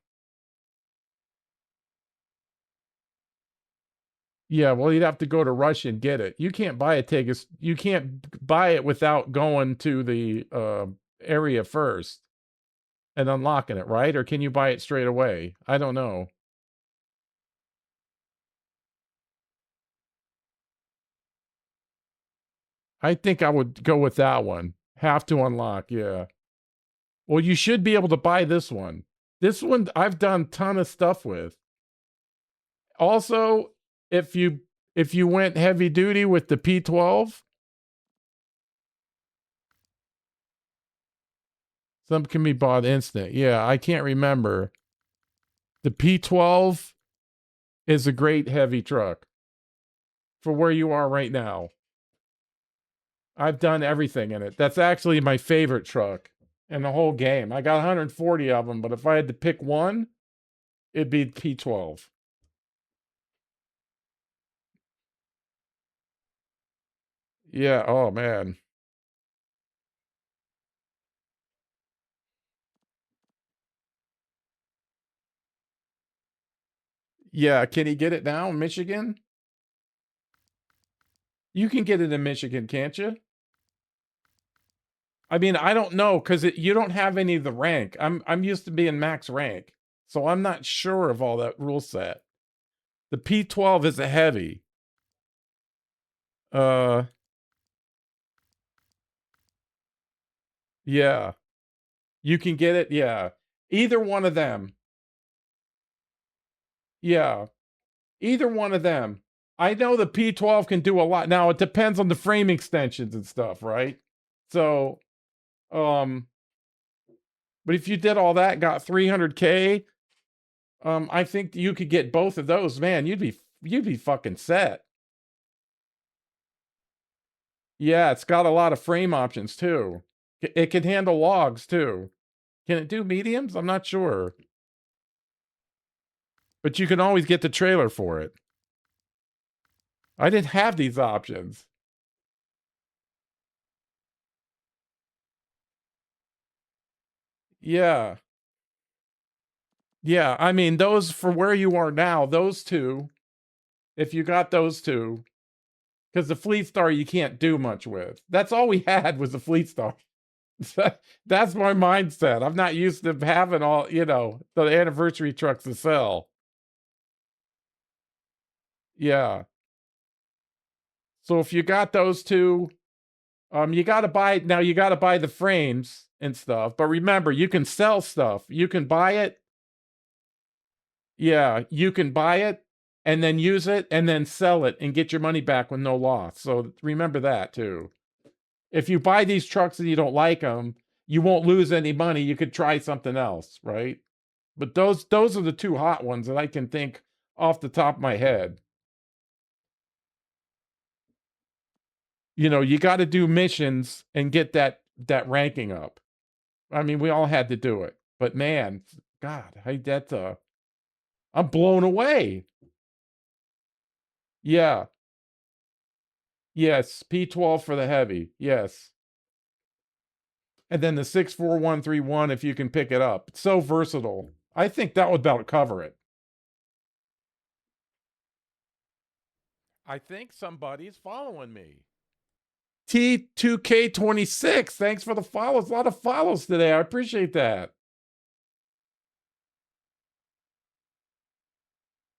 Yeah, well, you'd have to go to Russia and get it. You can't buy it. You can't buy it without going to the area first and unlocking it, right? Or can you buy it straight away? I don't know. I think I would go with that one. Have to unlock, yeah. Well, you should be able to buy this one. This one I've done a ton of stuff with. Also, if you went heavy duty with the P12, some can be bought instant. Yeah, I can't remember. The P12 is a great heavy truck for where you are right now. I've done everything in it. That's actually my favorite truck in the whole game. I got 140 of them, but if I had to pick one, it'd be P12. Yeah, oh man. Yeah, can he get it now in Michigan? You can get it in Michigan, can't you? I mean, I don't know because you don't have any of the rank. I'm used to being max rank, so I'm not sure of all that rule set. The P12 is a heavy. Uh, yeah, you can get it. Yeah, either one of them. Yeah, either one of them. I know the P12 can do a lot. Now it depends on the frame extensions and stuff, right? So, um, but if you did all that, got 300K, I think you could get both of those. Man, you'd be fucking set. Yeah, it's got a lot of frame options too. It can handle logs too. Can it do mediums? I'm not sure. But you can always get the trailer for it. I didn't have these options. Yeah. Yeah, I mean, those for where you are now, those two, if you got those two, because the Fleet Star you can't do much with. That's all we had was the Fleet Star. That's my mindset. I'm not used to having all, the anniversary trucks to sell. Yeah. So if you got those two, you got to buy now. You got to buy the frames and stuff. But remember, you can sell stuff. You can buy it. Yeah, you can buy it and then use it and then sell it and get your money back with no loss. So remember that too. If you buy these trucks and you don't like them, you won't lose any money. You could try something else, right? But those are the two hot ones that I can think off the top of my head. You know, you got to do missions and get that ranking up. I mean, we all had to do it, but man, God, that's I'm blown away. Yeah, yes, P12 for the heavy, yes, and then the 64131 if you can pick it up. It's so versatile. I think that would about cover it. I think somebody's following me. T2K26, thanks for the follows. A lot of follows today. I appreciate that.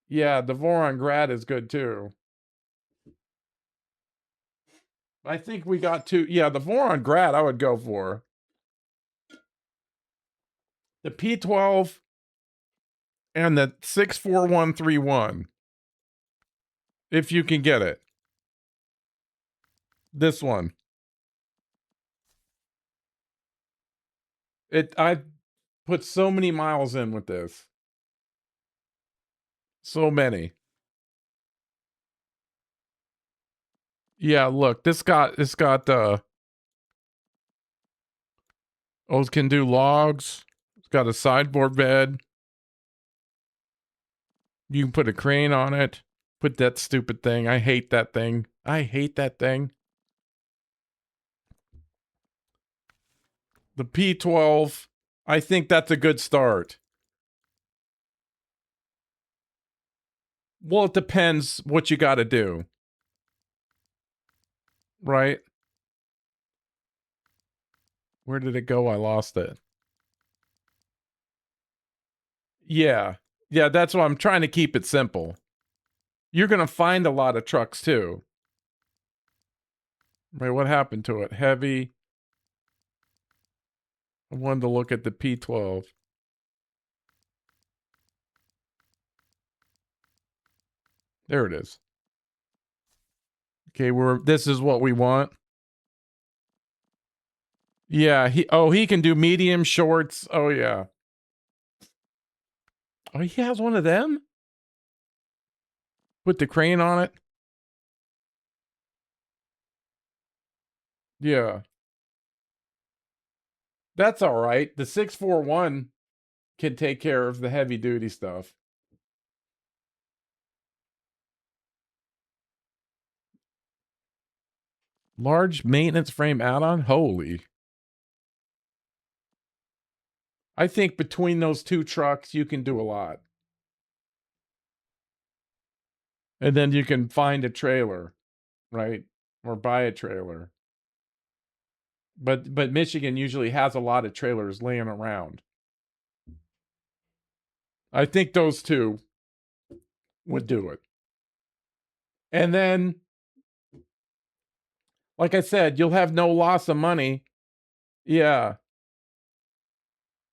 Yeah, the Voron Grad is good too. I think we got two. Yeah, the Voron Grad I would go for. The P12 and the 64131. If you can get it. This one. I put so many miles in with this. So many. Yeah, look, this got oh, it can do logs. It's got a sideboard bed. You can put a crane on it. Put that stupid thing. I hate that thing. I hate that thing. The P12, I think that's a good start. Well, it depends what you got to do. Right? Where did it go? I lost it. Yeah. Yeah, that's why I'm trying to keep it simple. You're going to find a lot of trucks too. Right, what happened to it? Heavy. I wanted to look at the P12. There it is. Okay, this is what we want. Yeah, he can do medium shorts. Oh yeah. Oh, he has one of them? Put the crane on it? Yeah. That's all right. The 641 can take care of the heavy duty stuff. Large maintenance frame add-on? Holy. I think between those two trucks, you can do a lot. And then you can find a trailer, right? Or buy a trailer. But Michigan usually has a lot of trailers laying around. I think those two would do it. And then, like I said, you'll have no loss of money. Yeah.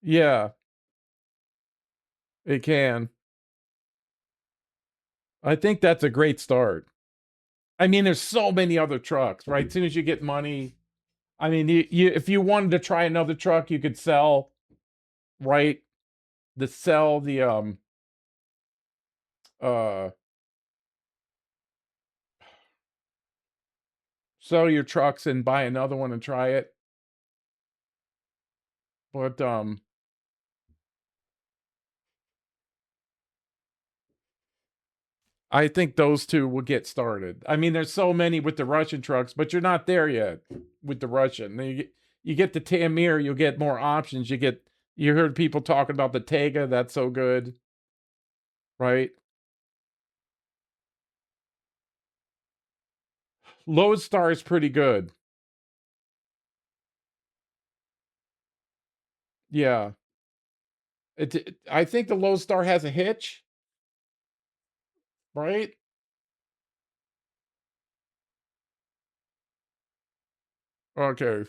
Yeah. It can. I think that's a great start. I mean, there's so many other trucks, right? As soon as you get money, I mean, if you wanted to try another truck, you could sell, right? Sell the uh sell your trucks and buy another one and try it. But I think those two will get started. I mean, there's so many with the Russian trucks, but you're not there yet with the Russian. You get the Tamir, you'll get more options. You heard people talking about the Tega, that's so good, right? Lodestar is pretty good. Yeah. I think the Lodestar has a hitch, right? Okay.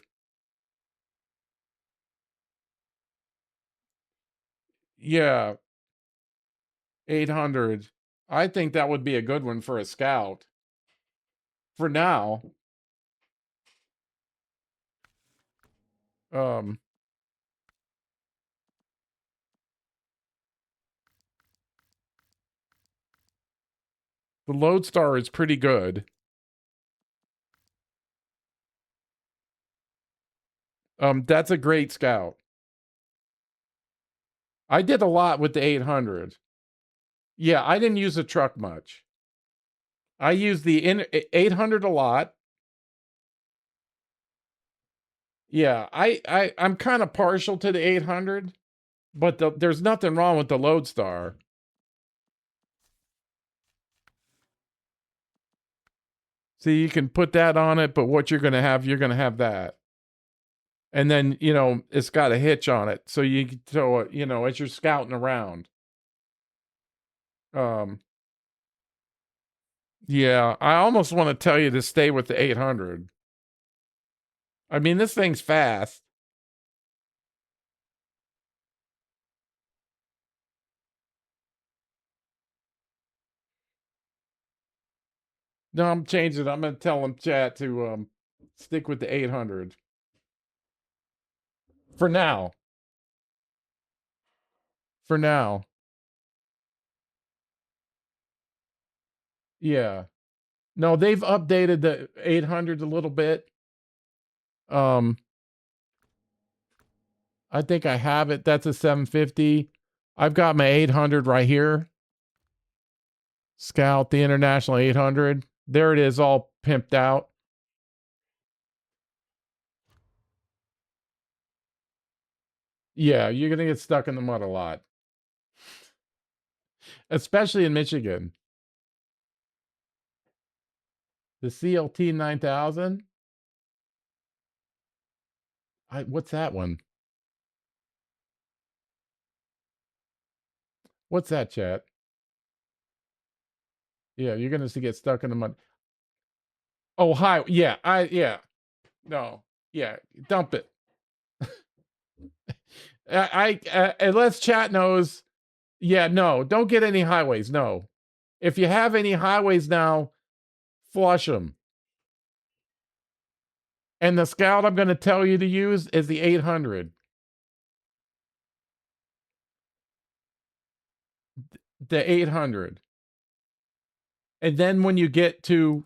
Yeah. 800. I think that would be a good one for a scout. For now. Um, the Lodestar is pretty good. That's a great scout. I did a lot with the 800. Yeah, I didn't use the truck much. I used the 800 a lot. Yeah, I'm kind of partial to the 800, but there's nothing wrong with the Lodestar. See, you can put that on it, but what you're going to have that. And then, it's got a hitch on it. So you can throw it, as you're scouting around. Yeah, I almost want to tell you to stay with the 800. I mean, this thing's fast. No, I'm changing it. I'm going to tell them, chat, to stick with the 800. For now. For now. Yeah. No, they've updated the 800 a little bit. I think I have it. That's a 750. I've got my 800 right here. Scout, the International 800. There it is, all pimped out. Yeah, you're going to get stuck in the mud a lot. Especially in Michigan. The CLT 9000. What's that one? What's that, chat? Yeah, you're going to get stuck in the mud. Oh, hi. Yeah, yeah. No. Yeah, dump it. Unless chat knows. Yeah, no, don't get any highways. No. If you have any highways now, flush them. And the Scout I'm going to tell you to use is the 800. The 800. And then when you get to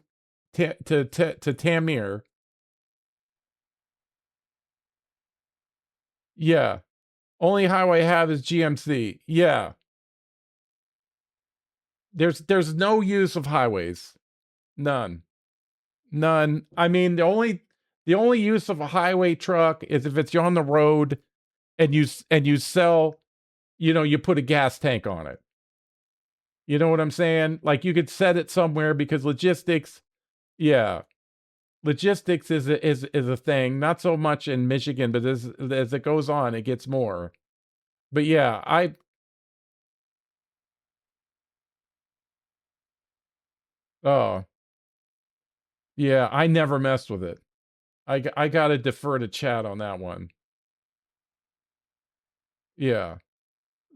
Tamir, yeah. Only highway I have is GMC. Yeah. There's no use of highways. None. I mean, the only use of a highway truck is if it's on the road and you sell, you put a gas tank on it. You know what I'm saying? Like you could set it somewhere because logistics, yeah. Logistics is a thing, not so much in Michigan, but as it goes on, it gets more. But yeah, oh, yeah, I never messed with it. I got to defer to chat on that one. Yeah.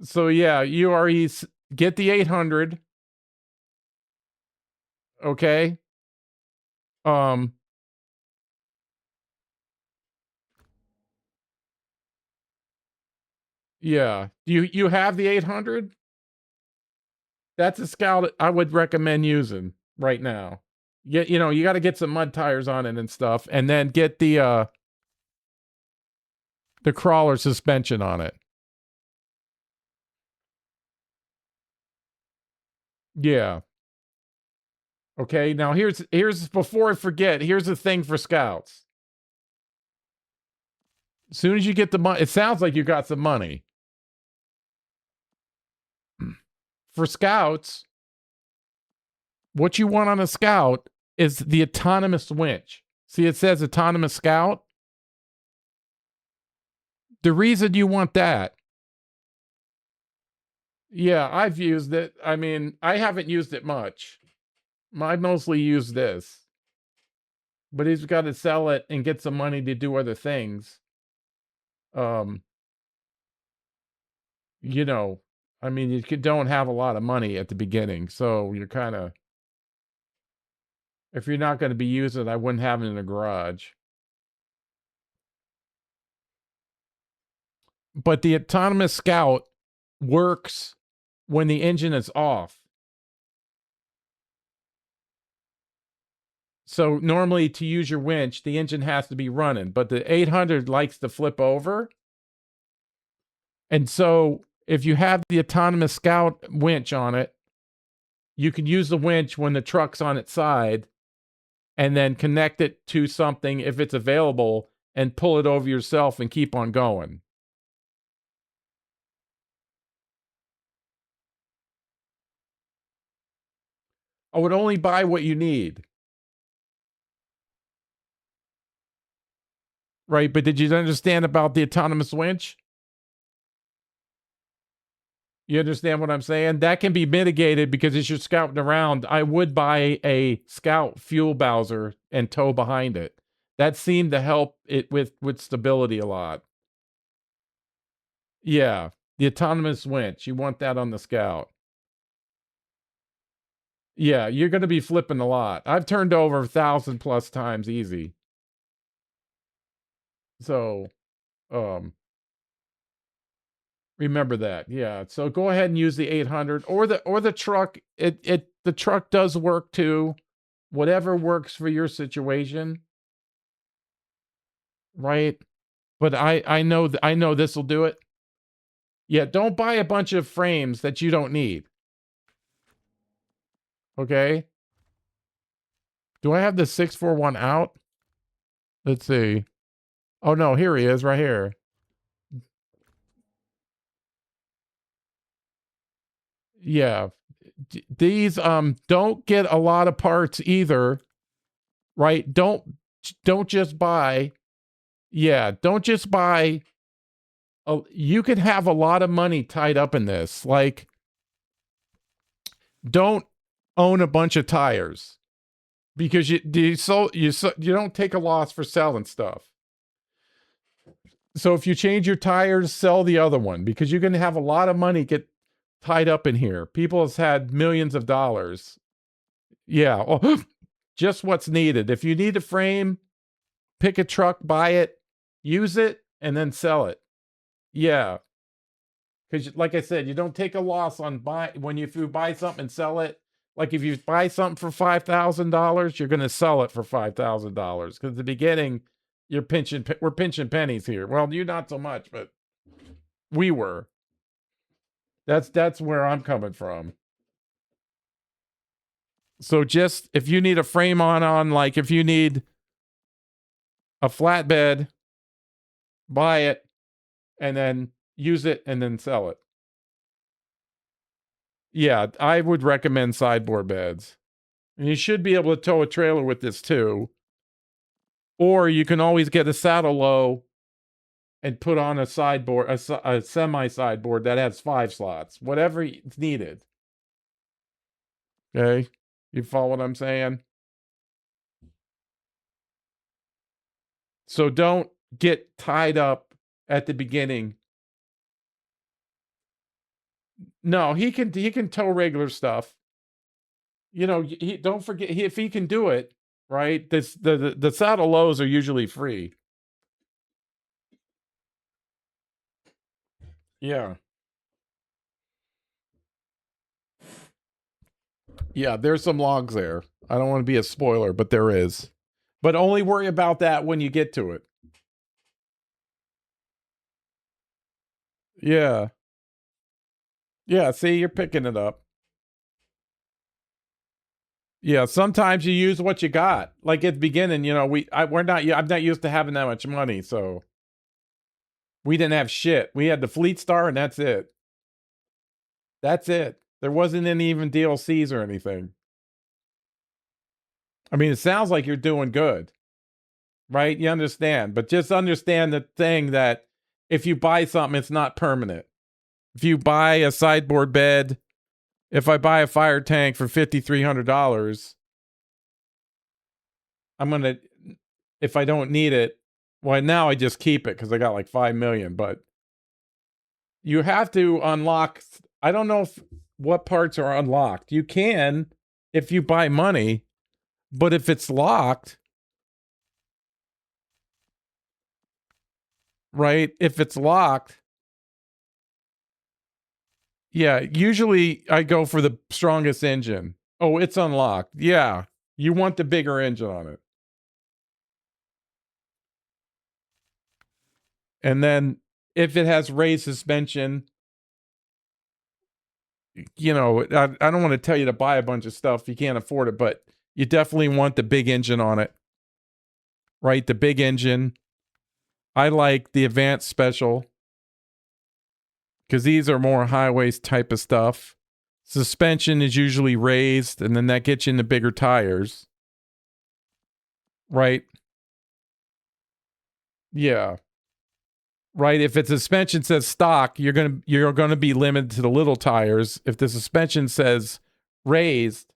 So yeah, UREs, get the 800. Okay. Yeah. You have the 800? That's a Scout I would recommend using right now. You got to get some mud tires on it and stuff, and then get the crawler suspension on it. Yeah. Okay. Now here's before I forget, here's the thing for Scouts. As soon as you get the money, it sounds like you got some money. For Scouts, what you want on a Scout is the autonomous winch. See, it says autonomous Scout. The reason you want that, yeah, I've used it. I mean, I haven't used it much. I mostly use this. But he's got to sell it and get some money to do other things. You know, I mean, don't have a lot of money at the beginning, so you're kind of, if you're not going to be using it, I wouldn't have it in a garage. But the autonomous Scout works when the engine is off. So normally to use your winch, the engine has to be running, but the 800 likes to flip over. And so if you have the autonomous Scout winch on it, you can use the winch when the truck's on its side and then connect it to something if it's available and pull it over yourself and keep on going. I would only buy what you need. Right, but did you understand about the autonomous winch? You understand what I'm saying? That can be mitigated because as you're scouting around, I would buy a Scout fuel Bowser and tow behind it. That seemed to help it with stability a lot. Yeah, the autonomous winch. You want that on the Scout. Yeah, you're going to be flipping a lot. I've turned over 1,000+ times easy. So, remember that. Yeah. So go ahead and use the 800 or the truck. The truck does work too. Whatever works for your situation. Right? But I know this will do it. Yeah, don't buy a bunch of frames that you don't need. Okay? Do I have the 641 out? Let's see. Oh no, here he is right here. Yeah. These don't get a lot of parts either. Right? Don't just buy. Yeah, don't just buy. You can have a lot of money tied up in this. Like, don't own a bunch of tires because you don't take a loss for selling stuff. So if you change your tires, sell the other one because you're going to have a lot of money get tied up in here. People have had millions of dollars. Yeah, well, just what's needed. If you need a frame, pick a truck, buy it, use it, and then sell it. Yeah. Because, like I said, you don't take a loss on if you buy something and sell it. Like if you buy something for $5,000, you're going to sell it for $5,000. Because at the beginning, we're pinching pennies here. Well, you not so much, but we were. That's where I'm coming from. So just if you need a frame on, like if you need a flatbed, buy it, and then use it, and then sell it. Yeah, I would recommend sideboard beds. And you should be able to tow a trailer with this too. Or you can always get a saddle low and put on a sideboard, a semi-sideboard that has 5 slots, whatever is needed. Okay? You follow what I'm saying? So don't get tied up at the beginning. No, he can tow regular stuff. You know, don't forget if he can do it, right? The saddle lows are usually free. Yeah. Yeah, there's some logs there. I don't want to be a spoiler, but there is. But only worry about that when you get to it. Yeah. Yeah, see, you're picking it up. Yeah, sometimes you use what you got. Like at the beginning, you know, I'm not used to having that much money, so we didn't have shit. We had the Fleet Star and that's it. That's it. There wasn't any even DLCs or anything. I mean, it sounds like you're doing good. Right? You understand, but just understand the thing that if you buy something, it's not permanent. If you buy a sideboard bed, if I buy a fire tank for $5,300, I'm going to, if I don't need it, well, now I just keep it because I got like 5 million, but you have to unlock I don't know if what parts are unlocked. You can if you buy money, but if it's locked, right? If it's locked, yeah, usually I go for the strongest engine. Oh, it's unlocked. Yeah, you want the bigger engine on it. And then if it has raised suspension, you know, I don't want to tell you to buy a bunch of stuff. You can't afford it, but you definitely want the big engine on it, right? The big engine. I like the advanced special because these are more highways type of stuff. Suspension is usually raised, and then that gets you into bigger tires, right? Yeah. Right. If its suspension says stock, you're gonna be limited to the little tires. If the suspension says raised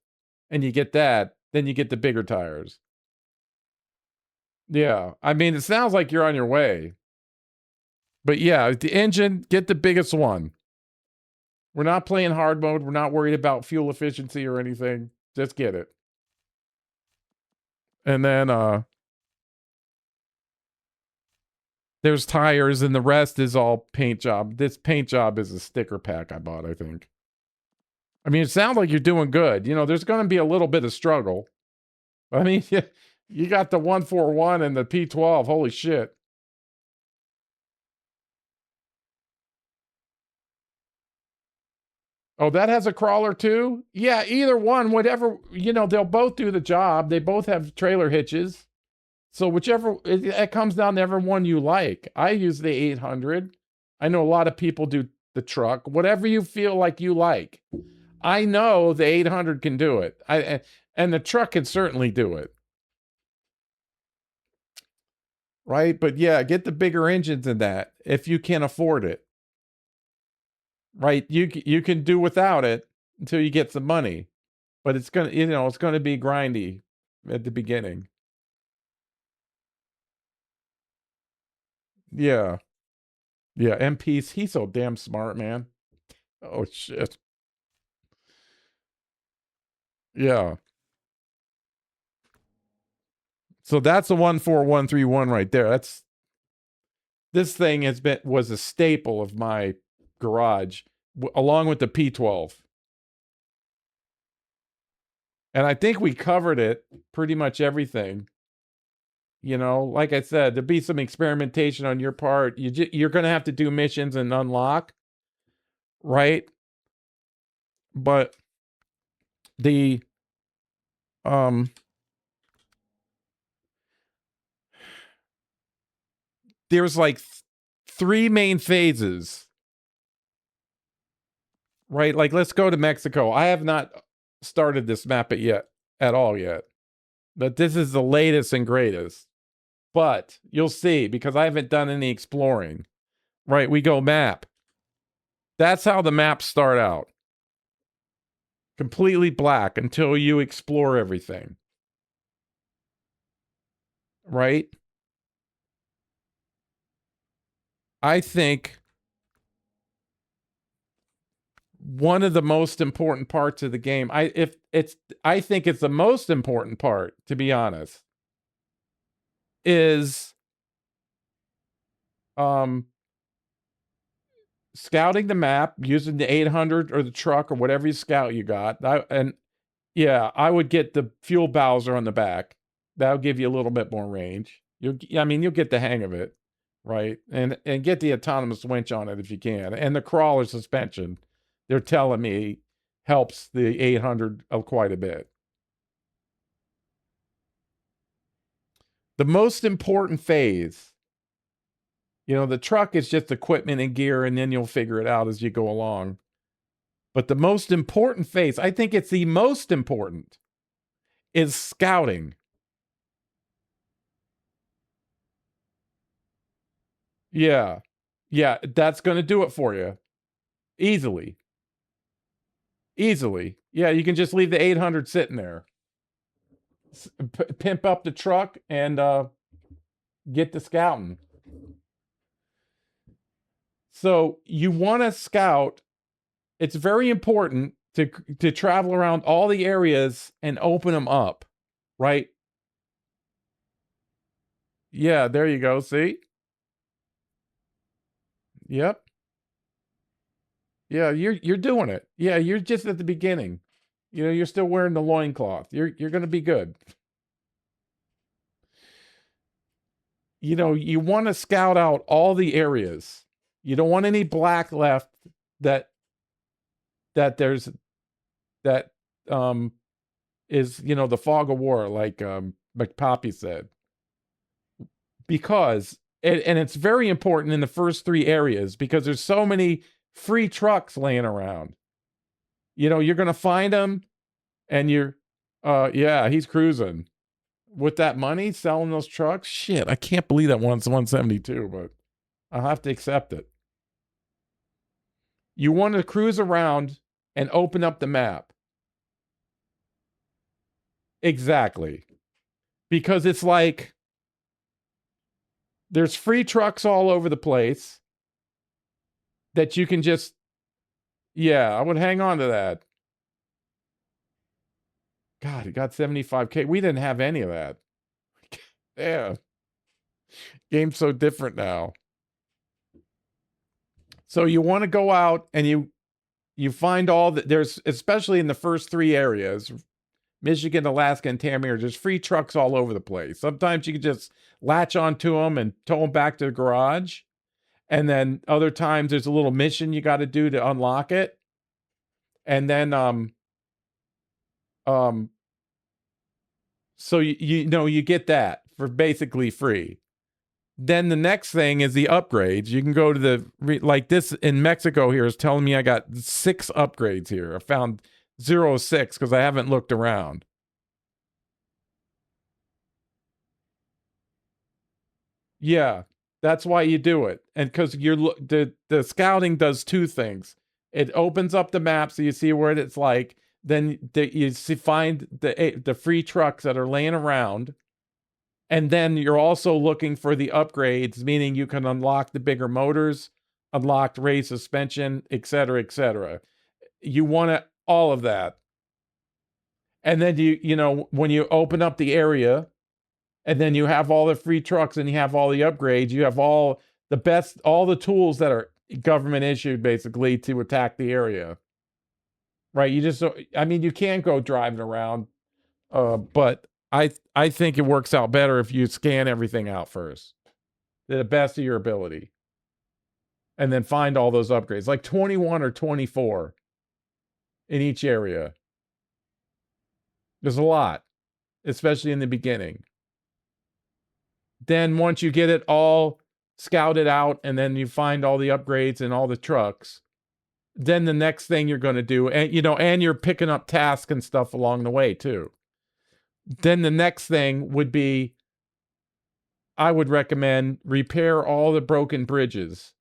and you get that, then you get the bigger tires. Yeah. I mean, it sounds like you're on your way. But yeah, the engine, get the biggest one. We're not playing hard mode. We're not worried about fuel efficiency or anything. Just get it. And then there's tires and the rest is all paint job. This paint job is a sticker pack I bought, I think. I mean, it sounds like you're doing good. You know, there's going to be a little bit of struggle. I mean, you got the 141 and the P12. Holy shit. Oh, that has a crawler too? Yeah, either one, whatever, you know, they'll both do the job. They both have trailer hitches. So whichever, it comes down to every one you like. I use the 800. I know a lot of people do the truck. Whatever you feel like you like. I know the 800 can do it. And the truck can certainly do it. Right? But yeah, get the bigger engines in that if you can afford it. Right? You can do without it until you get some money. But it's going to, you know, it's going to be grindy at the beginning. Yeah. Yeah, MP's he's so damn smart, man. Oh shit. Yeah. So that's a 14131 right there. This thing was a staple of my garage along with the P12. And I think we covered it pretty much everything. You know, like I said, there'll be some experimentation on your part. You're going to have to do missions and unlock, right? But the um there's like three main phases, right? Like let's go to Mexico. I have not started this map at all yet. But this is the latest and greatest. But you'll see because I haven't done any exploring. Right, we go map. That's how the maps start out. Completely black until you explore everything. Right? I think one of the most important parts of the game, I think it's the most important part, to be honest, is scouting the map using the 800 or the truck or whatever you scout you got. I would get the fuel Bowser on the back. That'll give you a little bit more range. You'll get the hang of it, right? And get the autonomous winch on it if you can. And the crawler suspension, they're telling me, helps the 800 quite a bit. The most important phase, you know, the truck is just equipment and gear, and then you'll figure it out as you go along. But the most important phase, I think it's the most important, is scouting. Yeah. Yeah, that's going to do it for you. Easily. Easily. Yeah, you can just leave the 800 sitting there. Pimp up the truck and get to scouting. So you want to scout it's very important to travel around all the areas and open them up, right? Yeah, there you go. See? Yep. Yeah, you're doing it. Yeah, you're just at the beginning. You're still wearing the loincloth. You're going to be good. You want to scout out all the areas. You don't want any black left that there's that um is, the fog of war, like McPoppy said. Because and it's very important in the first three areas because there's so many free trucks laying around. You're going to find them and yeah, he's cruising with that money selling those trucks. Shit, I can't believe that one's 172, but I'll have to accept it. You want to cruise around and open up the map. Exactly. Because it's like there's free trucks all over the place that you can just, yeah, I would hang on to that. God, it got 75K. We didn't have any of that. Yeah. Game's so different now. So you want to go out and you find all that there's, especially in the first three areas, Michigan, Alaska, and Tamir, there's free trucks all over the place. Sometimes you can just latch onto them and tow them back to the garage. And then other times there's a little mission you got to do to unlock it. And then so you get that for basically free. Then the next thing is the upgrades. You can go to like this in Mexico here is telling me I got 6 upgrades here. I found 06 because I haven't looked around. Yeah, that's why you do it. And because the scouting does 2 things. It opens up the map so you see where it's like. Then you find the free trucks that are laying around. And then you're also looking for the upgrades, meaning you can unlock the bigger motors, unlock raised suspension, et cetera, et cetera. You want all of that. And then when you open up the area and then you have all the free trucks and you have all the upgrades, you have all the tools that are government issued basically to attack the area. Right? You can't go driving around, but I think it works out better if you scan everything out first to the best of your ability. And then find all those upgrades, like 21 or 24 in each area. There's a lot, especially in the beginning. Then once you get it all scouted out and then you find all the upgrades and all the trucks, then the next thing you're going to do, and you're picking up tasks and stuff along the way too. Then the next thing would be, I would recommend repair all the broken bridges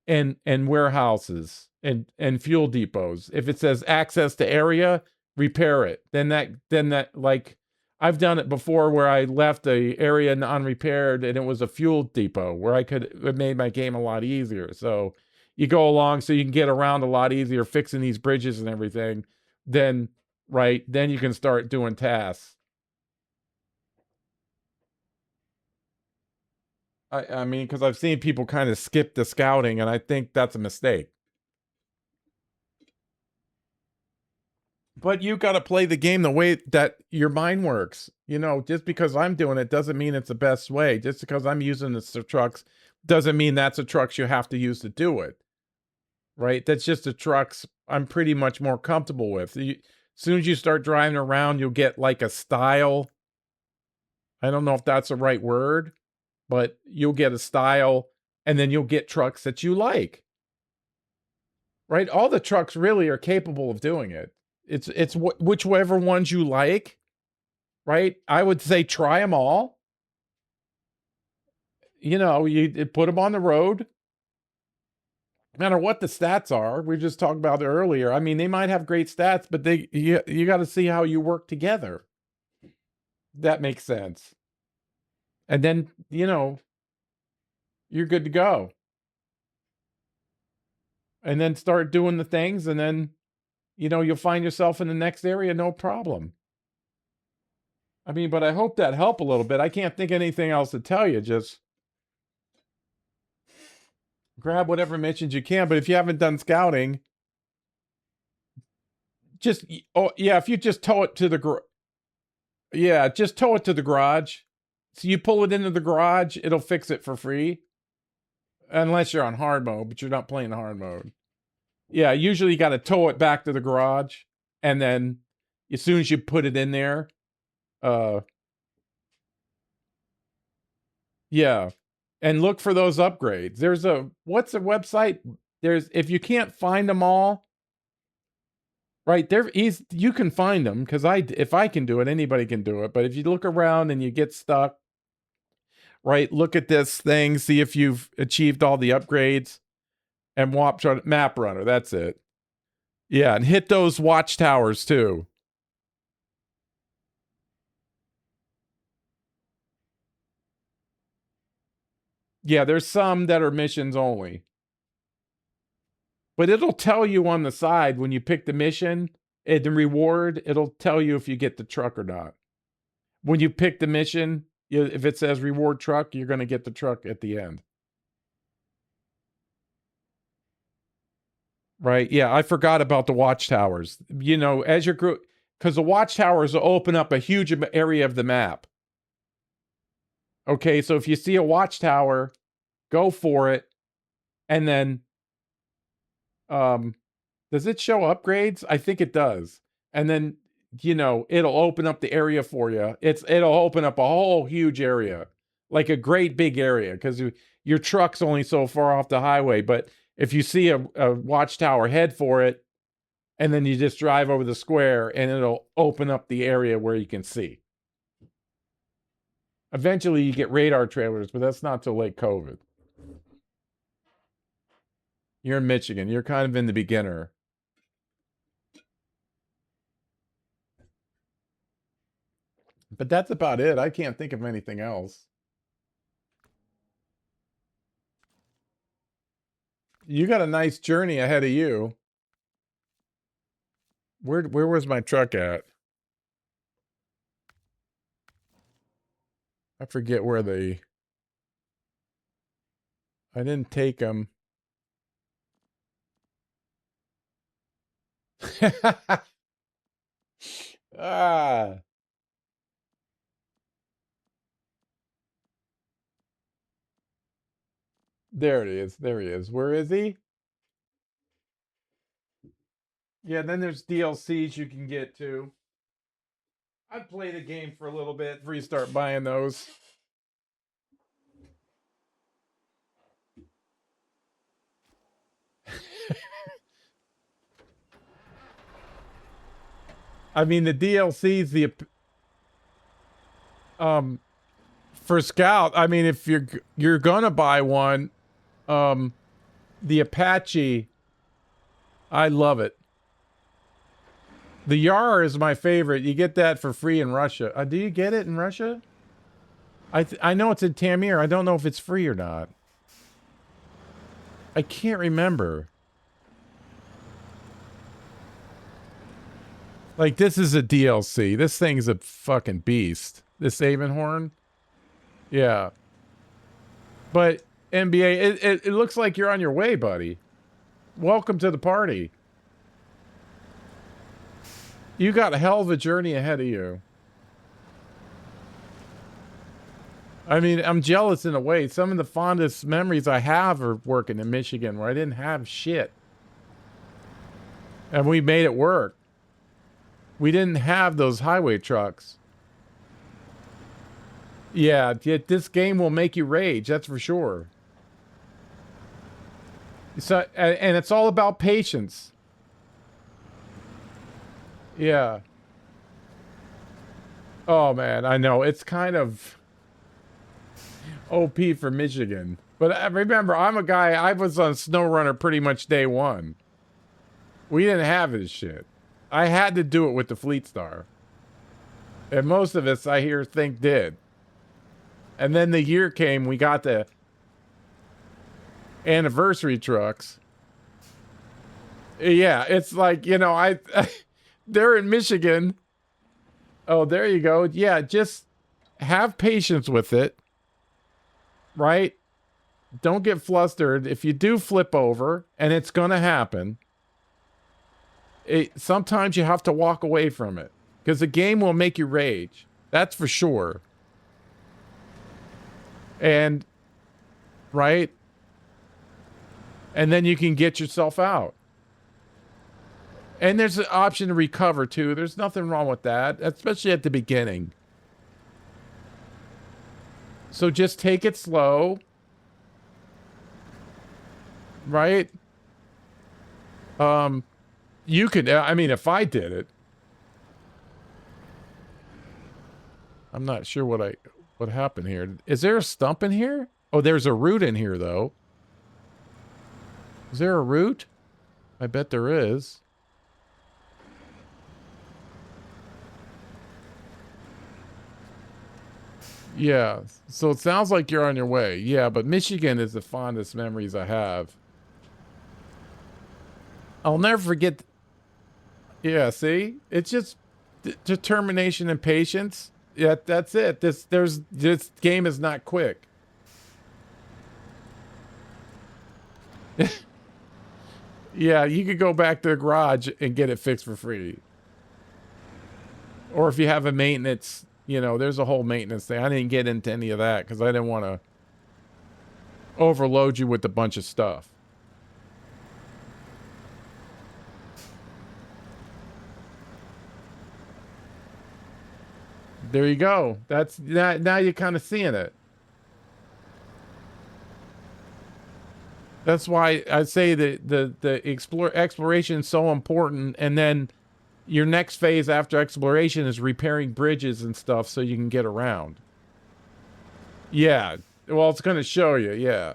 and warehouses and fuel depots. If it says access to area, repair it. Then that like I've done it before where I left the area unrepaired and it was a fuel depot where it made my game a lot easier. So you go along so you can get around a lot easier fixing these bridges and everything. Then you can start doing tasks. I mean, because I've seen people kind of skip the scouting, and I think that's a mistake. But you got to play the game the way that your mind works. Just because I'm doing it doesn't mean it's the best way. Just because I'm using the trucks doesn't mean that's the trucks you have to use to do it. Right? That's just the trucks I'm pretty much more comfortable with. As soon as you start driving around, you'll get like a style. I don't know if that's the right word, but you'll get a style and then you'll get trucks that you like. Right? All the trucks really are capable of doing it. It's whichever ones you like, right? I would say try them all. You put them on the road. No matter what the stats are, we just talked about it earlier. I mean, they might have great stats, but you got to see how you work together. That makes sense. And then, you're good to go. and then start doing the things, and then, you know, you'll find yourself in the next area, no problem. I mean, but I hope that helped a little bit. I can't think of anything else to tell you. Just grab whatever missions you can. But if you haven't done scouting, just, oh yeah, if you just tow it to the just tow it to the garage. So you pull it into the garage, it'll fix it for free. Unless you're on hard mode, but you're not playing hard mode. Yeah, usually you got to tow it back to the garage, and then as soon as you put it in there, yeah, and look for those upgrades. There's what's a website? If you can't find them all, right there, you can find them, because if I can do it, anybody can do it. But if you look around and you get stuck, right, look at this thing, see if you've achieved all the upgrades, and map runner. That's it. Yeah, and hit those watchtowers too. Yeah, there's some that are missions only. But it'll tell you on the side when you pick the mission, the reward, it'll tell you if you get the truck or not. When you pick the mission, if it says reward truck, you're going to get the truck at the end. Right? Yeah, I forgot about the watchtowers. You know, as your group, because the watchtowers will open up a huge area of the map. Okay, so if you see a watchtower, go for it, and then, does it show upgrades? I think it does. And then, you know, it'll open up the area for you. It'll open up a whole huge area, like a great big area, because your truck's only so far off the highway. But if you see a watchtower, head for it, and then you just drive over the square, and it'll open up the area where you can see. Eventually, you get radar trailers, but that's not till late COVID. You're in Michigan. You're kind of in the beginner. But that's about it. I can't think of anything else. You got a nice journey ahead of you. Where was my truck at? I forget where I didn't take them. Ah. There it is. There he is. Where is he? Yeah, then there's DLCs you can get too. I'd play the game for a little bit before you start buying those. I mean, the DLCs, for Scout, I mean, if you're gonna buy one, the Apache, I love it. The Yar is my favorite. You get that for free in Russia. Do you get it in Russia? I know it's in Tamir. I don't know if it's free or not. I can't remember. Like, this is a DLC. This thing's a fucking beast. This Avonhorn. Yeah. But NBA, it looks like you're on your way, buddy. Welcome to the party. You got a hell of a journey ahead of you. I mean, I'm jealous in a way. Some of the fondest memories I have are working in Michigan, where I didn't have shit. And we made it work. We didn't have those highway trucks. Yeah, this game will make you rage, that's for sure. So, and it's all about patience. Yeah. Oh man, I know. It's kind of OP for Michigan. But remember, I'm a guy, I was on Snowrunner pretty much day one. We didn't have his shit. I had to do it with the Fleet Star. And most of us, I think did. And then the year came, we got the anniversary trucks. Yeah, it's like, you know, they're in Michigan. Oh, there you go. Yeah, just have patience with it, right? Don't get flustered. If you do flip over, and it's going to happen, sometimes you have to walk away from it because the game will make you rage. That's for sure. And, right? And then you can get yourself out. And there's an option to recover too. There's nothing wrong with that, especially at the beginning. So just take it slow, right? You could, I mean, if I did it, I'm not sure what happened here. Is there a stump in here? Oh, there's a root in here though. Is there a root? I bet there is. Yeah, so it sounds like you're on your way. Yeah, but Michigan is the fondest memories I have. I'll never forget. Yeah, see? It's just determination and patience. Yeah, that's it. This game is not quick. Yeah, you could go back to the garage and get it fixed for free. Or if you have a maintenance, you know, there's a whole maintenance thing. I didn't get into any of that because I didn't want to overload you with a bunch of stuff. There you go. That's now you're kind of seeing it. That's why I say that the exploration is so important, and then your next phase after exploration is repairing bridges and stuff so you can get around. Yeah. Well, it's going to show you. Yeah.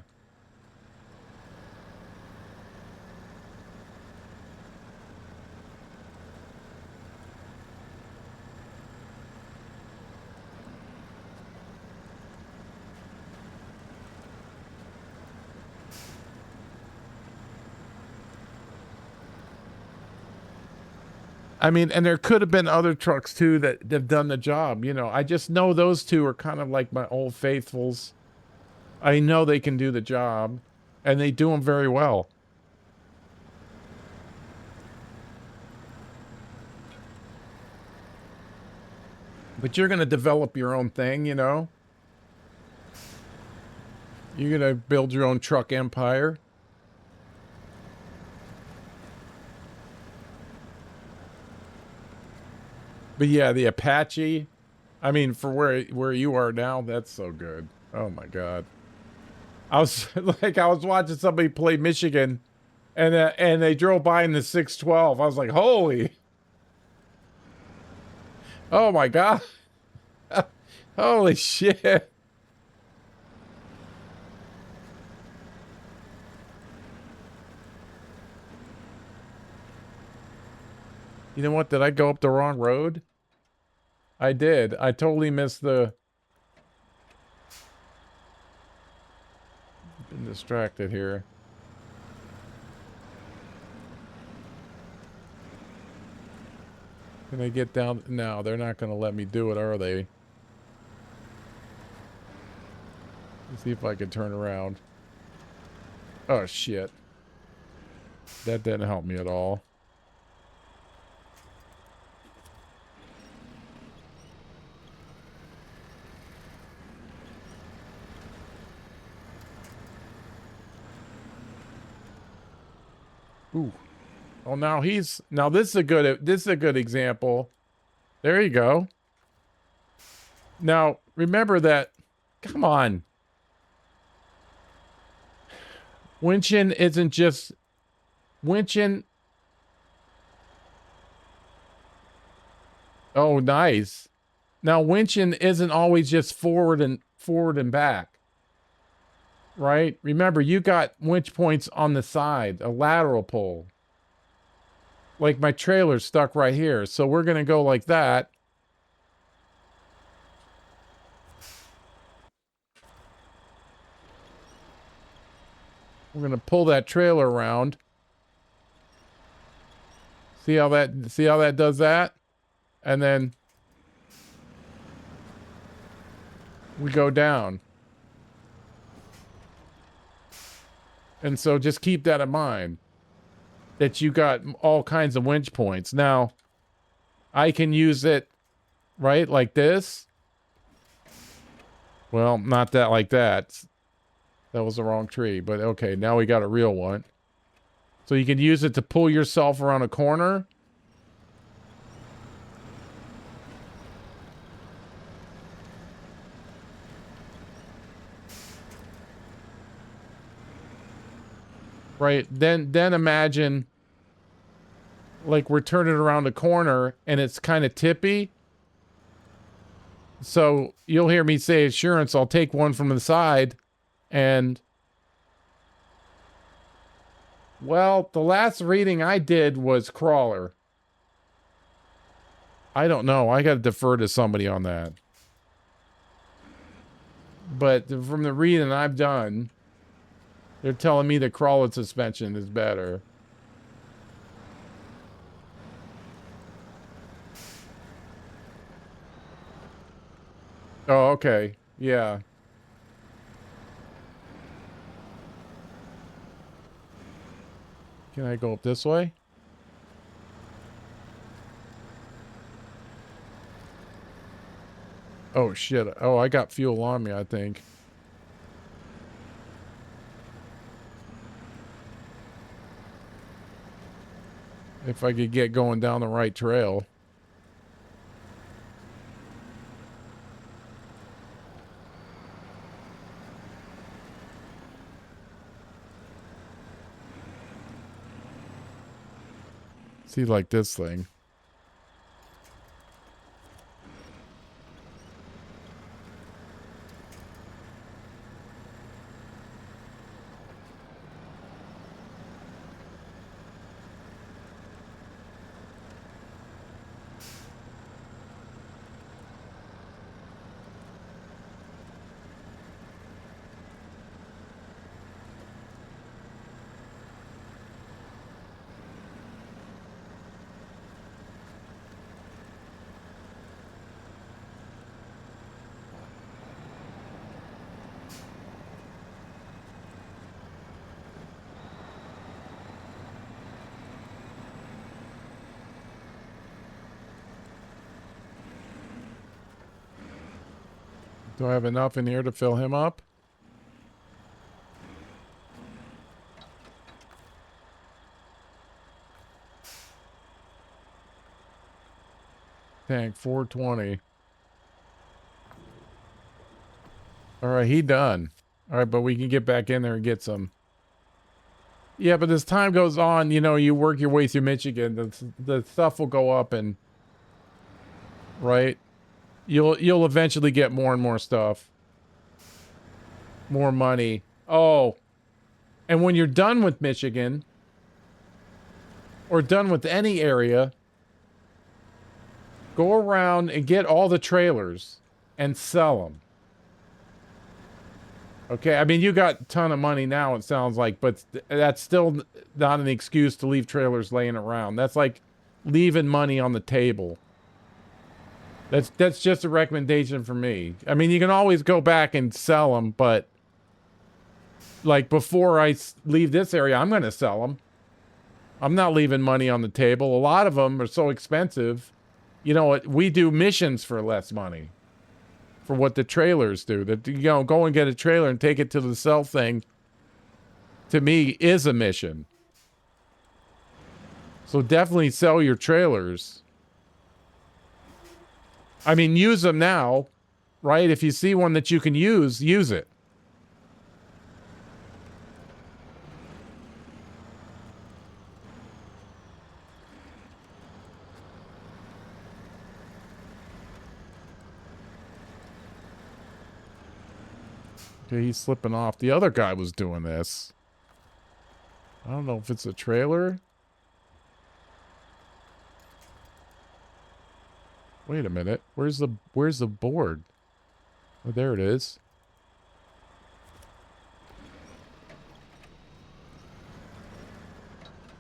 I mean, and there could have been other trucks too that have done the job. You know, I just know those two are kind of like my old faithfuls. I know they can do the job, and they do them very well. But you're going to develop your own thing, you know? You're going to build your own truck empire. But yeah, the Apache. I mean, for where you are now, that's so good. Oh my god. I was I was watching somebody play Michigan, and they drove by in the 612. I was like, holy. Oh my god. Holy shit. You know what? Did I go up the wrong road? I did. I totally missed the... Been distracted here. Can I get down? No, they're not going to let me do it, are they? Let's see if I can turn around. Oh, shit. That didn't help me at all. Ooh. Oh, now this is a good example. There you go. Now, remember that, come on. Winching isn't just winching. Oh, nice. Now, winching isn't always just forward and back. Right? Remember, you got winch points on the side, a lateral pull. Like my trailer's stuck right here. So we're going to go like that. We're going to pull that trailer around. See how that does that? And then we go down. And so just keep that in mind, that you got all kinds of winch points. Now, I can use it, right, like this. Well, not that like that. That was the wrong tree, but okay, now we got a real one. So you can use it to pull yourself around a corner. Right, then imagine, like, we're turning around a corner and it's kind of tippy. So you'll hear me say assurance, I'll take one from the side and... Well, the last reading I did was crawler. I don't know. I got to defer to somebody on that. But from the reading I've done, they're telling me the crawler suspension is better. Oh, okay. Yeah. Can I go up this way? Oh, shit. Oh, I got fuel on me, I think. If I could get going down the right trail. See, like this thing. Do I have enough in here to fill him up? Tank 420. All right, he done. All right, but we can get back in there and get some. Yeah, but as time goes on, you know, you work your way through Michigan, the stuff will go up and, right? You'll eventually get more and more stuff. More money. Oh. And when you're done with Michigan, or done with any area, go around and get all the trailers and sell them. Okay, I mean, you got a ton of money now, it sounds like, but that's still not an excuse to leave trailers laying around. That's like leaving money on the table. That's just a recommendation for me. I mean, you can always go back and sell them, but like before I leave this area, I'm going to sell them. I'm not leaving money on the table. A lot of them are so expensive. You know what? We do missions for less money. For what the trailers do. That, you know, go and get a trailer and take it to the sell thing, to me, is a mission. So definitely sell your trailers. I mean, use them now, right? If you see one that you can use it. Okay, he's slipping off. The other guy was doing this. I don't know if it's a trailer. Wait a minute. Where's the board? Oh, there it is.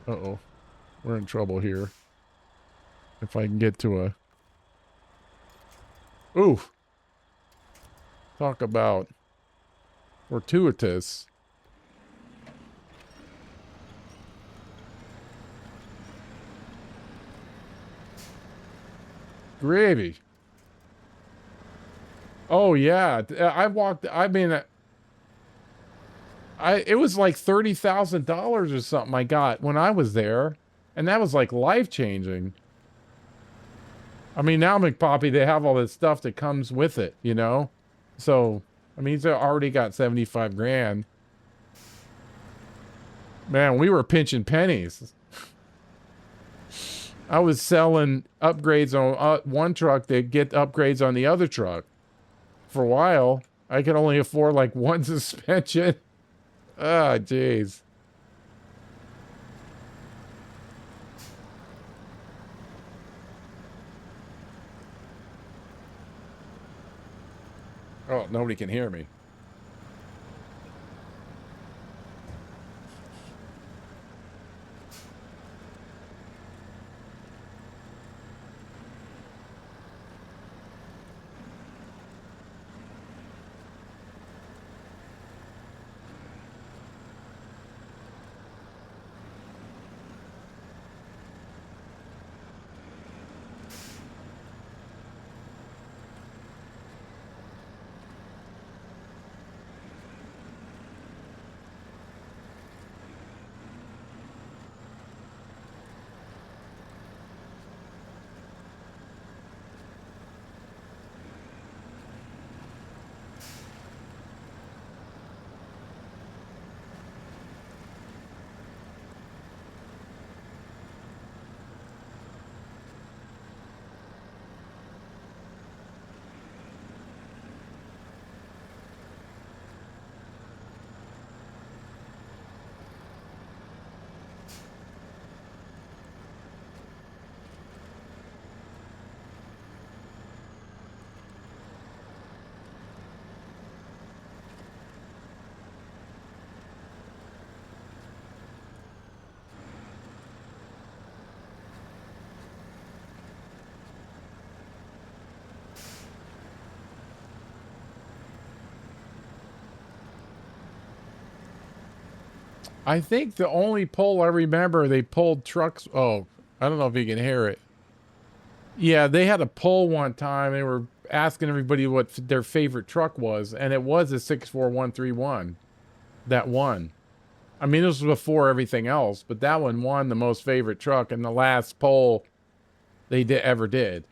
Uh-oh. We're in trouble here. If I can get to a... Ooh. Talk about fortuitous. Gravy. Oh yeah, I walked. I mean, it was like $30,000 or something I got when I was there, and that was like life changing. I mean, now McPoppy, they have all this stuff that comes with it, you know. So I mean, he's already got 75 grand. Man, we were pinching pennies. I was selling upgrades on one truck to get upgrades on the other truck. For a while, I could only afford like one suspension. Ah, jeez. Oh, nobody can hear me. I think the only poll I remember they pulled trucks. Oh, I don't know if you can hear it. Yeah, they had a poll one time. They were asking everybody what their favorite truck was, and it was a 64131 that won. I mean, this was before everything else, but that one won the most favorite truck in the last poll they ever did.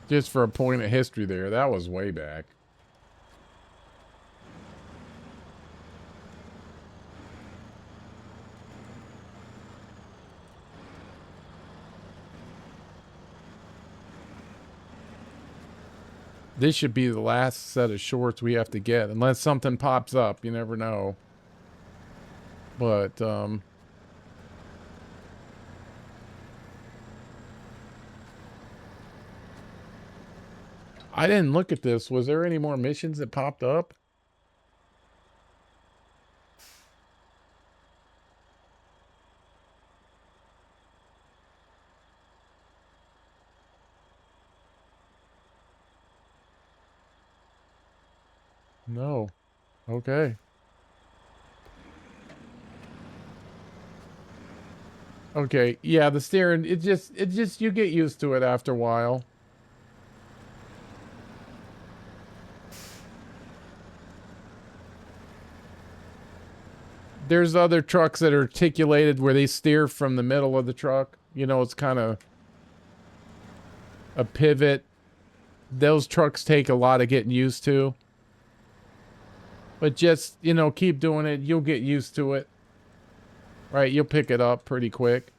Just for a point of history there, that was way back. This should be the last set of shorts we have to get, unless something pops up. You never know. But, I didn't look at this. Was there any more missions that popped up? No. Okay. Okay. Yeah, the steering, it just, you get used to it after a while. There's other trucks that are articulated where they steer from the middle of the truck. You know, it's kind of a pivot. Those trucks take a lot of getting used to. But just, you know, keep doing it. You'll get used to it. Right? You'll pick it up pretty quick.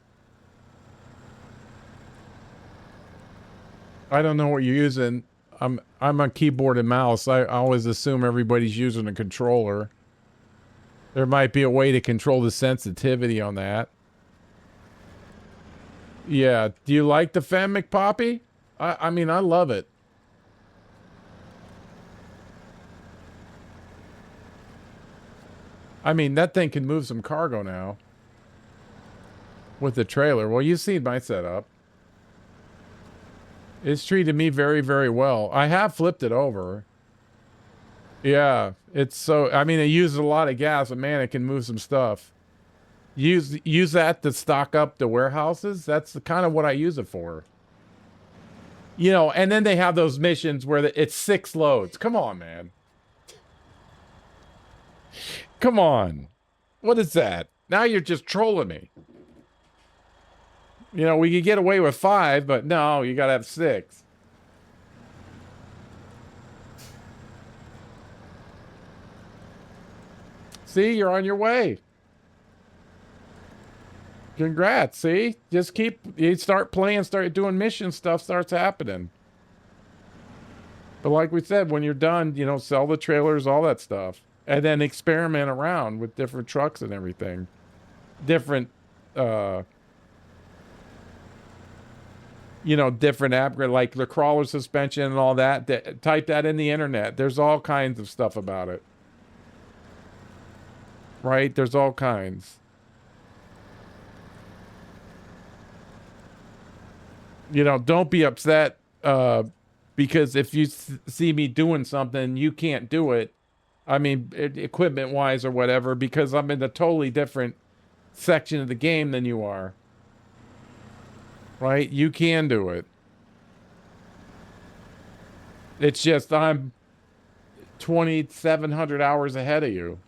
I don't know what you're using. I'm on keyboard and mouse. I always assume everybody's using a controller. There might be a way to control the sensitivity on that. Yeah. Do you like the Fem McPoppy? I mean, I love it. I mean, that thing can move some cargo now with the trailer. Well, you've seen my setup. It's treated me very, very well. I have flipped it over. Yeah, it's so. I mean, it uses a lot of gas, but man, it can move some stuff. Use that to stock up the warehouses. That's the kind of what I use it for. You know, and then they have those missions where it's 6 loads. Come on, man. Come on. What is that? Now you're just trolling me. You know, we could get away with 5, but no, you gotta have 6. See, you're on your way. Congrats, see? Just you start playing, start doing mission stuff, starts happening. But like we said, when you're done, you know, sell the trailers, all that stuff. And then experiment around with different trucks and everything. Different, you know, different upgrade, like the crawler suspension and all that. Type that in the internet. There's all kinds of stuff about it. Right? There's all kinds. You know, don't be upset because if you see me doing something, you can't do it. I mean, equipment wise or whatever, because I'm in a totally different section of the game than you are. Right? You can do it. It's just I'm 2,700 hours ahead of you.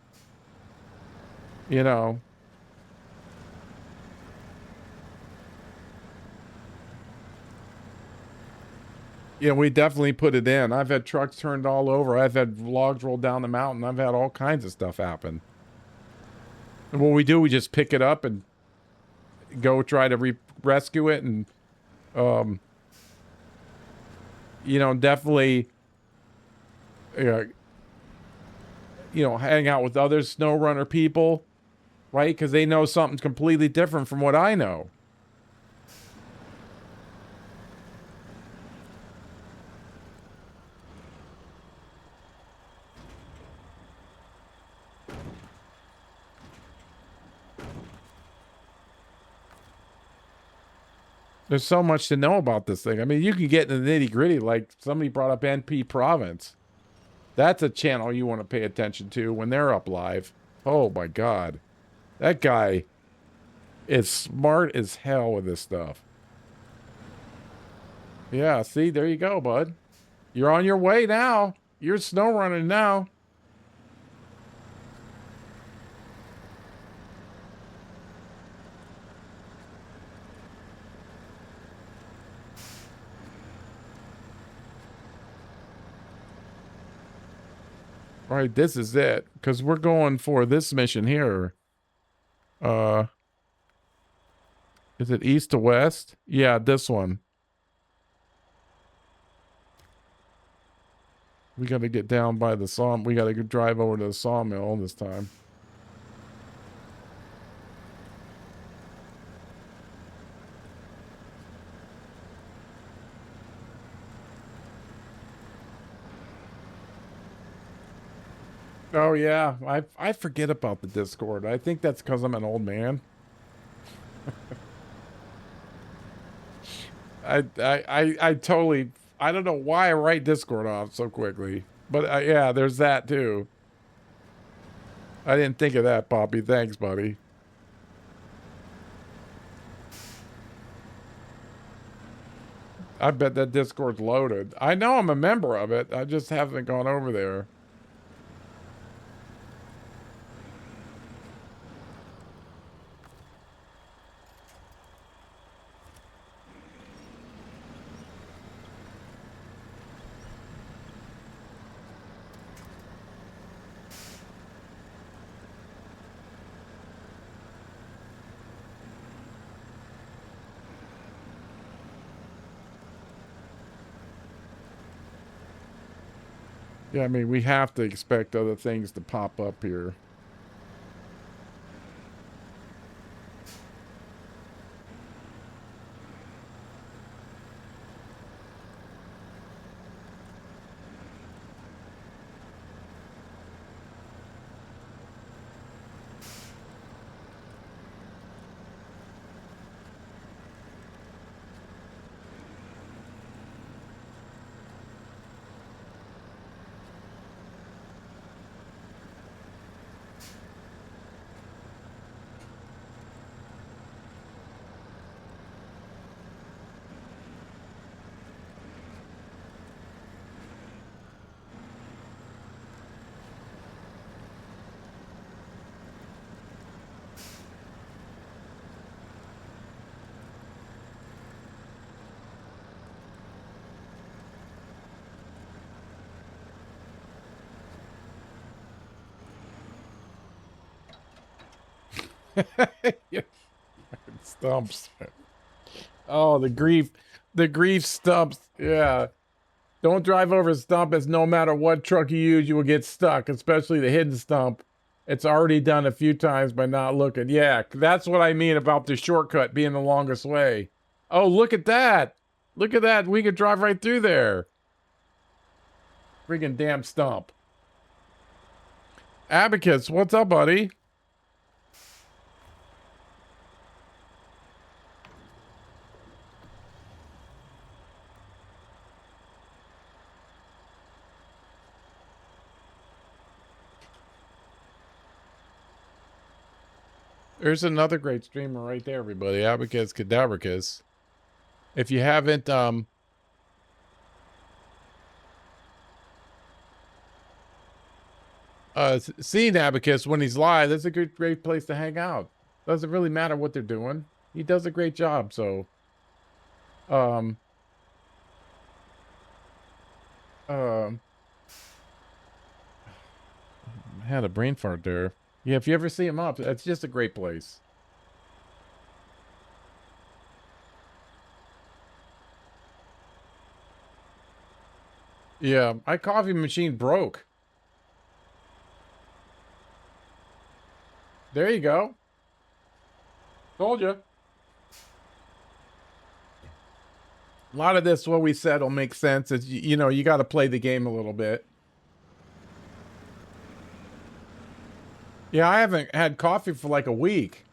You know. Yeah, we definitely put it in. I've had trucks turned all over. I've had logs rolled down the mountain. I've had all kinds of stuff happen. And what we do, we just pick it up and go try to rescue it. And, you know, definitely, you know, hang out with other Snowrunner people, right? Because they know something completely different from what I know. There's so much to know about this thing. I mean, you can get in the nitty gritty. Like somebody brought up NP Province. That's a channel you want to pay attention to when they're up live. Oh my God. That guy is smart as hell with this stuff. Yeah, see, there you go, bud. You're on your way now. You're snow running now. All right, this is it. Because we're going for this mission here. Is it east to west? Yeah, this one. We got to get down by the saw. We got to drive over to the sawmill this time. Oh yeah, I forget about the Discord. I think that's because I'm an old man. I totally, I don't know why I write Discord off so quickly, but yeah, there's that too. I didn't think of that, Poppy. Thanks, buddy. I bet that Discord's loaded. I know I'm a member of it. I just haven't gone over there. Yeah, I mean, we have to expect other things to pop up here. Yeah, stumps. Oh, the grief stumps. Yeah. Don't drive over a stump, as no matter what truck you use, you will get stuck, especially the hidden stump. It's already done a few times by not looking. Yeah, that's what I mean about the shortcut being the longest way. Oh, look at that. Look at that. We could drive right through there. Freaking damn stump. Abacus, what's up, buddy? There's another great streamer right there, everybody. Abacus Cadavercus. If you haven't seen Abacus when he's live, that's a great place to hang out. Doesn't really matter what they're doing. He does a great job, so um um I had a brain fart there. Yeah, if you ever see him up, it's just a great place. Yeah, my coffee machine broke. There you go. Told you. A lot of this, what we said, will make sense. It's, you know, you got to play the game a little bit. Yeah, I haven't had coffee for like a week.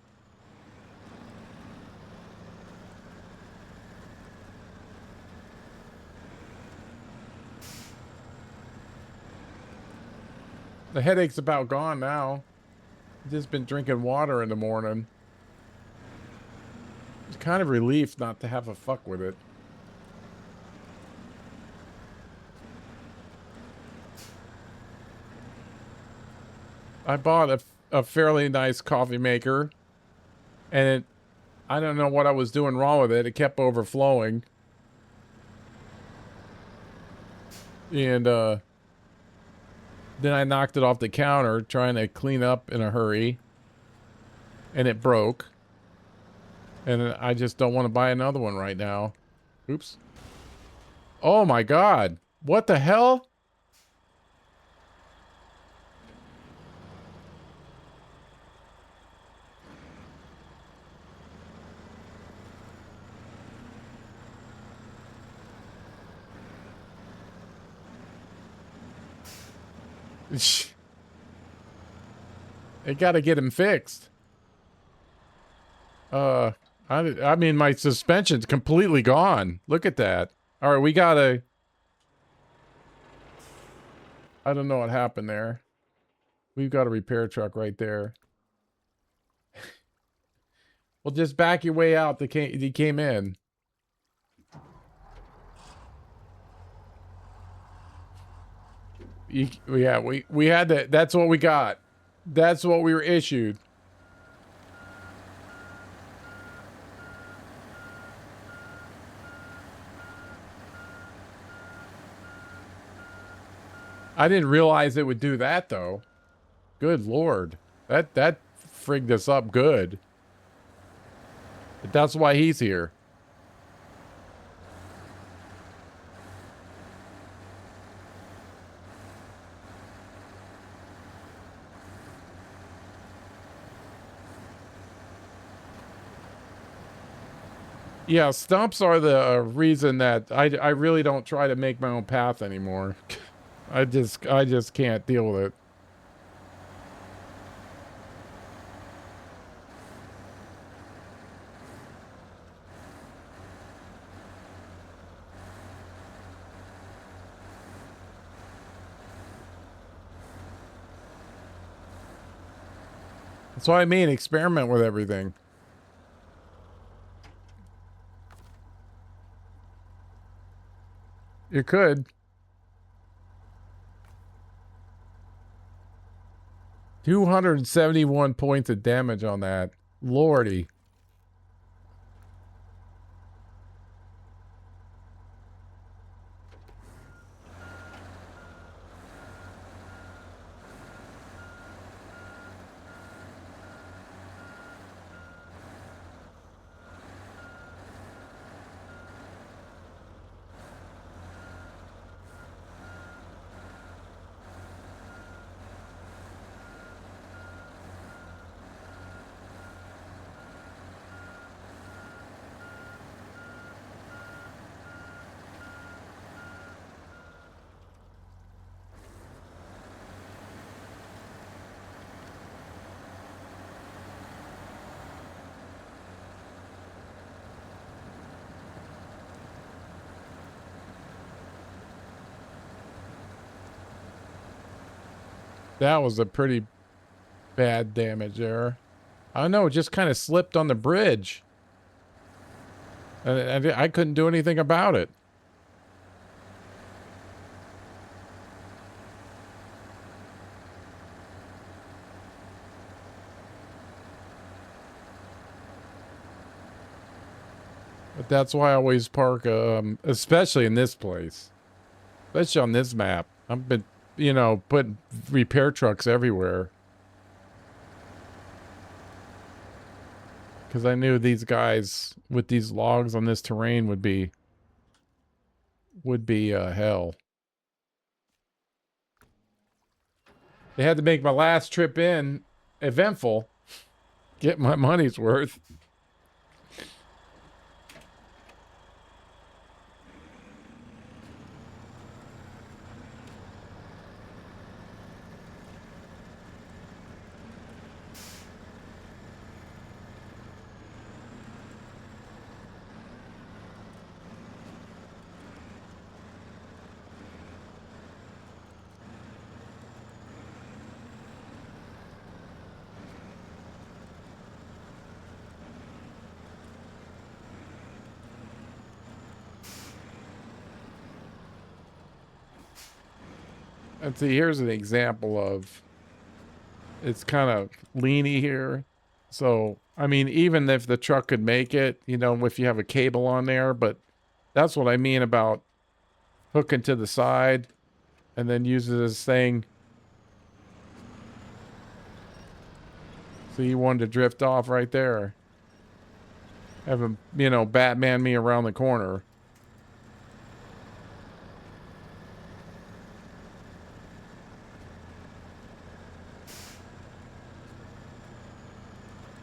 The headache's about gone now. Just been drinking water in the morning. It's kind of relief not to have a fuck with it. I bought a fairly nice coffee maker, and I don't know what I was doing wrong with it. It kept overflowing. And then I knocked it off the counter trying to clean up in a hurry, and it broke. And I just don't want to buy another one right now. Oops. Oh my God. What the hell? They got to get him fixed. I mean, my suspension's completely gone. Look at that. All right, we gotta. I don't know what happened there. We've got a repair truck right there. Well, just back your way out. He came in. Yeah, we had that. That's what we got. That's what we were issued. I didn't realize it would do that though. Good Lord. That frigged us up good. But that's why he's here. Yeah, stumps are the reason that I really don't try to make my own path anymore. I just can't deal with it. That's what I mean. Experiment with everything. You could. 271 points of damage on that. Lordy. That was a pretty bad damage there. I don't know, it just kind of slipped on the bridge. And I couldn't do anything about it. But that's why I always park, especially in this place. Especially on this map. I've been, you know, putting repair trucks everywhere. Because I knew these guys with these logs on this terrain would be hell. They had to make my last trip in eventful. Get my money's worth. And see, here's an example of, it's kind of leany here. So, I mean, even if the truck could make it, you know, if you have a cable on there, but that's what I mean about hooking to the side and then use it as thing. So you wanted to drift off right there. Have him, you know, Batman me around the corner.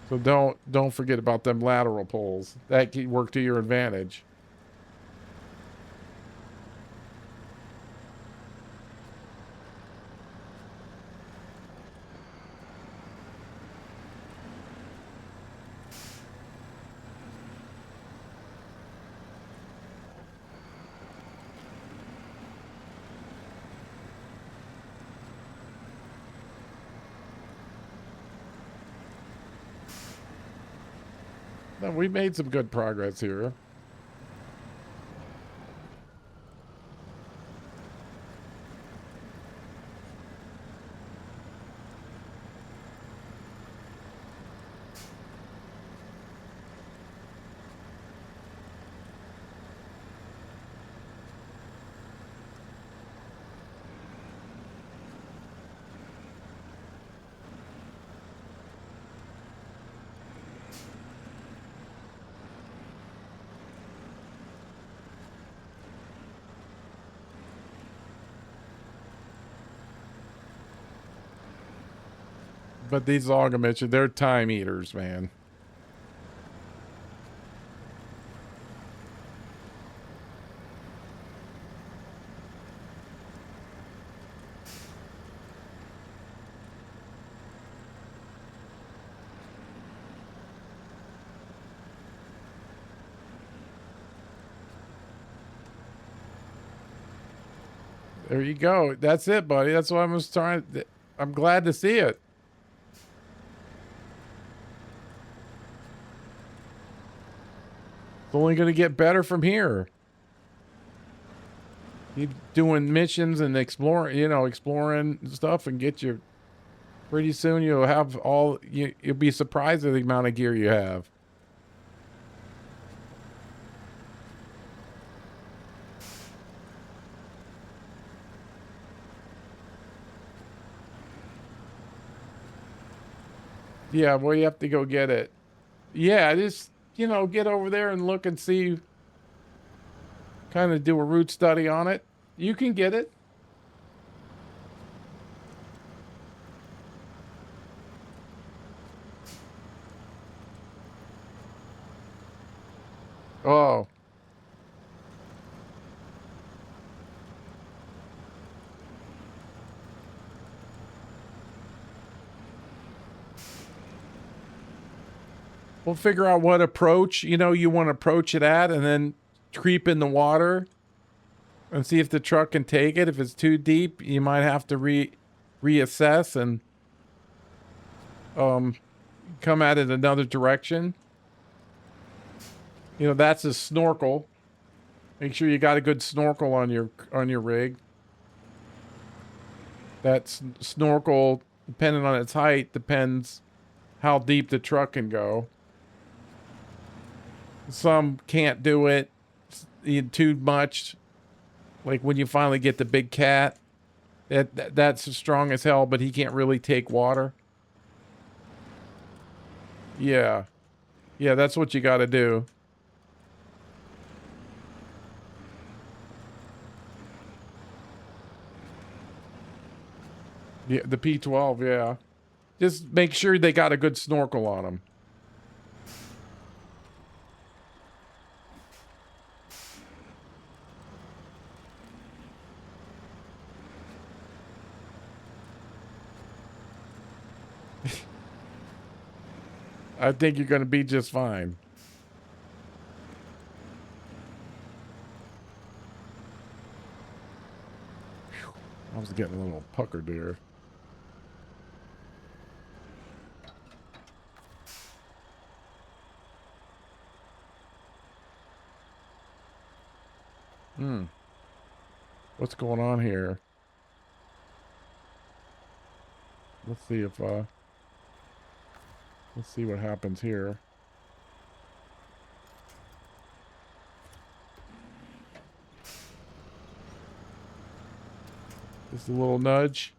So don't forget about them lateral pulls. That can work to your advantage. No, we made some good progress here. But these Logomich, they're time eaters, man. There you go. That's it, buddy. That's what I was trying. I'm glad to see it. It's only going to get better from here. Keep doing missions and exploring, you know, exploring stuff and get your. Pretty soon you'll have all. You'll be surprised at the amount of gear you have. Yeah, well, you have to go get it. Yeah, just, you know, get over there and look and see. Kind of do a route study on it. You can get it. Oh. We'll figure out what approach, you know, you want to approach it at, and then creep in the water and see if the truck can take it. If it's too deep, you might have to reassess and come at it another direction. You know, that's a snorkel. Make sure you got a good snorkel on your rig. That snorkel, depending on its height, depends how deep the truck can go. Some can't do it too much. Like when you finally get the big cat, that's strong as hell, but he can't really take water. Yeah. Yeah, that's what you got to do. Yeah, the P12, yeah. Just make sure they got a good snorkel on them. I think you're going to be just fine. Whew, I was getting a little puckered there. What's going on here? Let's see if let's see what happens here. Just a little nudge.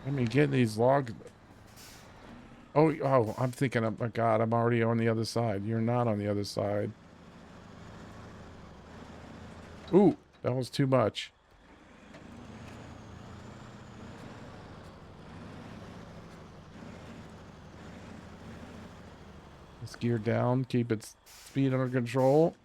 I mean, getting these logs. Oh, I'm thinking, oh my God, I'm already on the other side. You're not on the other side. Ooh, that was too much. Let's gear down, keep its speed under control.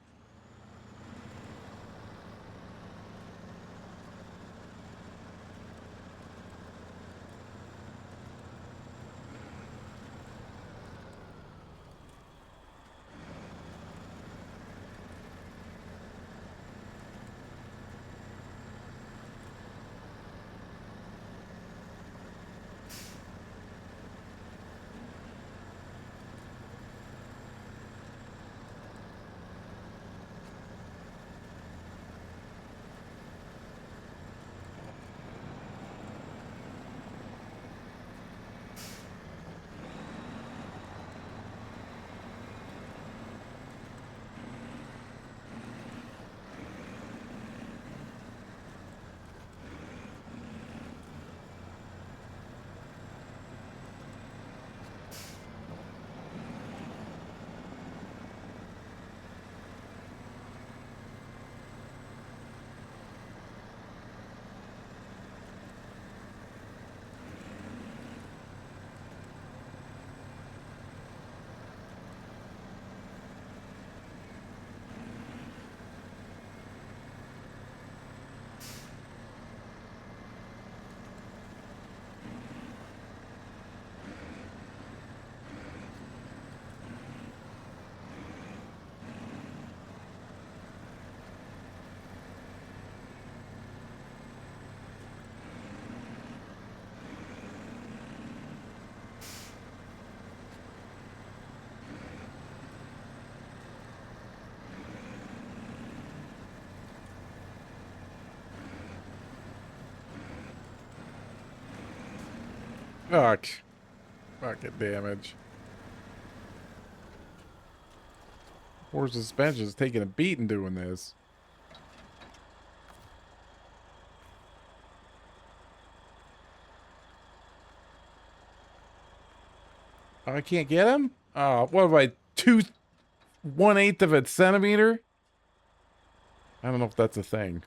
Fuck. Fucking damage. Poor suspension's taking a beating doing this. Oh, I can't get him? What am I, 1/8 of a centimeter? I don't know if that's a thing.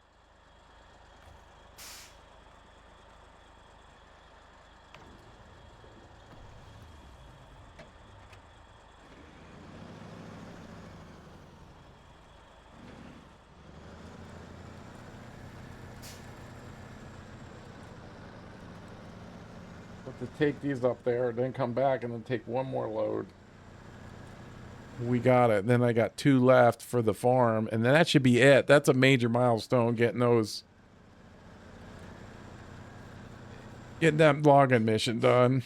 Have to take these up there, then come back and then take one more load. We got it. Then I got 2 left for the farm, and then that should be it. That's a major milestone, getting that logging mission done.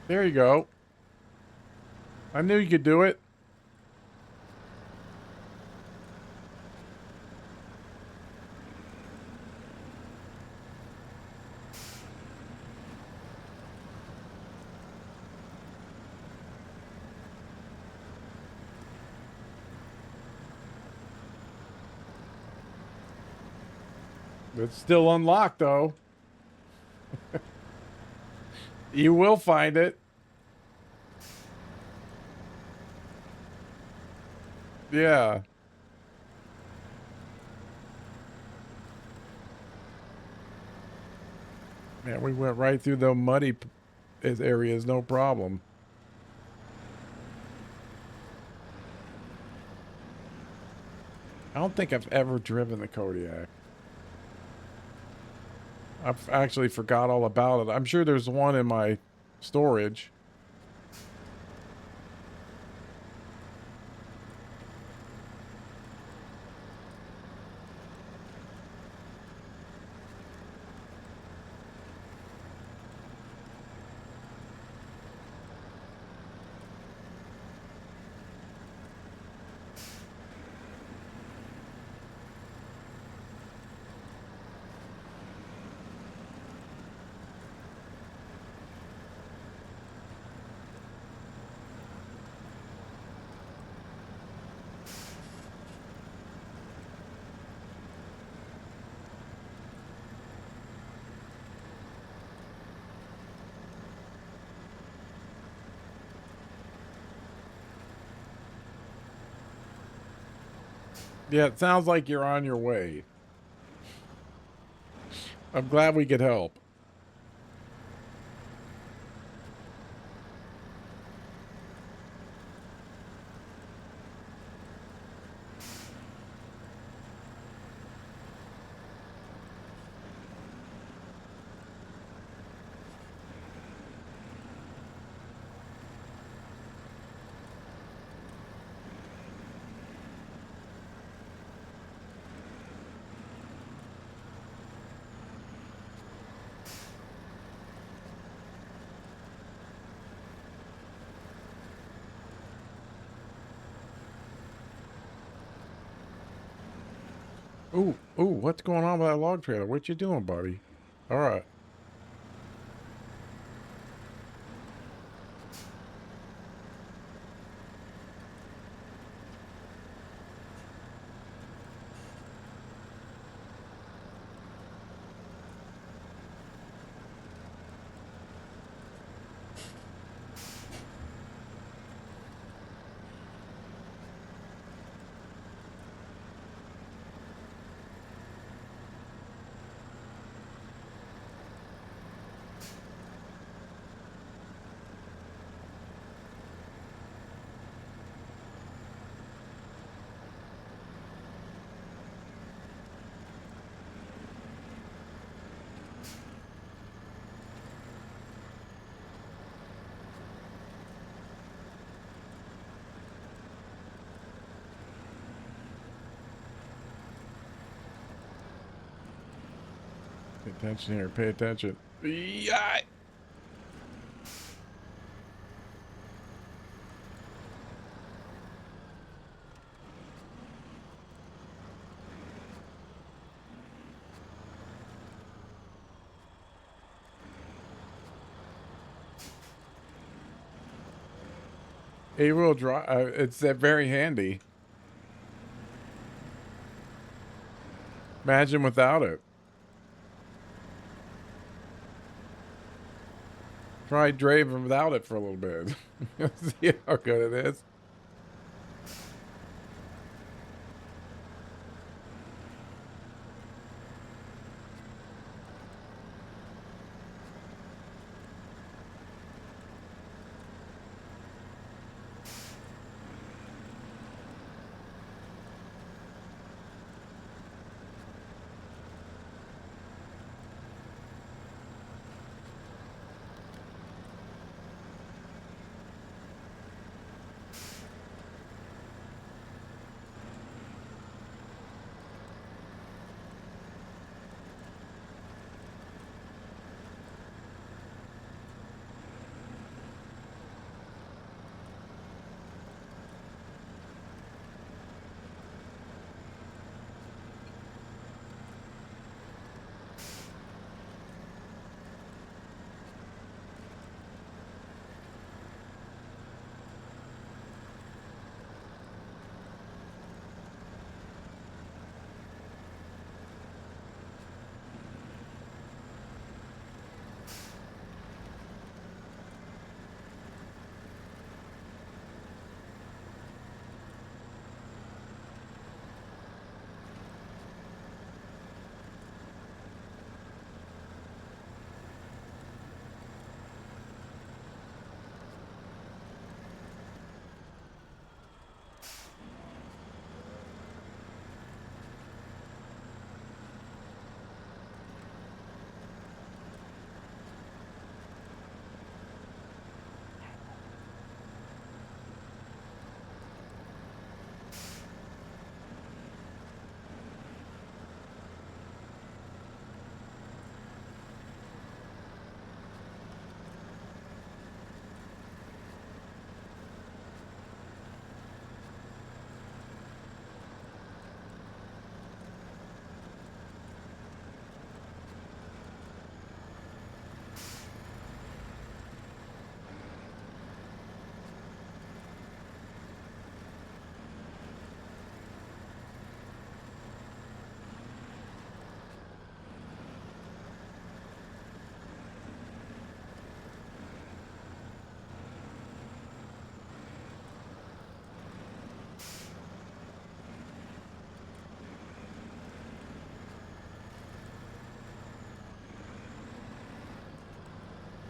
There you go. I knew you could do it. It's still unlocked, though. You will find it. Yeah. Yeah, we went right through the muddy areas, no problem. I don't think I've ever driven the Kodiak. I've actually forgot all about it. I'm sure there's one in my storage. Yeah, it sounds like you're on your way. I'm glad we could help. Ooh, what's going on with that log trailer? What you doing, buddy? All right. Pay attention here. Pay attention. Yeah. A-wheel drive. It's very handy. Imagine without it. Try driving without it for a little bit. See how good it is.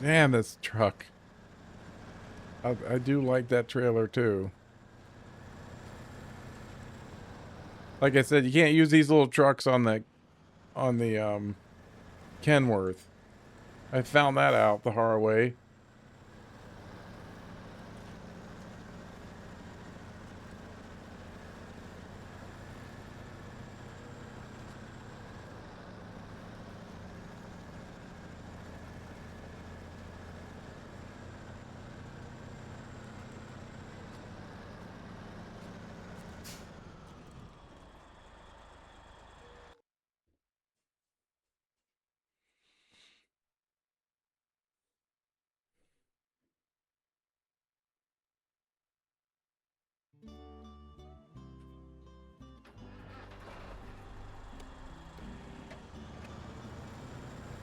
Damn, this truck. I do like that trailer too. Like I said, you can't use these little trucks on the Kenworth. I found that out the hard way.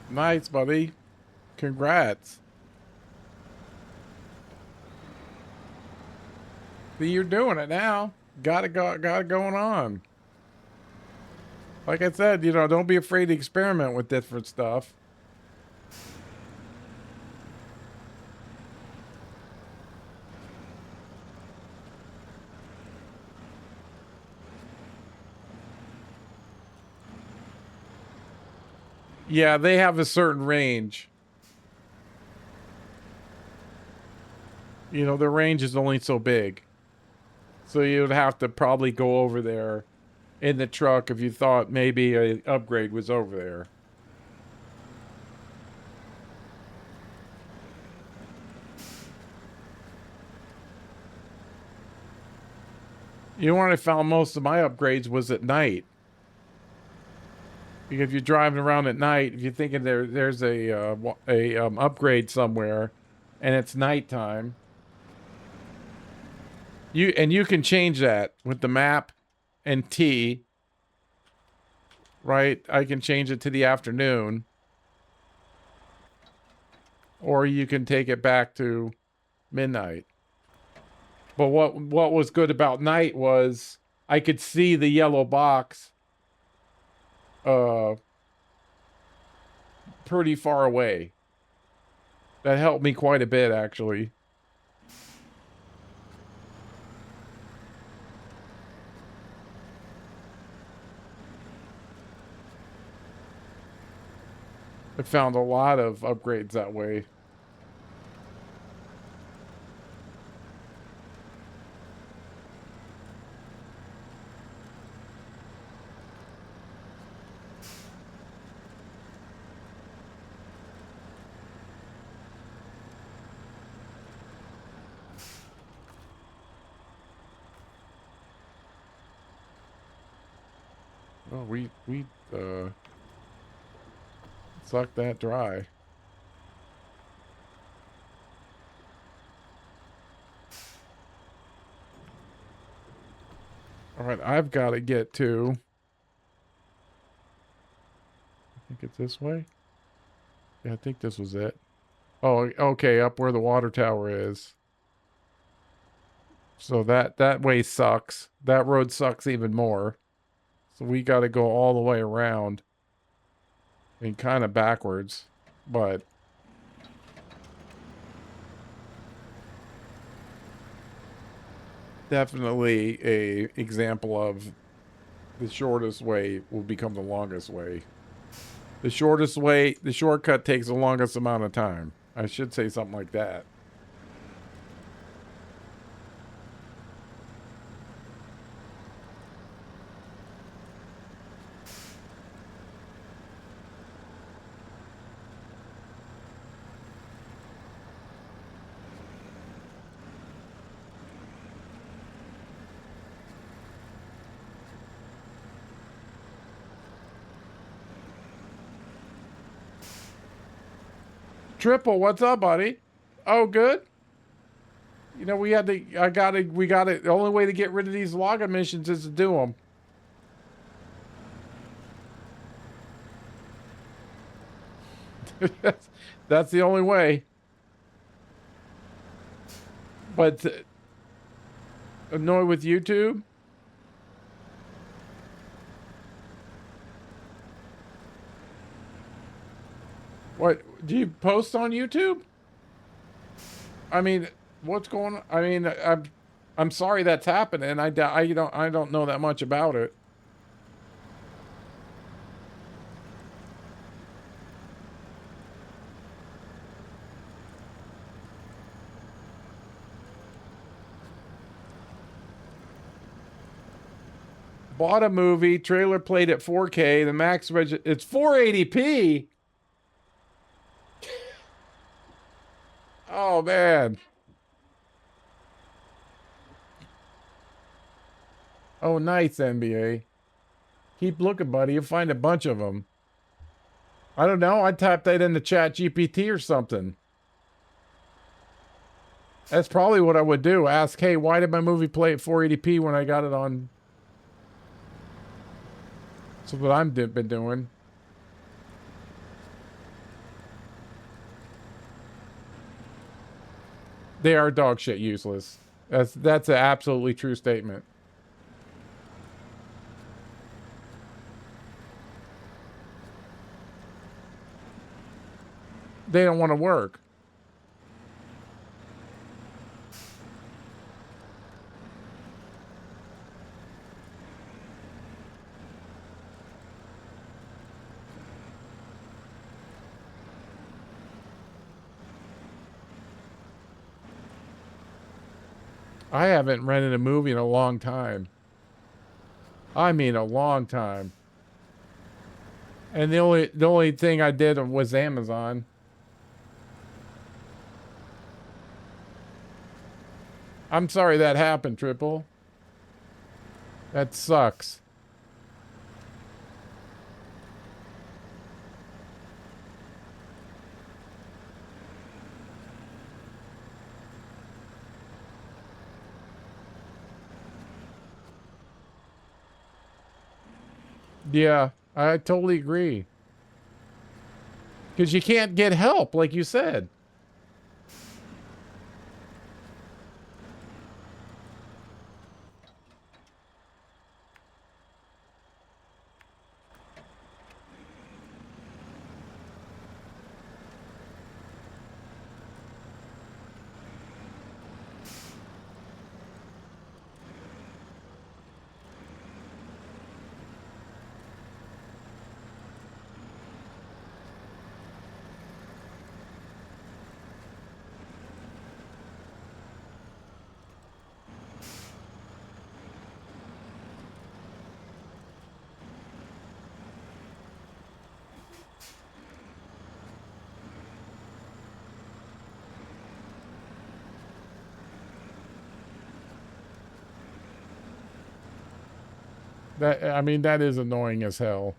Nice, buddy. Congrats. See, you're doing it now. Got it going on. Like I said, don't be afraid to experiment with different stuff. Yeah, they have a certain range. Their range is only so big. So you'd have to probably go over there in the truck if you thought maybe a upgrade was over there. When I found most of my upgrades was at night. Because if you're driving around at night, if you're thinking there's a upgrade somewhere, and it's nighttime, you can change that with the map and T. Right, I can change it to the afternoon, or you can take it back to midnight. But what was good about night was I could see the yellow box pretty far away. That helped me quite a bit, actually. I found a lot of upgrades that way. Oh, we sucked that dry. All right, I've got to get to. I think it's this way. Yeah, I think this was it. Oh, okay, up where the water tower is. So that way sucks. That road sucks even more. So we got to go all the way around. And kind of backwards, but definitely a example of the shortest way will become the longest way. The shortest way, the shortcut takes the longest amount of time. I should say something like that. Triple, what's up, buddy? Oh, good. You know, we got it. The only way to get rid of these login missions is to do them. That's the only way. But annoyed with YouTube? What, do you post on YouTube? I mean, what's going on? I mean, I'm sorry that's happening. I don't know that much about it. Bought a movie, trailer played at 4K, the max it's 480p. Oh man. Oh, nice, NBA. Keep looking, buddy. You'll find a bunch of them. I don't know. I'd type that into Chat GPT or something. That's probably what I would do. Ask, hey, why did my movie play at 480p when I got it on? That's what I've been doing. They are dog shit useless. That's an absolutely true statement. They don't want to work. I haven't rented a movie in a long time. I mean, a long time. And the only thing I did was Amazon. I'm sorry that happened, Triple. That sucks. Yeah, I totally agree. Because you can't get help, like you said. That, I mean, that is annoying as hell.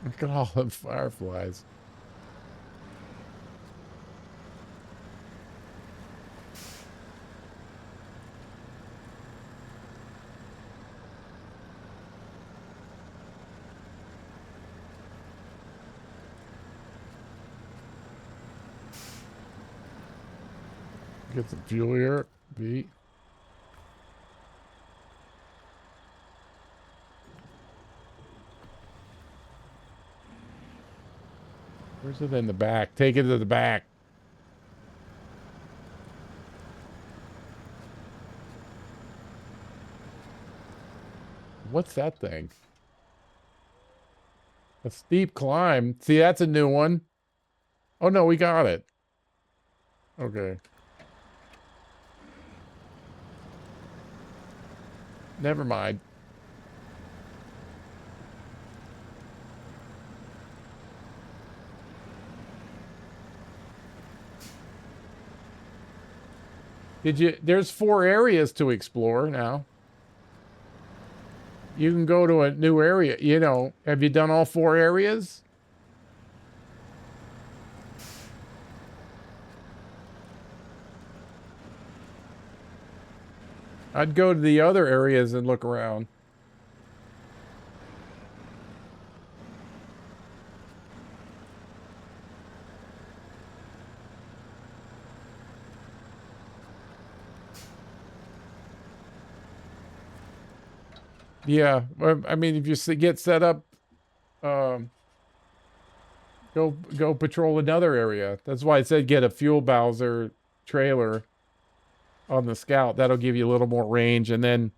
Look at all the fireflies. Get the fuel here. B. Where's it in the back? Take it to the back. What's that thing? A steep climb. See, that's a new one. Oh, no, we got it. Okay. Never mind. There's 4 areas to explore now. You can go to a new area. You know, have you done all 4 areas? I'd go to the other areas and look around. Yeah, well, I mean, if you get set up, go patrol another area. That's why I said get a fuel Bowser trailer on the Scout. That'll give you a little more range, and then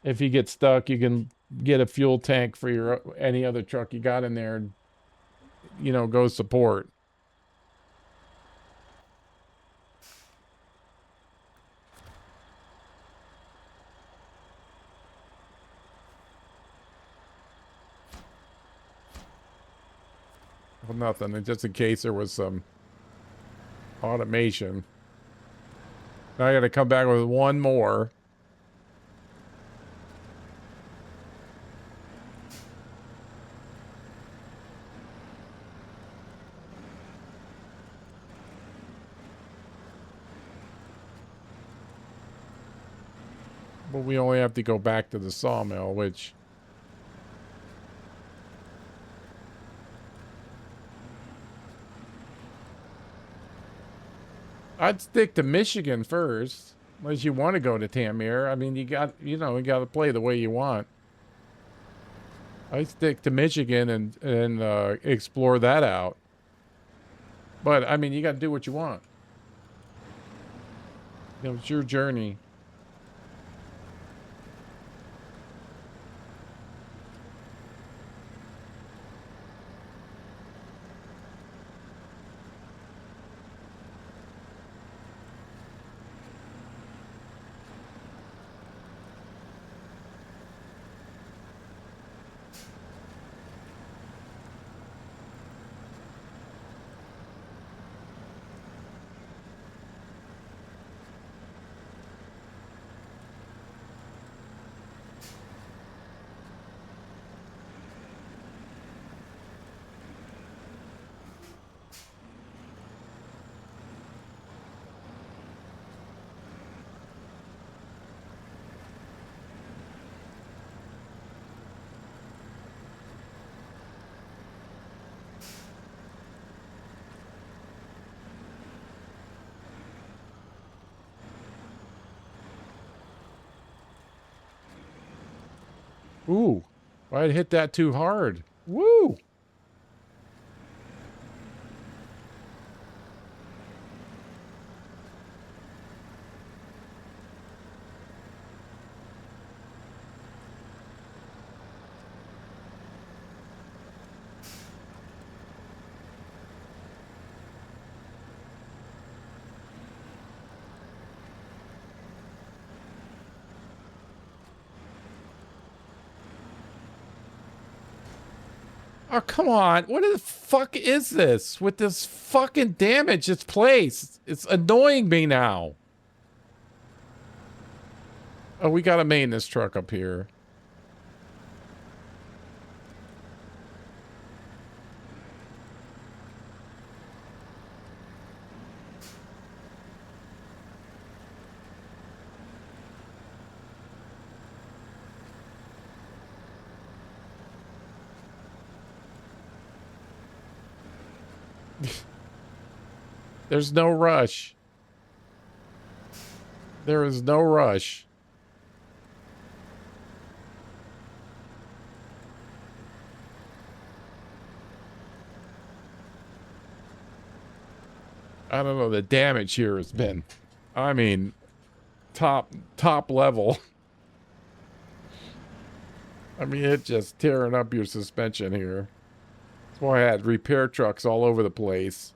if you get stuck, you can get a fuel tank for your any other truck you got in there, and you know, go support. Well, nothing. Just in case there was some automation. Now I got to come back with one more. But we only have to go back to the sawmill, which... I'd stick to Michigan first, unless you want to go to Tamir. I mean, you got to play the way you want. I'd stick to Michigan and explore that out. But, I mean, you got to do what you want. You know, it's your journey. Ooh, I'd hit that too hard. Woo! Oh, come on. What the fuck is this with this fucking damage it's place? It's annoying me now. Oh, we got a maintenance truck up here. There's no rush. There is no rush. I don't know. The damage here has been, I mean, top level. I mean, it just tearing up your suspension here. That's why I had repair trucks all over the place.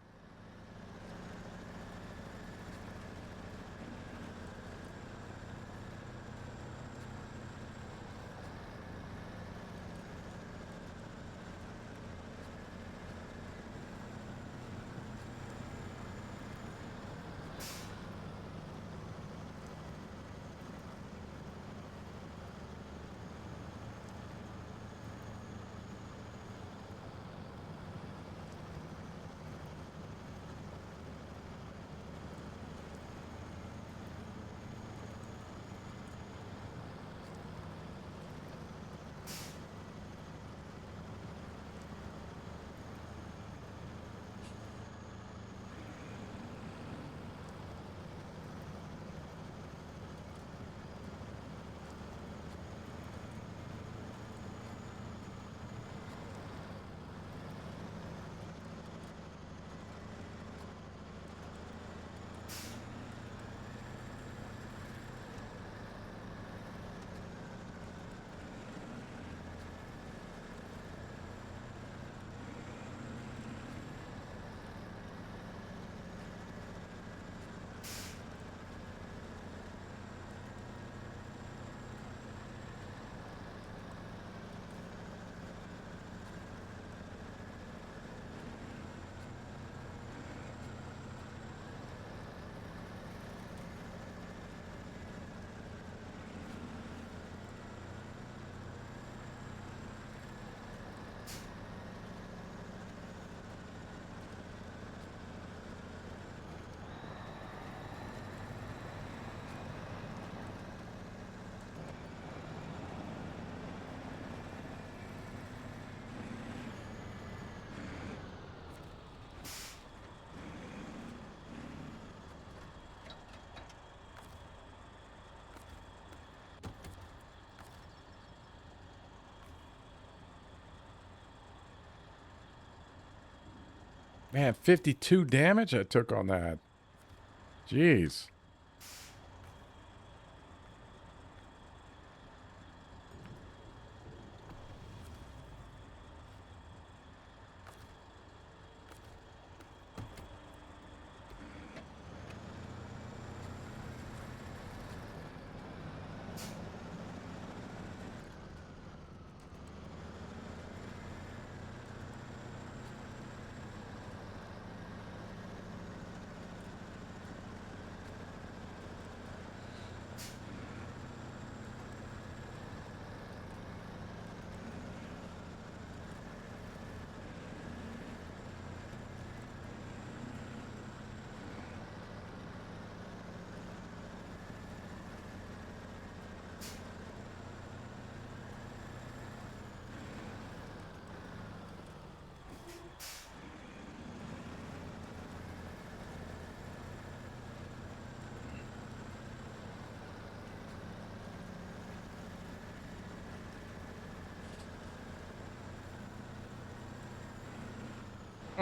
Man, 52 damage I took on that. Jeez.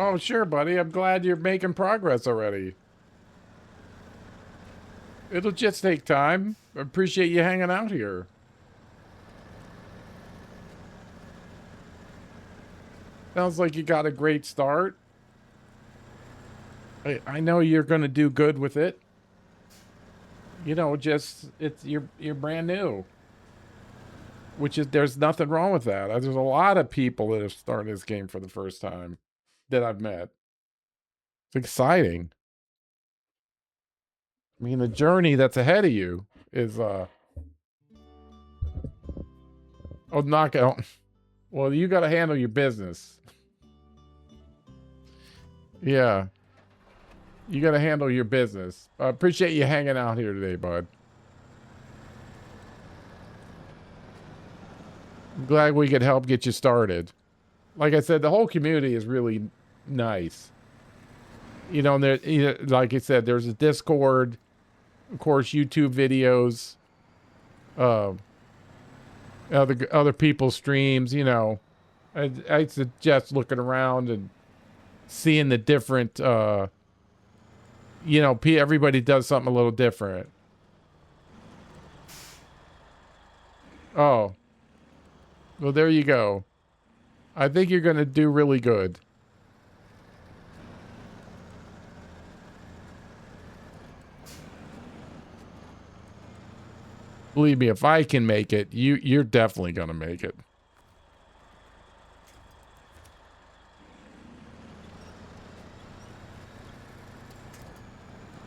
Oh, sure, buddy. I'm glad you're making progress already. It'll just take time. I appreciate you hanging out here. Sounds like you got a great start. I know you're going to do good with it. You know, just you're brand new, which is there's nothing wrong with that. There's a lot of people that have started this game for the first time that I've met. It's exciting. I mean, the journey that's ahead of you is oh, knockout. Well, you got to handle your business. Yeah. You got to handle your business. I appreciate you hanging out here today, bud. I'm glad we could help get you started. Like I said, the whole community is really nice. You know, and there, like I said, there's a Discord, of course, YouTube videos, uh, other people's streams. You know, I suggest looking around and seeing the different. You know, everybody does something a little different. Oh, well, there you go. I think you're going to do really good. Believe me, if I can make it, you're definitely going to make it.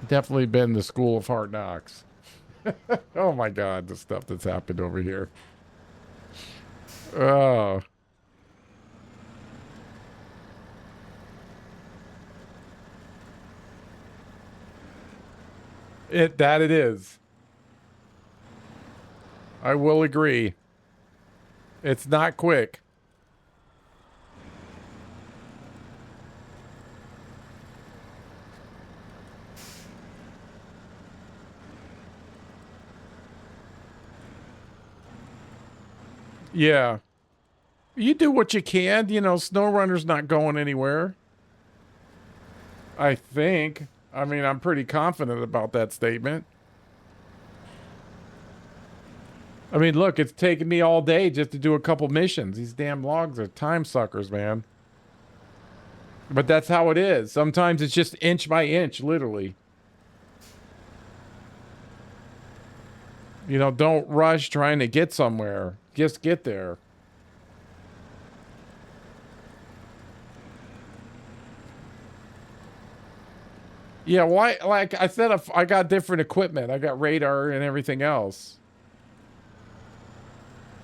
Definitely been the school of hard knocks. Oh my God, the stuff that's happened over here. Oh. That it is. I will agree. It's not quick. Yeah. You do what you can. You know, Snowrunner's not going anywhere. I think. I mean, I'm pretty confident about that statement. I mean, look, it's taken me all day just to do a couple missions. These damn logs are time suckers, man. But that's how it is. Sometimes it's just inch by inch, literally. You know, don't rush trying to get somewhere. Just get there. Yeah, why? Like I said, I got different equipment. I got radar and everything else.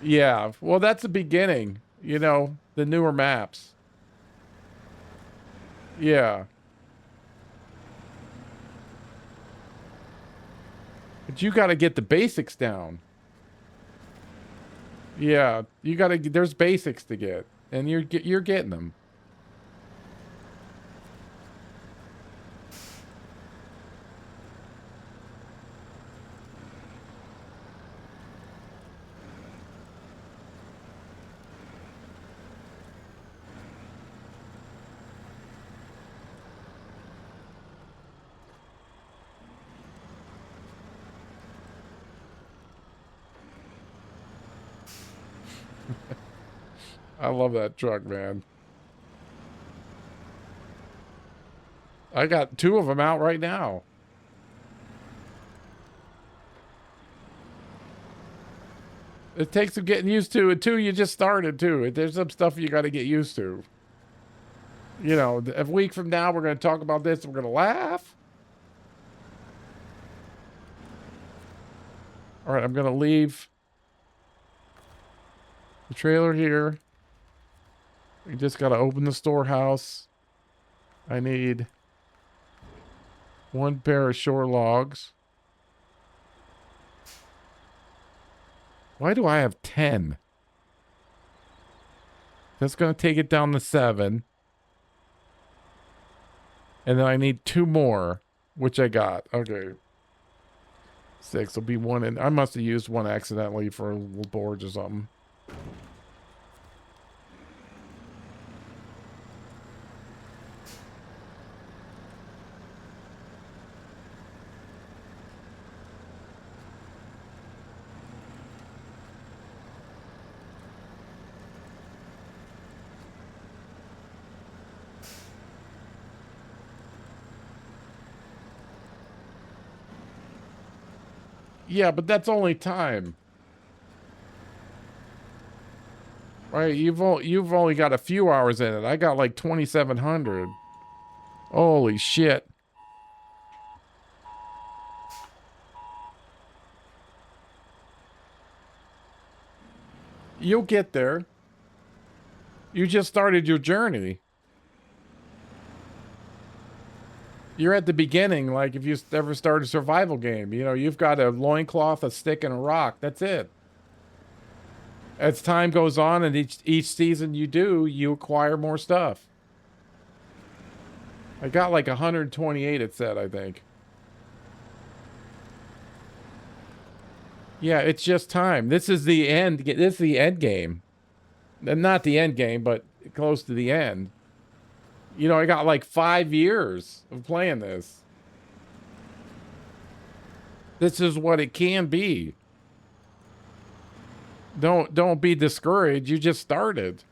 Yeah, well, that's the beginning. You know, the newer maps. Yeah. But you got to get the basics down. Yeah, you got to. There's basics to get, and you're getting them. I love that truck, man. I got 2 of them out right now. It takes some getting used to. And 2, you just started too. There's some stuff you got to get used to. You know, a week from now, we're going to talk about this. And we're going to laugh. All right, I'm going to leave the trailer here. We just got to open the storehouse. I need 1 pair of shore logs. Why do I have 10? That's going to take it down to 7. And then I need 2 more, which I got. Okay. 6 will be 1. And I must have used 1 accidentally for a little boards or something. Yeah, but that's only time. Right? You've only got a few hours in it. I got like 2,700. Holy shit. You'll get there. You just started your journey. You're at the beginning, like if you ever start a survival game. You know, you've got a loincloth, a stick, and a rock. That's it. As time goes on and each season you do, you acquire more stuff. I got like 128, it said, I think. Yeah, it's just time. This is the end. This is the end game. Not the end game, but close to the end. You know, I got like 5 years of playing this. This is what it can be. Don't be discouraged. You just started.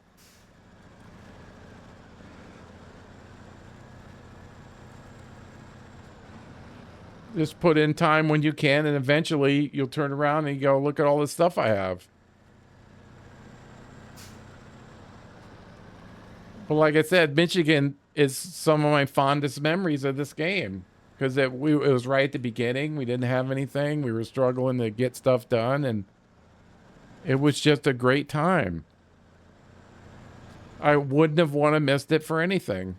Just put in time when you can, and eventually you'll turn around and you go, look at all this stuff I have. But like I said, Michigan is some of my fondest memories of this game. Because it was right at the beginning. We didn't have anything. We were struggling to get stuff done, and it was just a great time. I wouldn't have want to missed it for anything.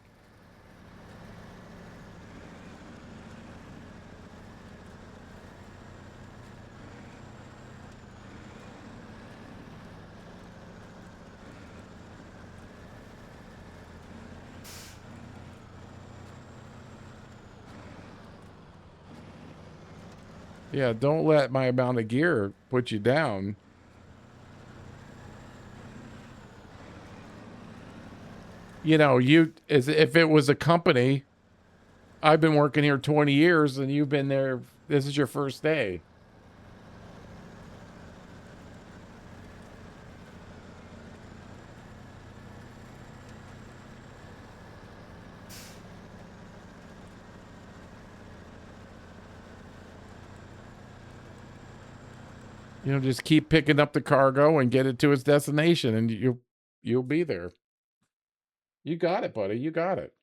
Yeah, don't let my amount of gear put you down. You know, as if it was a company, I've been working here 20 years and you've been there, this is your first day. You know, just keep picking up the cargo and get it to its destination, and you'll be there. You got it, buddy. You got it.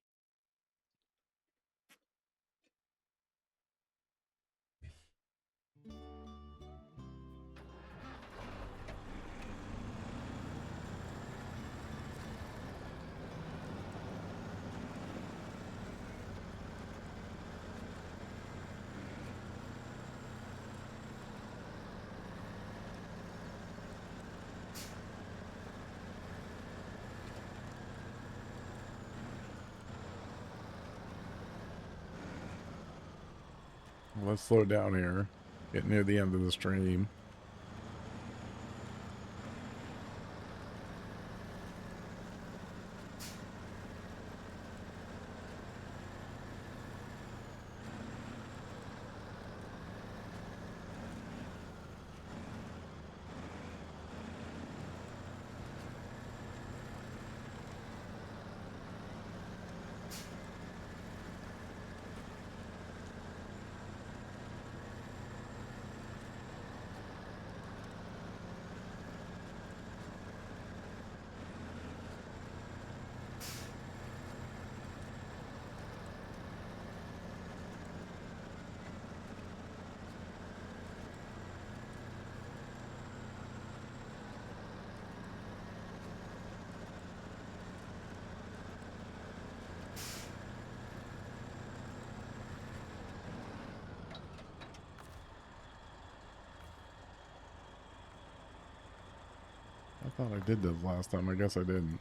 Let's slow down here. Get near the end of the stream. I thought I did this last time. I guess I didn't.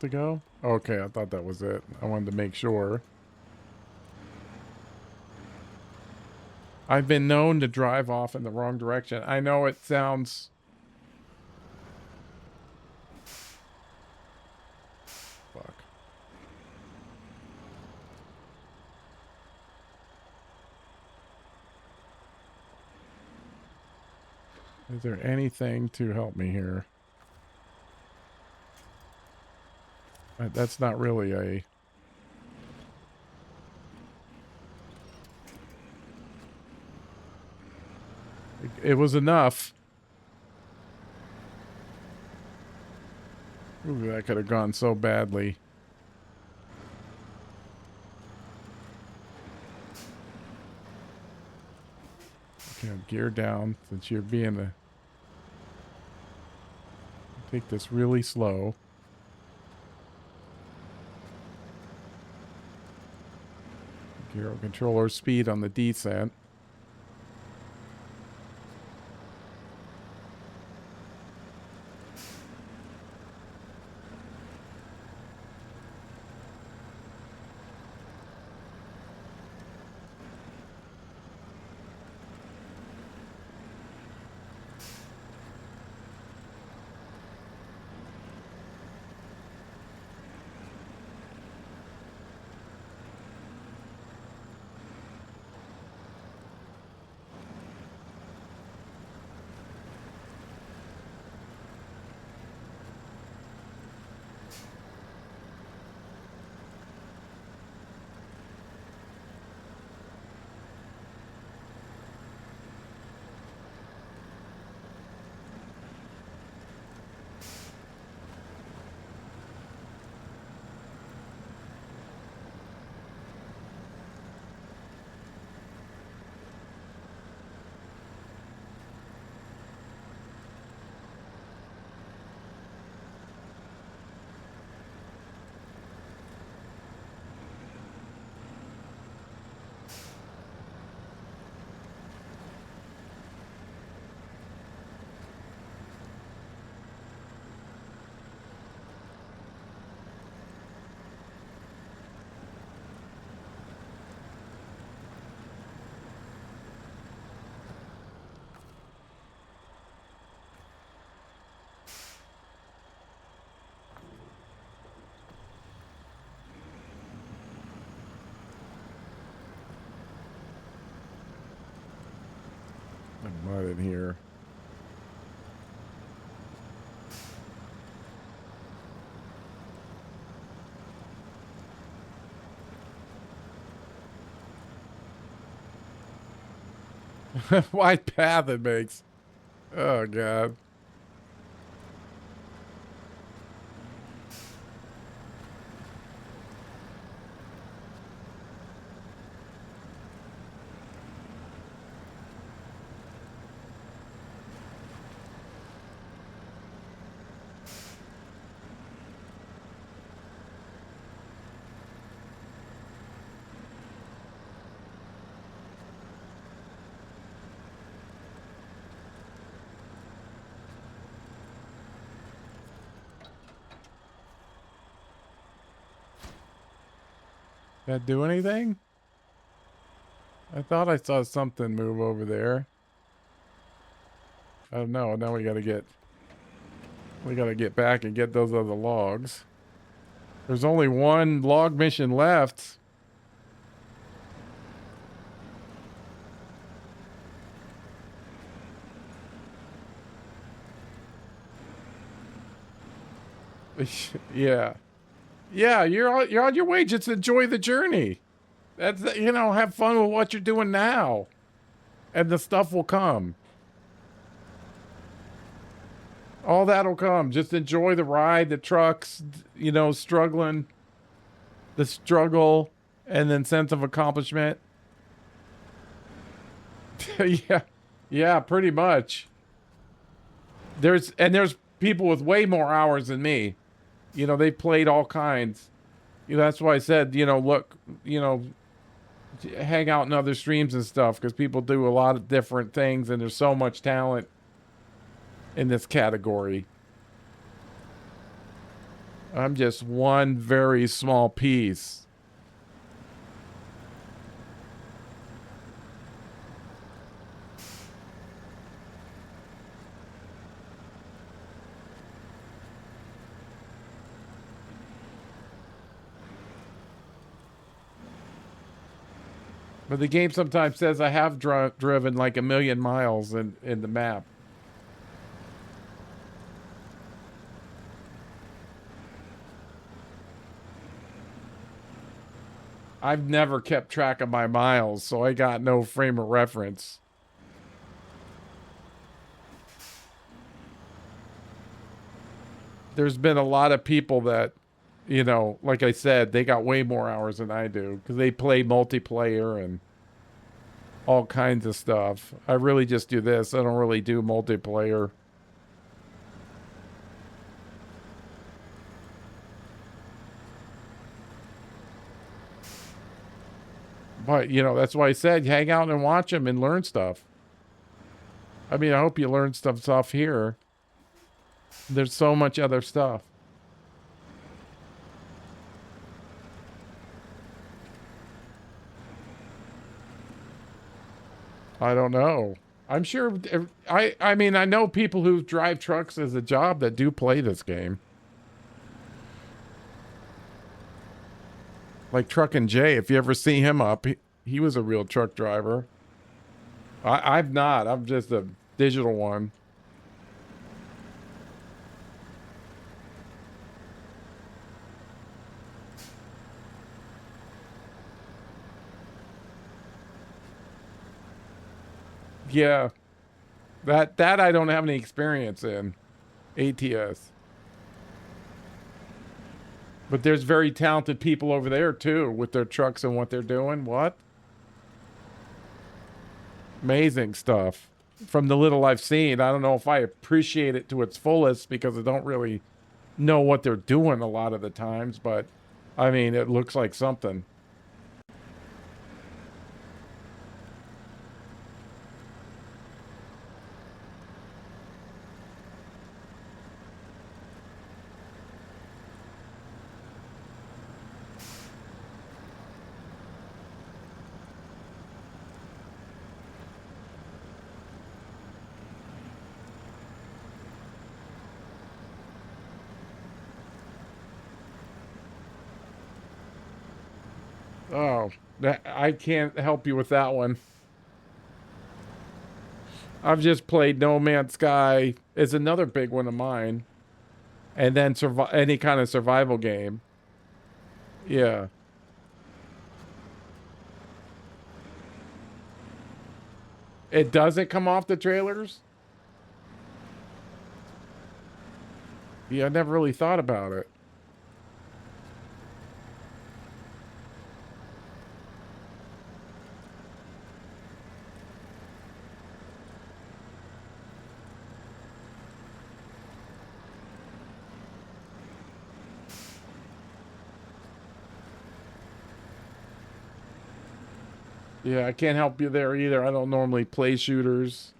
to go? Okay, I thought that was it. I wanted to make sure. I've been known to drive off in the wrong direction. I know it sounds... Fuck. Is there anything to help me here? That's not really a... It was enough. Ooh, that could have gone so badly. Okay, gear down since you're being a... Take this really slow. Gear controller speed on the descent. Mud in here. Wide path it makes. Oh, God. That do anything? I thought I saw something move over there. Oh no, now we gotta get back and get those other logs. There's only one log mission left. Yeah. Yeah, you're on your way. Just enjoy the journey. That's, you know, have fun with what you're doing now. And the stuff will come. All that'll come. Just enjoy the ride, the trucks, you know, struggling, the struggle, and then sense of accomplishment. Yeah. Yeah, pretty much. There's people with way more hours than me. You know, they've played all kinds. You know, that's why I said, you know, look, you know, hang out in other streams and stuff, because people do a lot of different things and there's so much talent in this category. I'm just one very small piece. But the game sometimes says I have driven like 1,000,000 miles in the map. I've never kept track of my miles, so I got no frame of reference. There's been a lot of people that, you know, like I said, they got way more hours than I do because they play multiplayer and all kinds of stuff. I really just do this. I don't really do multiplayer. But, you know, that's why I said hang out and watch them and learn stuff. I mean, I hope you learn stuff here. There's so much other stuff. I don't know. I'm sure. I mean, I know people who drive trucks as a job that do play this game. Like Truckin' Jay, if you ever see him up, he was a real truck driver. I've not. I'm just a digital one. Yeah, that I don't have any experience in ATS. But there's very talented people over there too with their trucks and what they're doing. What? Amazing stuff. From the little I've seen, I don't know if I appreciate it to its fullest because I don't really know what they're doing a lot of the times, but I mean, it looks like something. Oh, I can't help you with that one. I've just played No Man's Sky. It's another big one of mine, and then any kind of survival game. Yeah, it doesn't come off the trailers. Yeah, I never really thought about it. Yeah, I can't help you there either. I don't normally play shooters.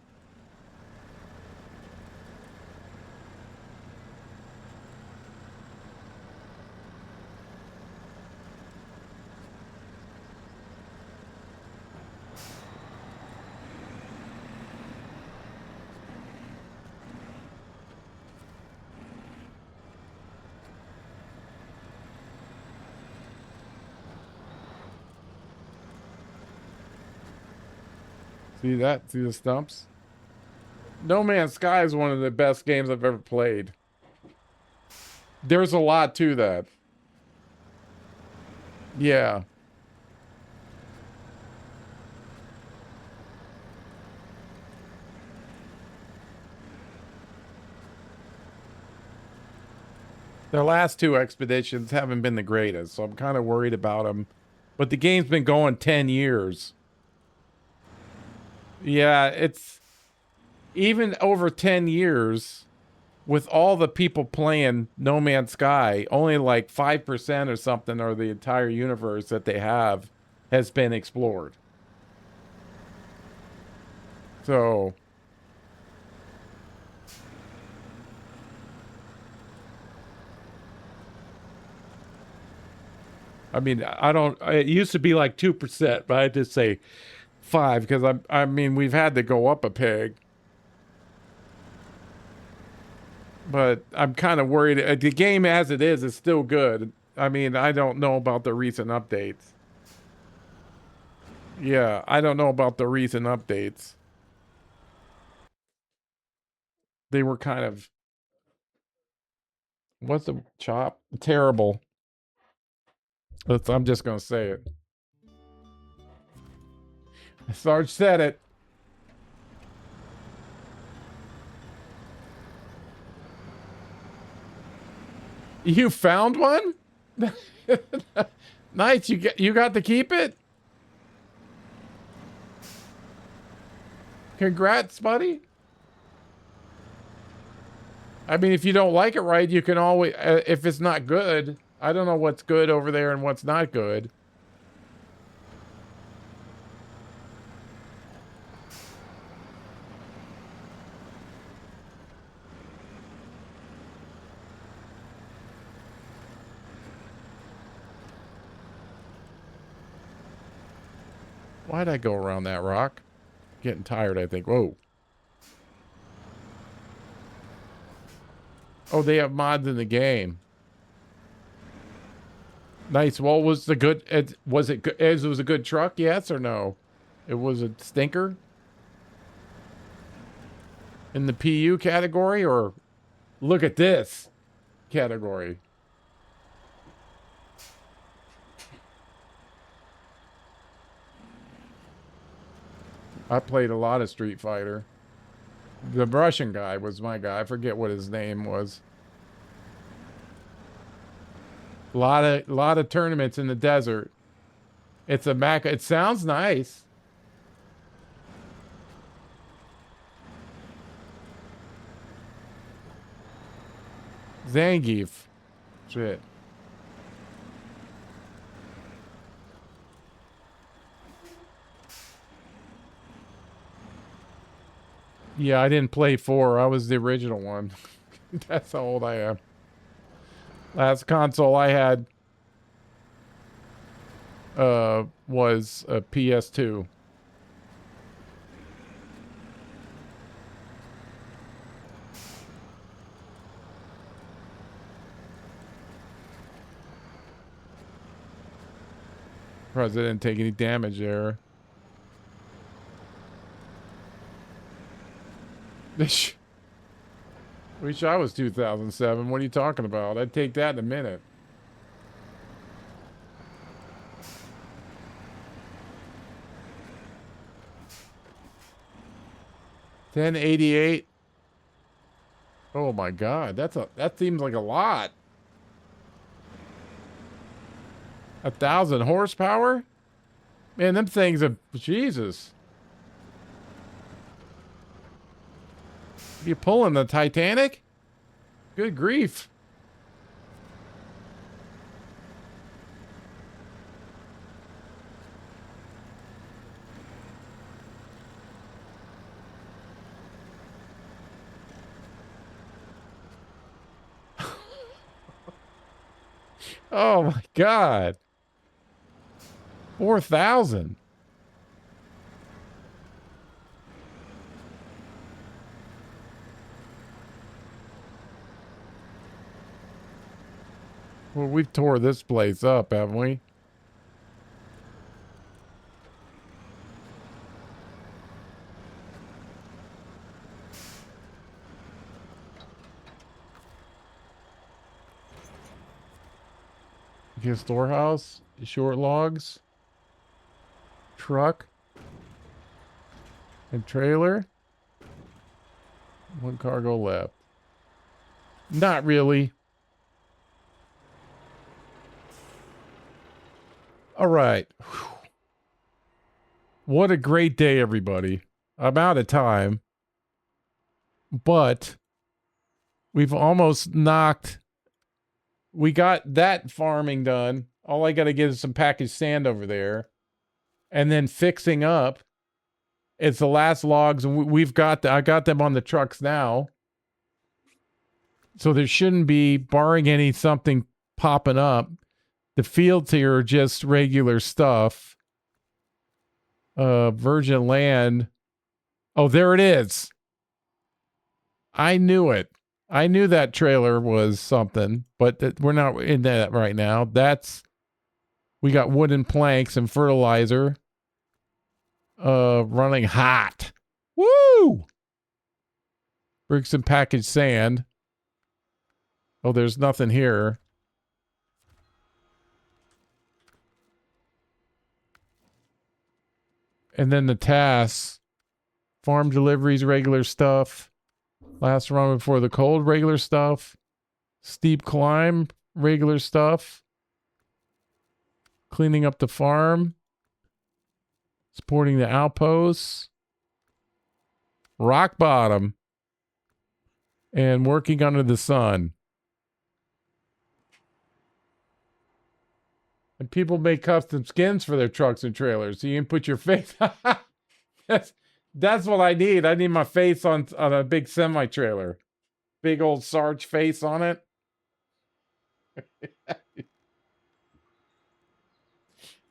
See that? See the stumps? No Man's Sky is one of the best games I've ever played. There's a lot to that. Yeah. The last two expeditions haven't been the greatest, so I'm kind of worried about them. But the game's been going 10 years. Yeah, it's even over 10 years with all the people playing No Man's Sky, only like 5% or something or the entire universe that they have has been explored. So, I mean, I don't. It used to be like 2%, but I just say 5 because I mean, we've had to go up a peg. But I'm kind of worried. The game as it is still good. I mean, I don't know about the recent updates. Yeah, I don't know about the recent updates. They were kind of, what's the chop? Terrible. I'm just gonna say it. Sarge said it. You found one? Nice. You got to keep it? Congrats, buddy. I mean, if you don't like it right, you can always, if it's not good, I don't know what's good over there and what's not good. Why'd I go around that rock? Getting tired, I think. Whoa. Oh, they have mods in the game. Nice. Well, was the good? Was it good? It was a good truck? Yes or no? It was a stinker. In the PU category, or look at this category. I played a lot of Street Fighter. The Russian guy was my guy. I forget what his name was. A lot of tournaments in the desert. It's a Mac. It sounds nice. Zangief. Shit. Yeah, I didn't play 4. I was the original one. That's how old I am. Last console I had was a PS2. Surprised I didn't take any damage there. Wish I was 2007. What are you talking about? I'd take that in a minute. $10.88. Oh my god, that seems like a lot. 1,000 horsepower? Man, them things are Jesus. You pulling the Titanic? Good grief. Oh my god. 4,000. Well, we've tore this place up, haven't we? Okay, storehouse, short logs, truck, and trailer. One cargo left. Not really. All right. What a great day, everybody. I'm out of time, but we've almost knocked. We got that farming done. All I got to get is some packaged sand over there. And then fixing up. It's the last logs, and we've got I got them on the trucks now. So there shouldn't be, barring any something popping up, The fields here are just regular stuff. Virgin land. Oh, there it is. I knew it. I knew that trailer was something, but we're not in that right now. We got wooden planks and fertilizer. Running hot. Woo! Bricks and packaged sand. Oh, there's nothing here. And then the tasks. Farm deliveries, regular stuff. Last run before the cold, regular stuff. Steep climb, regular stuff. Cleaning up the farm. Supporting the outposts. Rock bottom. And working under the sun. And people make custom skins for their trucks and trailers. So you can put your face. That's what I need. I need my face on a big semi trailer. Big old Sarge face on it.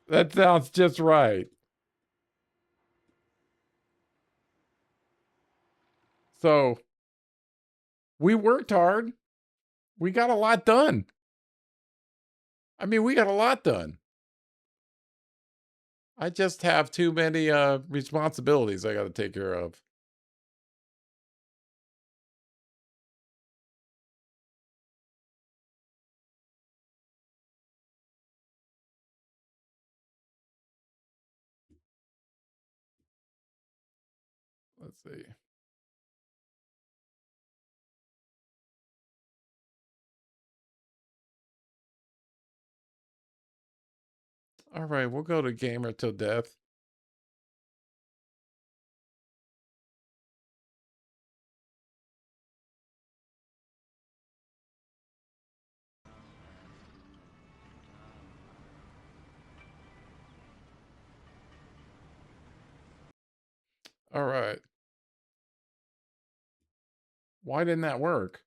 That sounds just right. So we worked hard. We got a lot done. I mean, we got a lot done. I just have too many responsibilities I got to take care of. Let's see. All right, we'll go to Gamer Till Death. All right. Why didn't that work?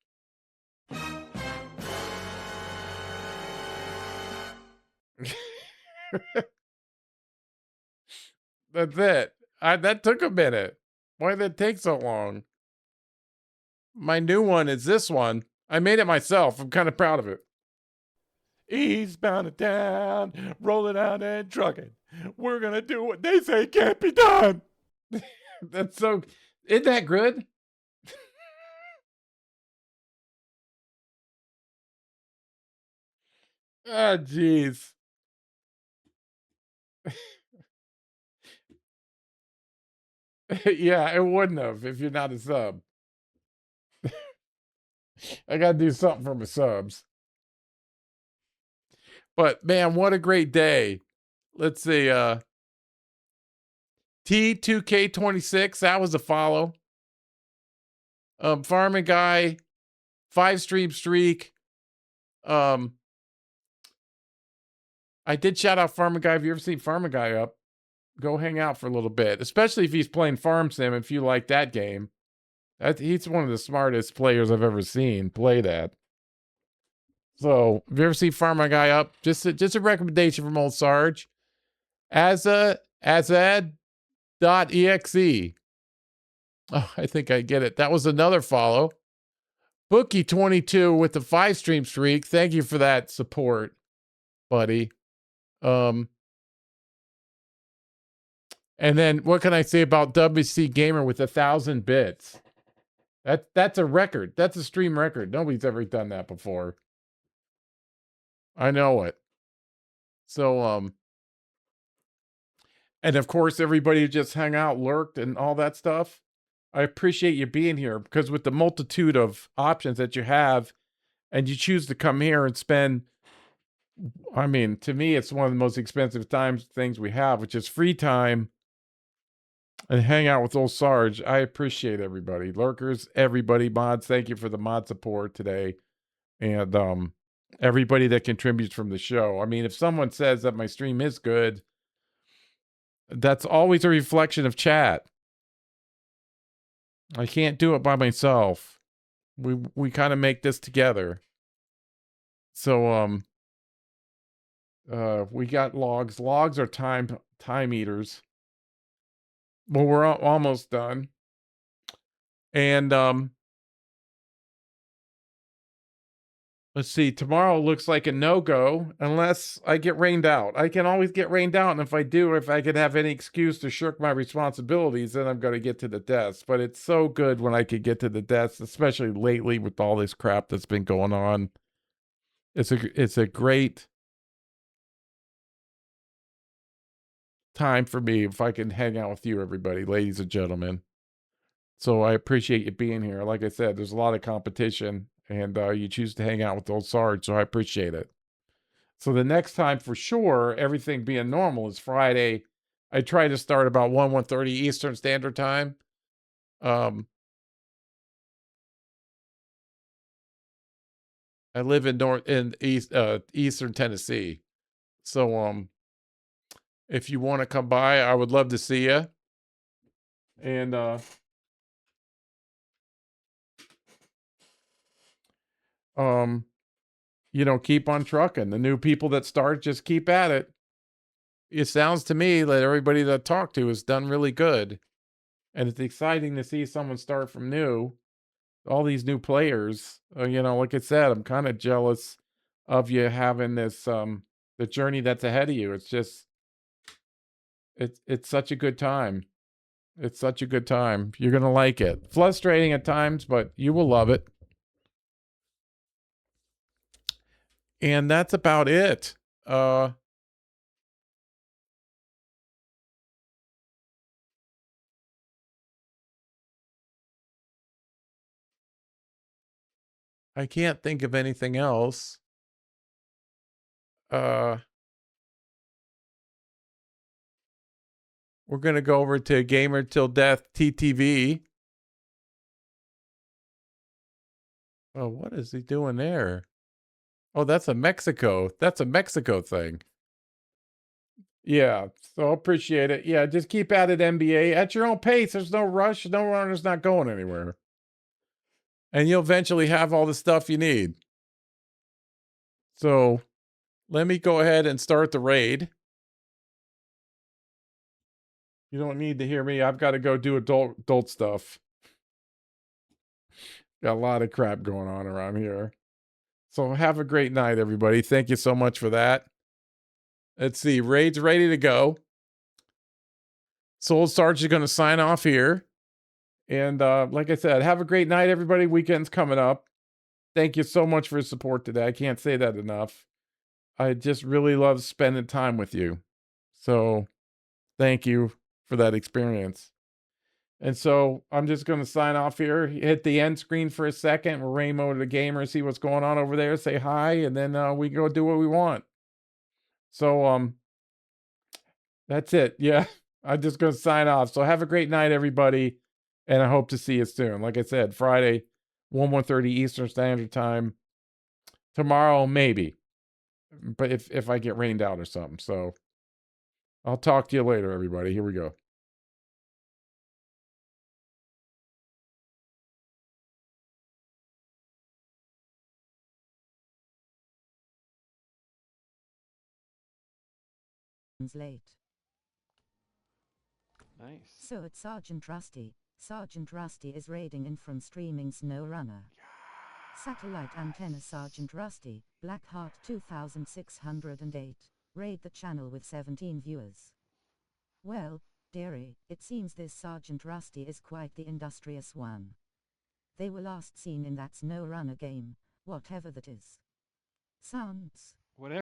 That's it. That took a minute. Why did it take so long? My new one is this one. I made it myself. I'm kind of proud of it.
Eastbound and down, rolling out and trucking. We're gonna do what they say can't be done.
That's so. Isn't that good? Ah, jeez. Yeah, it wouldn't have if you're not a sub. I gotta do something for my subs. But man, what a great day. Let's see. T2K26, that was a follow. Farming Guy, 5-stream streak. I did shout out Farming Guy. If you ever seen Farming Guy up, go hang out for a little bit, especially if he's playing Farm Sim. If you like that game, he's one of the smartest players I've ever seen play that. So if you ever see Farming Guy up, just a recommendation from old Sarge. Azad.exe. Oh, I think I get it. That was another follow. Bookie22 with the 5-stream streak. Thank you for that support, buddy. And then what can I say about WC Gamer with 1,000 bits? That's a record. That's a stream record. Nobody's ever done that before. I know it. So and of course everybody who just hung out, lurked, and all that stuff. I appreciate you being here, because with the multitude of options that you have, and you choose to come here and spend, I mean, to me, it's one of the most expensive things we have, which is free time, and hang out with old Sarge. I appreciate everybody. Lurkers, everybody, mods, thank you for the mod support today. And everybody that contributes from the show. I mean, if someone says that my stream is good, that's always a reflection of chat. I can't do it by myself. We kind of make this together. So We got logs. Logs are time eaters. Well, we're almost done. And let's see. Tomorrow looks like a no-go unless I get rained out. I can always get rained out, and if I do, if I could have any excuse to shirk my responsibilities, then I'm going to get to the desk. But it's so good when I could get to the desk, especially lately with all this crap that's been going on. It's a great time for me if I can hang out with you, everybody, ladies and gentlemen. So I appreciate you being here. Like I said, there's a lot of competition, and you choose to hang out with old Sarge, so I appreciate it. So the next time, for sure, everything being normal, is Friday. I try to start about 1:30 Eastern Standard Time. I live in Eastern Tennessee, so if you want to come by, I would love to see you. And keep on trucking. The new people that start, just keep at it. It sounds to me that everybody that I talked to has done really good. And it's exciting to see someone start from new. All these new players, like I said, I'm kind of jealous of you having this, the journey that's ahead of you. It's just, it's such a good time. It's such a good time. You're going to like it. Frustrating at times, but you will love it. And that's about it. I can't think of anything else. We're going to go over to Gamer Till Death TTV. Oh, what is he doing there? Oh, that's a Mexico. That's a Mexico thing. Yeah, so appreciate it. Yeah, just keep at it, NBA, at your own pace. There's no rush. Snowrunner's not going anywhere. And you'll eventually have all the stuff you need. So let me go ahead and start the raid. You don't need to hear me. I've got to go do adult stuff. Got a lot of crap going on around here. So have a great night, everybody. Thank you so much for that. Let's see. Raid's ready to go. Soul Sarge is going to sign off here. And like I said, have a great night, everybody. Weekend's coming up. Thank you so much for your support today. I can't say that enough. I just really love spending time with you. So thank you for that experience. And so I'm just going to sign off here. Hit the end screen for a second. We'll rain mode the gamer, see what's going on over there, say hi, and then we go do what we want. So that's it. Yeah, I'm just going to sign off. So have a great night, everybody, and I hope to see you soon. Like I said, Friday, 1:30 Eastern Standard Time. Tomorrow, maybe, but if I get rained out or something. So I'll talk to you later, everybody. Here we go.
Late.
Nice.
So it's Sergeant Rusty. Sergeant Rusty is raiding in from streaming Snowrunner. Satellite antenna Sergeant Rusty, Blackheart 2608. Raid the channel with 17 viewers. Well, dearie, it seems this Sergeant Rusty is quite the industrious one. They were last seen in that Snowrunner game, whatever that is. Sounds